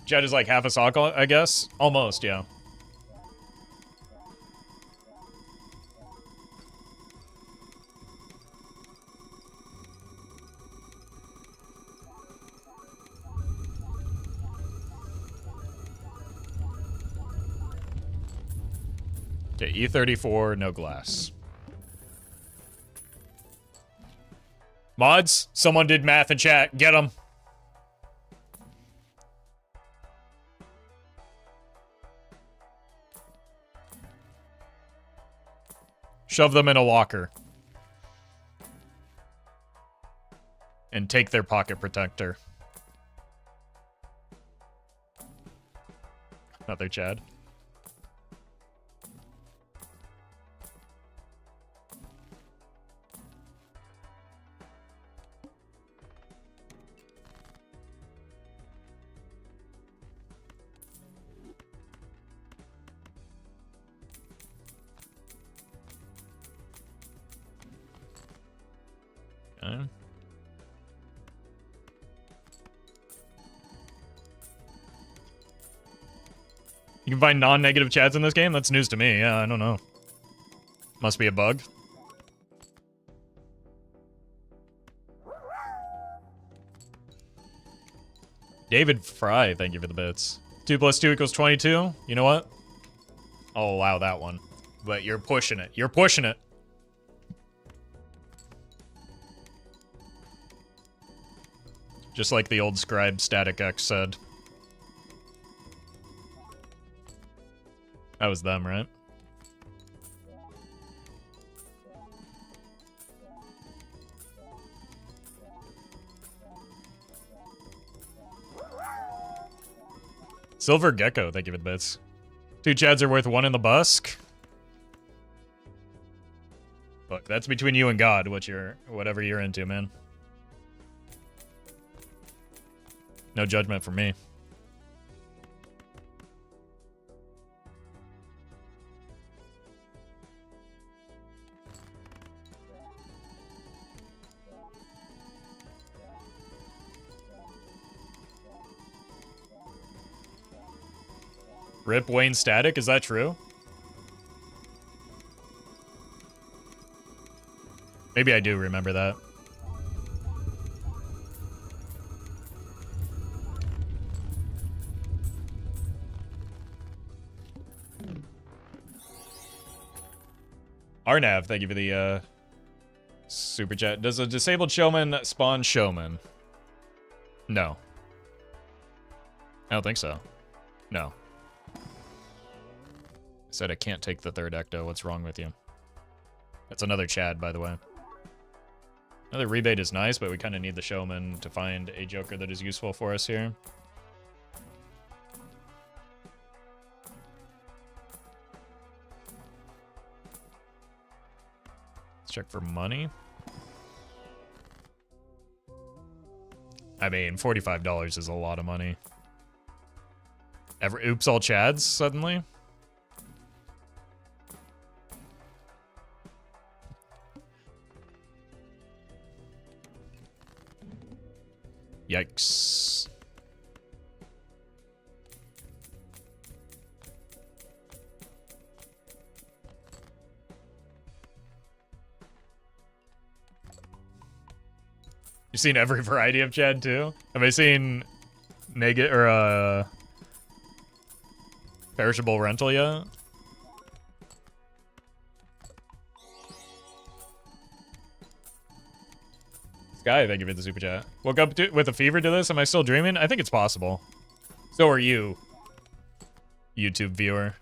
Jed is like half a sock, I guess? Almost, yeah. Okay, E34, no glass. Mods, someone did math in chat. Get them. Shove them in a locker. And take their pocket protector. Another Chad. Okay. You can find non-negative chats in this game? That's news to me. Yeah, I don't know. Must be a bug. David Fry, thank you for the bits. 2 + 2 = 22. You know what? I'll allow that one. But you're pushing it. You're pushing it. Just like the old scribe Static X said. That was them, right? Silver Gecko, thank you for the bits. 2 chads are worth 1 in the busk. Look, that's between you and God, whatever you're into, man. No judgment from me. Rip Wayne Static, is that true? Maybe I do remember that. Arnav, thank you for the super chat. Does a disabled showman spawn showman? No. I don't think so. No. I said I can't take the 3rd ecto. What's wrong with you? That's another Chad, by the way. Another rebate is nice, but we kind of need the showman to find a joker that is useful for us here. Let's check for money. I mean, $45 is a lot of money. Oops, all Chads suddenly? Yikes. You've seen every variety of Chad too? Have I seen perishable rental yet? Sky, thank you for the super chat. Woke up with a fever to this. Am I still dreaming? I think it's possible. So are you, YouTube viewer.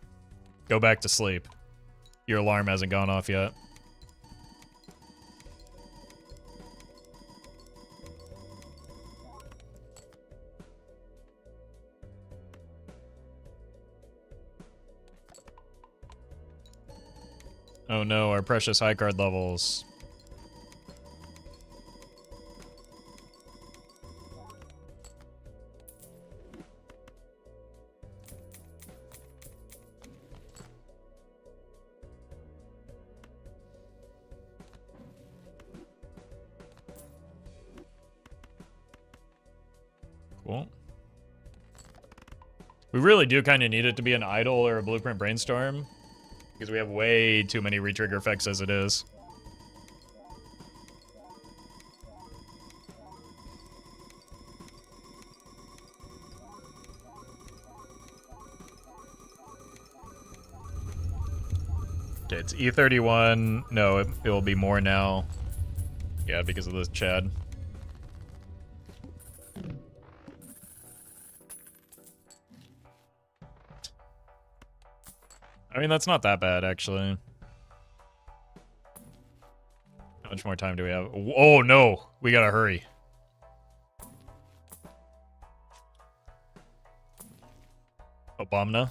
Go back to sleep. Your alarm hasn't gone off yet. Oh no, our precious high card levels. Cool. We really do kind of need it to be an idle or a blueprint brainstorm, because we have way too many retrigger effects as it is. Okay, it's E31. No, it will be more now. Yeah, because of this Chad. I mean, that's not that bad, actually. How much more time do we have? Oh, no! We gotta hurry. Obama.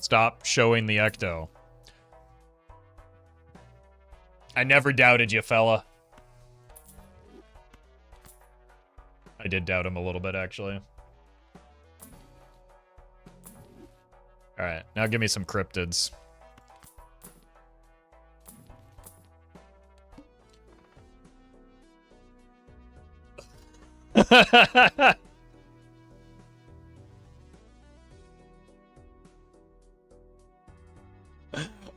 Stop showing the ecto. I never doubted you, fella. I did doubt him a little bit, actually. Alright, now give me some cryptids.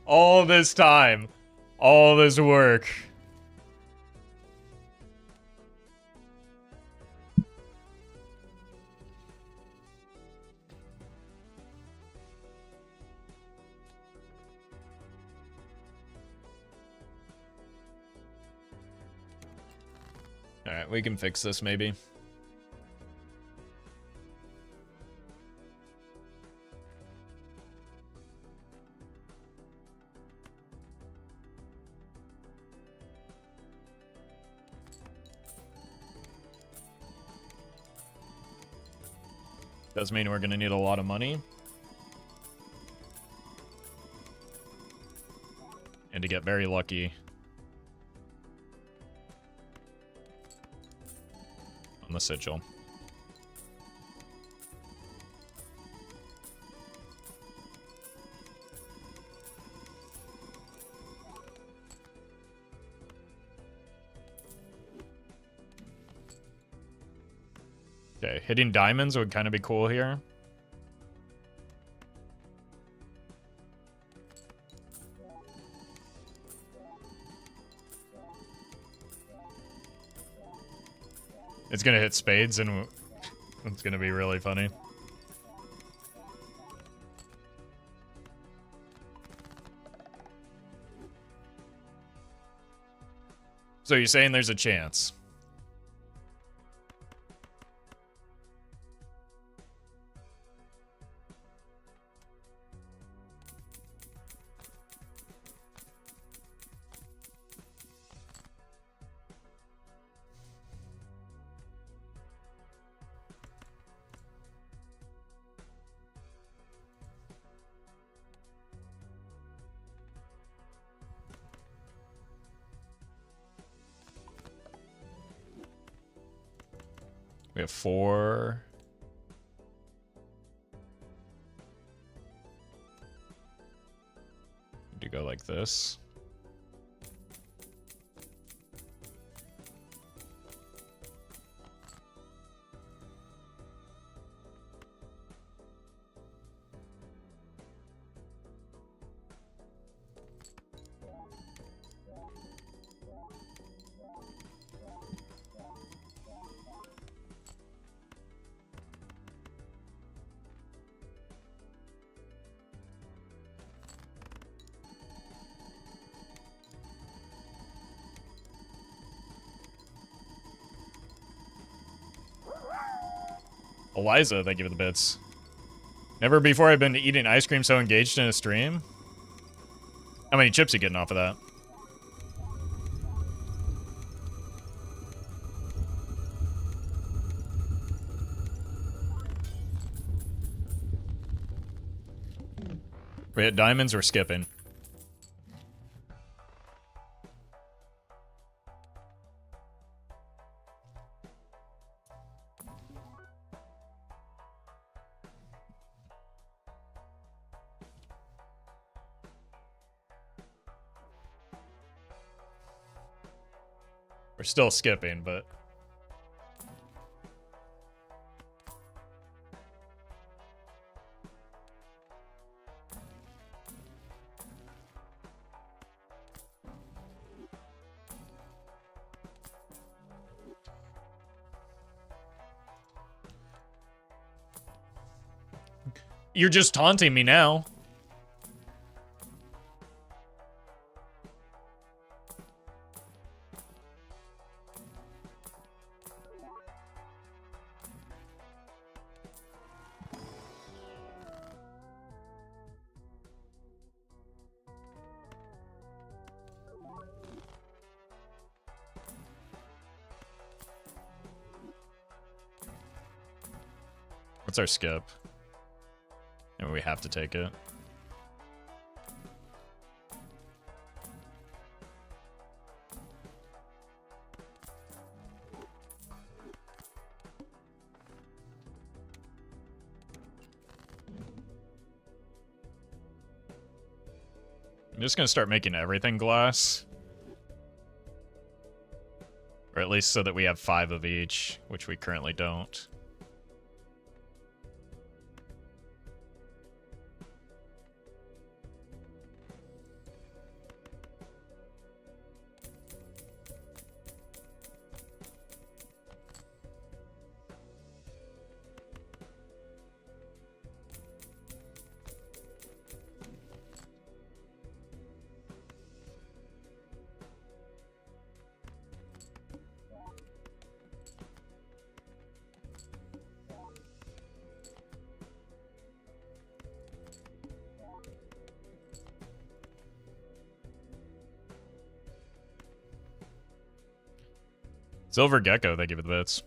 All this time. All this work. Alright, we can fix this maybe. Does mean we're gonna need a lot of money. And to get very lucky. On the sigil. Okay, hitting diamonds would kind of be cool here. It's gonna hit spades and it's gonna be really funny. So you're saying there's a chance? We have 4. To go like this. Eliza, thank you for the bits. Never before I've been eating ice cream so engaged in a stream. How many chips are you getting off of that? We hit diamonds, we're skipping. We're still skipping, but... You're just taunting me now. What's our skip? And we have to take it. I'm just gonna start making everything glass. Or at least so that we have 5 of each, which we currently don't. Silver Gecko, thank you for the bits.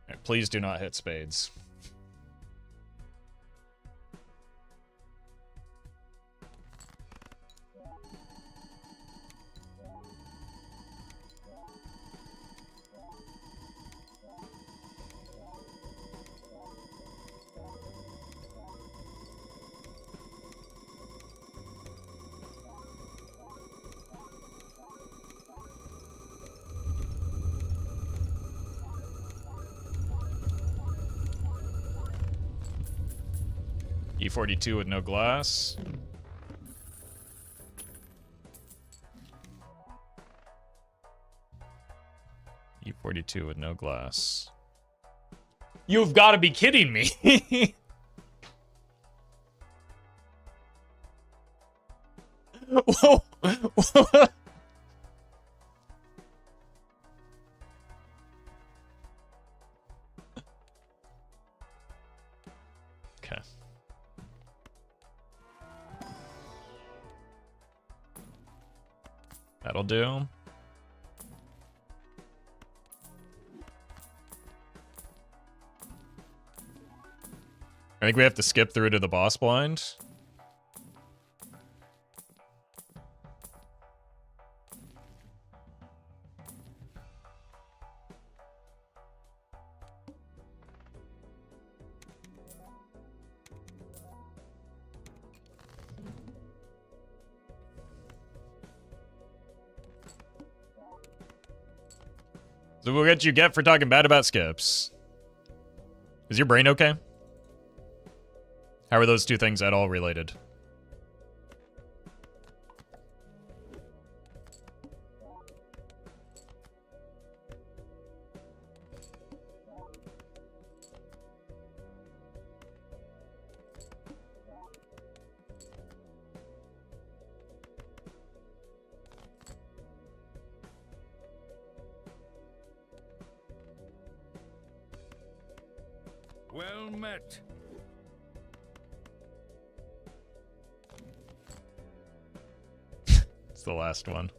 Alright, please do not hit spades. E42 with no glass. E42 with no glass. You've got to be kidding me. Whoa. Okay. That'll do. I think we have to skip through to the boss blind. So what you get for talking bad about skips? Is your brain okay? How are those two things at all related? Well met. It's the last one.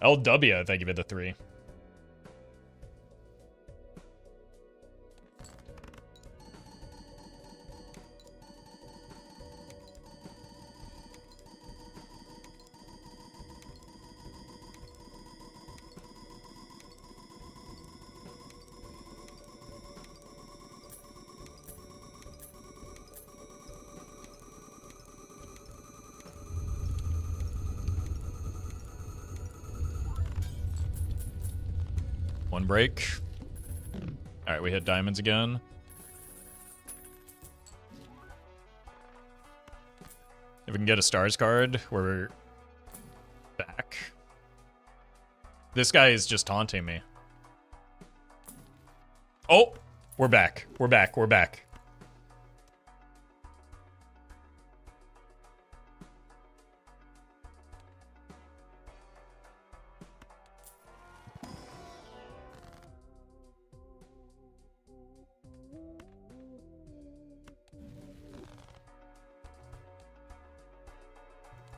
LW, thank you for the 3. One break. Alright, we hit diamonds again. If we can get a stars card, we're back. This guy is just taunting me. Oh! We're back. We're back. We're back.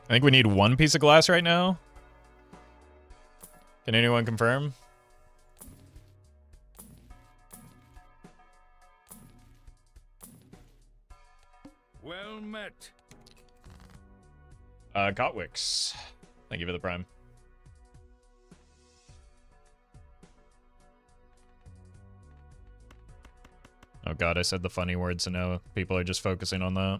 I think we need one piece of glass right now. Can anyone confirm? Well met. Gotwix. Thank you for the prime. Oh god, I said the funny word, so now people are just focusing on that.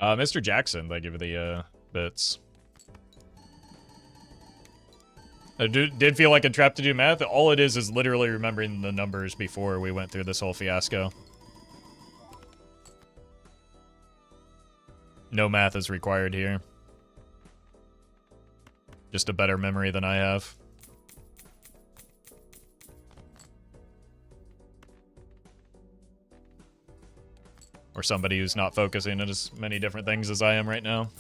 Mr. Jackson, thank you for the bits. I did feel like a trap to do math. All it is literally remembering the numbers before we went through this whole fiasco. No math is required here. Just a better memory than I have. Or somebody who's not focusing on as many different things as I am right now.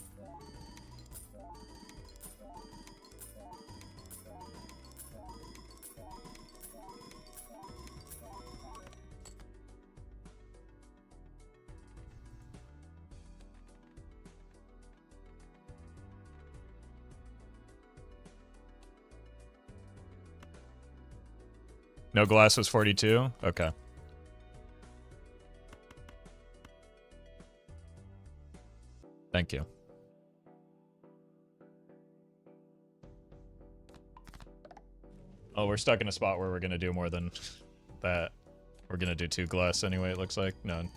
No glass was 42? Okay. Thank you. Oh, we're stuck in a spot where we're going to do more than that. We're going to do 2 glass anyway, it looks like. None.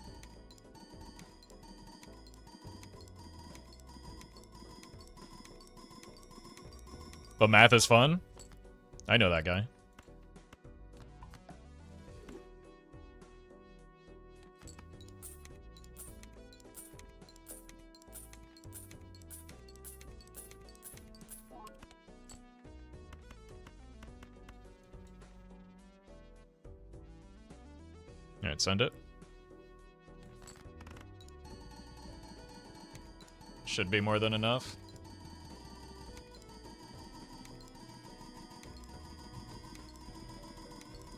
But math is fun? I know that guy. Alright, send it. Should be more than enough.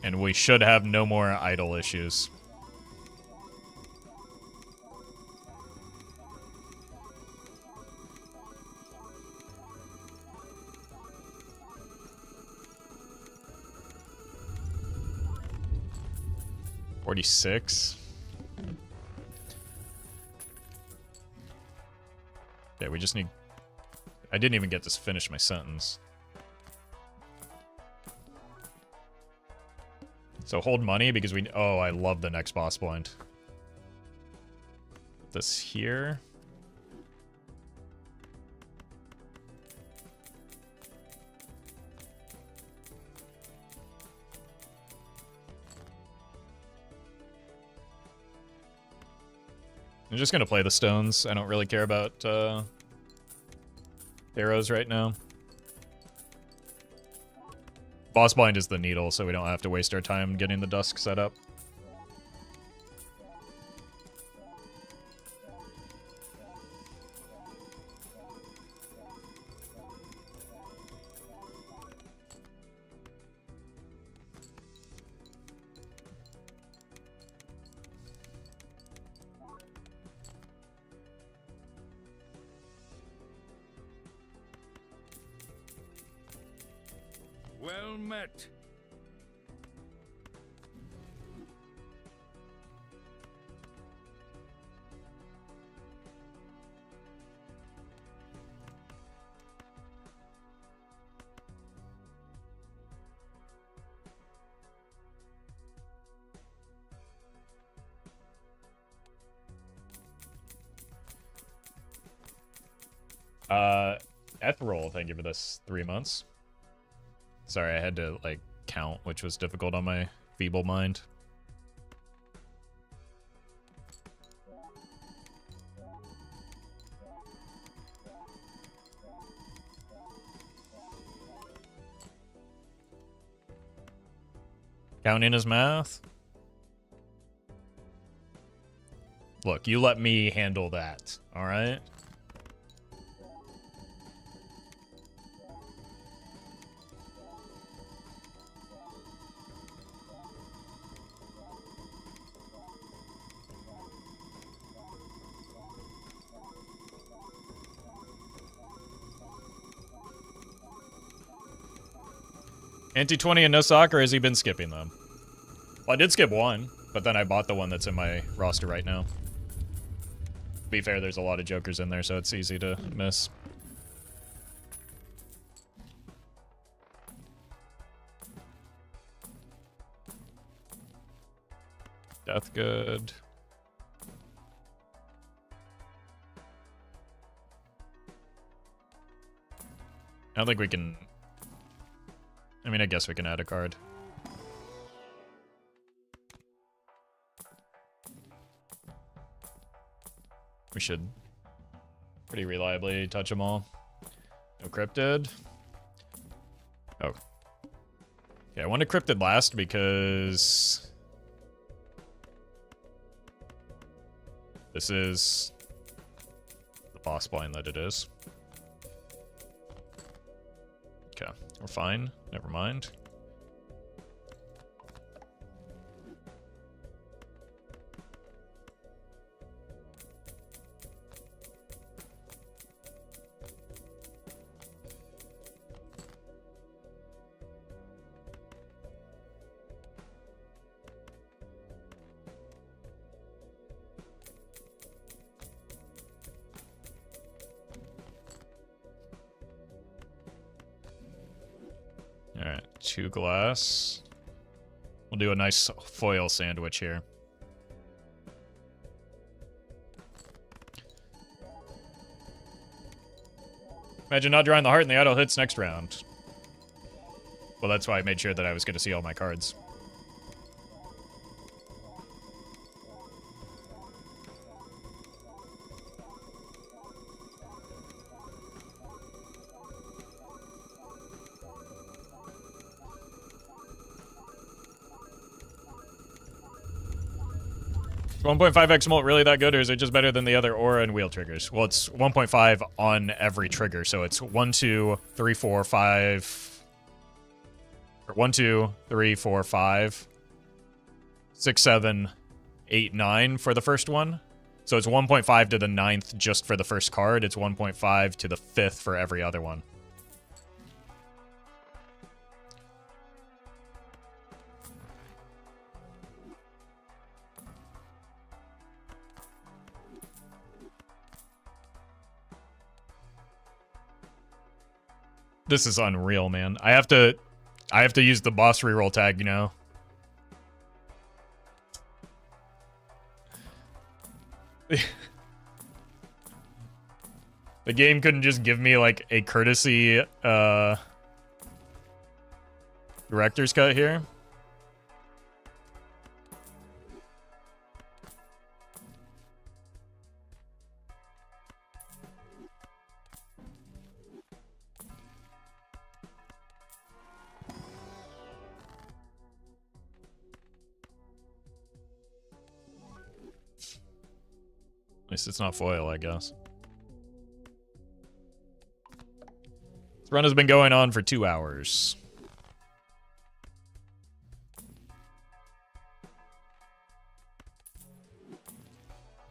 And we should have no more idle issues. $46. Yeah, we just need... I didn't even get to finish my sentence. So hold money because we... Oh, I love the next boss point. Put this here. I'm just gonna play the stones. I don't really care about arrows right now. Boss blind is the needle, so we don't have to waste our time getting the dusk set up. Well met. Ethereal, thank you for this 3 months. Sorry, I had to, like, count, which was difficult on my feeble mind. Counting his math? Look, you let me handle that, alright? Anti-20 and no soccer, has he been skipping them? Well, I did skip one, but then I bought the one that's in my roster right now. To be fair, there's a lot of jokers in there, so it's easy to miss. Death good. I don't think we can... I mean, I guess we can add a card. We should pretty reliably touch them all. No cryptid. Oh. Yeah, I wanted cryptid last because... this is the boss blind that it is. Okay, we're fine. Never mind. Alright, 2 glass. We'll do a nice foil sandwich here. Imagine not drawing the heart and the idle hits next round. Well, that's why I made sure that I was going to see all my cards. Is 1.5x molt really that good, or is it just better than the other aura and wheel triggers? Well, it's 1.5 on every trigger, so it's 1, 2, 3, 4, 5... or 1, 2, 3, 4, 5... 6, 7, 8, 9 for the first one. So it's 1.5 to the 9th just for the first card. It's 1.5 to the 5th for every other one. This is unreal, man. I have to use the boss reroll tag, you know. The game couldn't just give me like a courtesy director's cut here. At least it's not foil, I guess. This run has been going on for 2 hours.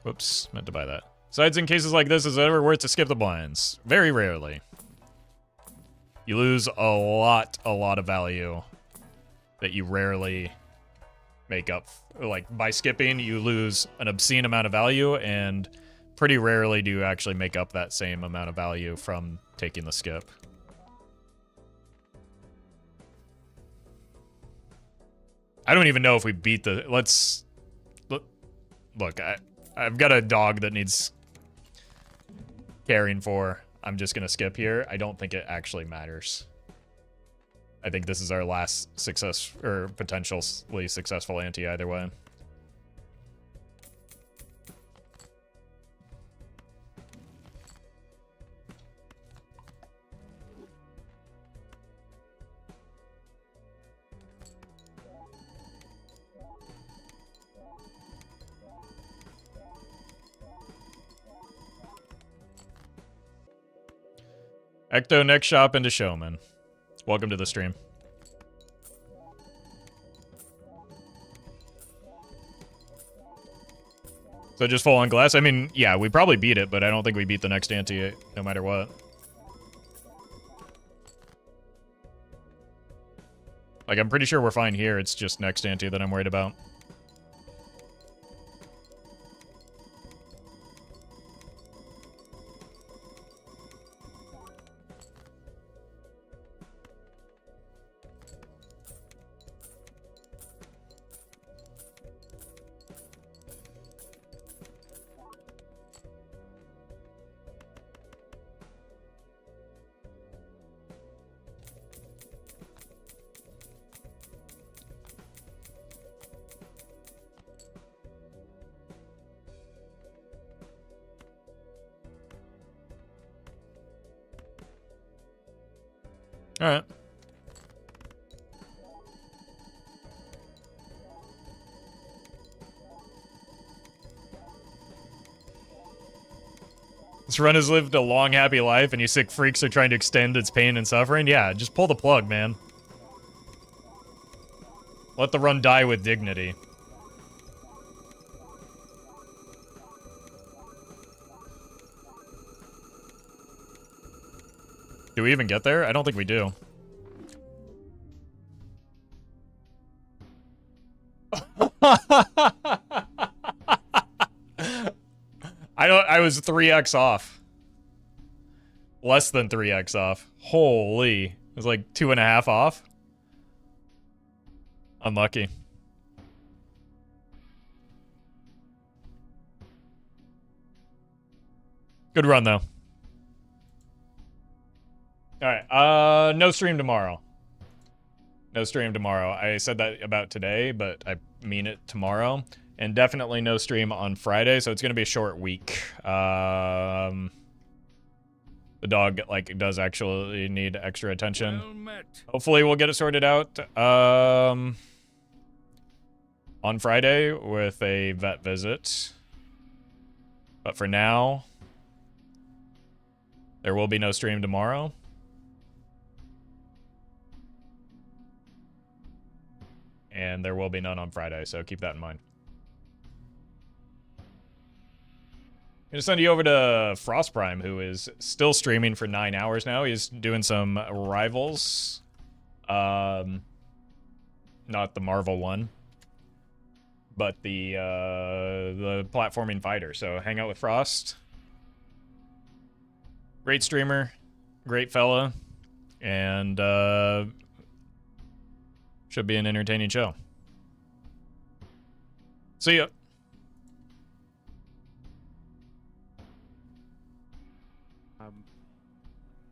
Whoops, meant to buy that. Besides, in cases like this, is it ever worth to skip the blinds? Very rarely. You lose a lot of value that you rarely make up. Like, by skipping, you lose an obscene amount of value, and pretty rarely do you actually make up that same amount of value from taking the skip. I don't even know if we beat the... Let's... Look, I've got a dog that needs caring for. I'm just gonna skip here. I don't think it actually matters. I think this is our last success, or potentially successful ante either way. Ecto, next shop into Showman. Welcome to the stream. So just full on glass? I mean, yeah, we probably beat it, but I don't think we beat the next ante no matter what. Like, I'm pretty sure we're fine here. It's just next ante that I'm worried about. All right. This run has lived a long, happy life, and you sick freaks are trying to extend its pain and suffering? Yeah, just pull the plug, man. Let the run die with dignity. Do we even get there? I don't think we do. I was 3x off. Less than 3x off. Holy. It was like 2.5 off. Unlucky. Good run, though. Alright, no stream tomorrow. No stream tomorrow. I said that about today, but I mean it tomorrow. And definitely no stream on Friday, so it's gonna be a short week. The dog, like, does actually need extra attention. Well met. Hopefully we'll get it sorted out, on Friday with a vet visit. But for now, there will be no stream tomorrow. And there will be none on Friday, so keep that in mind. I'm gonna send you over to Frost Prime, who is still streaming for 9 hours now. He's doing some Rivals. Not the Marvel one, but the platforming fighter. So hang out with Frost. Great streamer, great fella, and should be an entertaining show. See ya.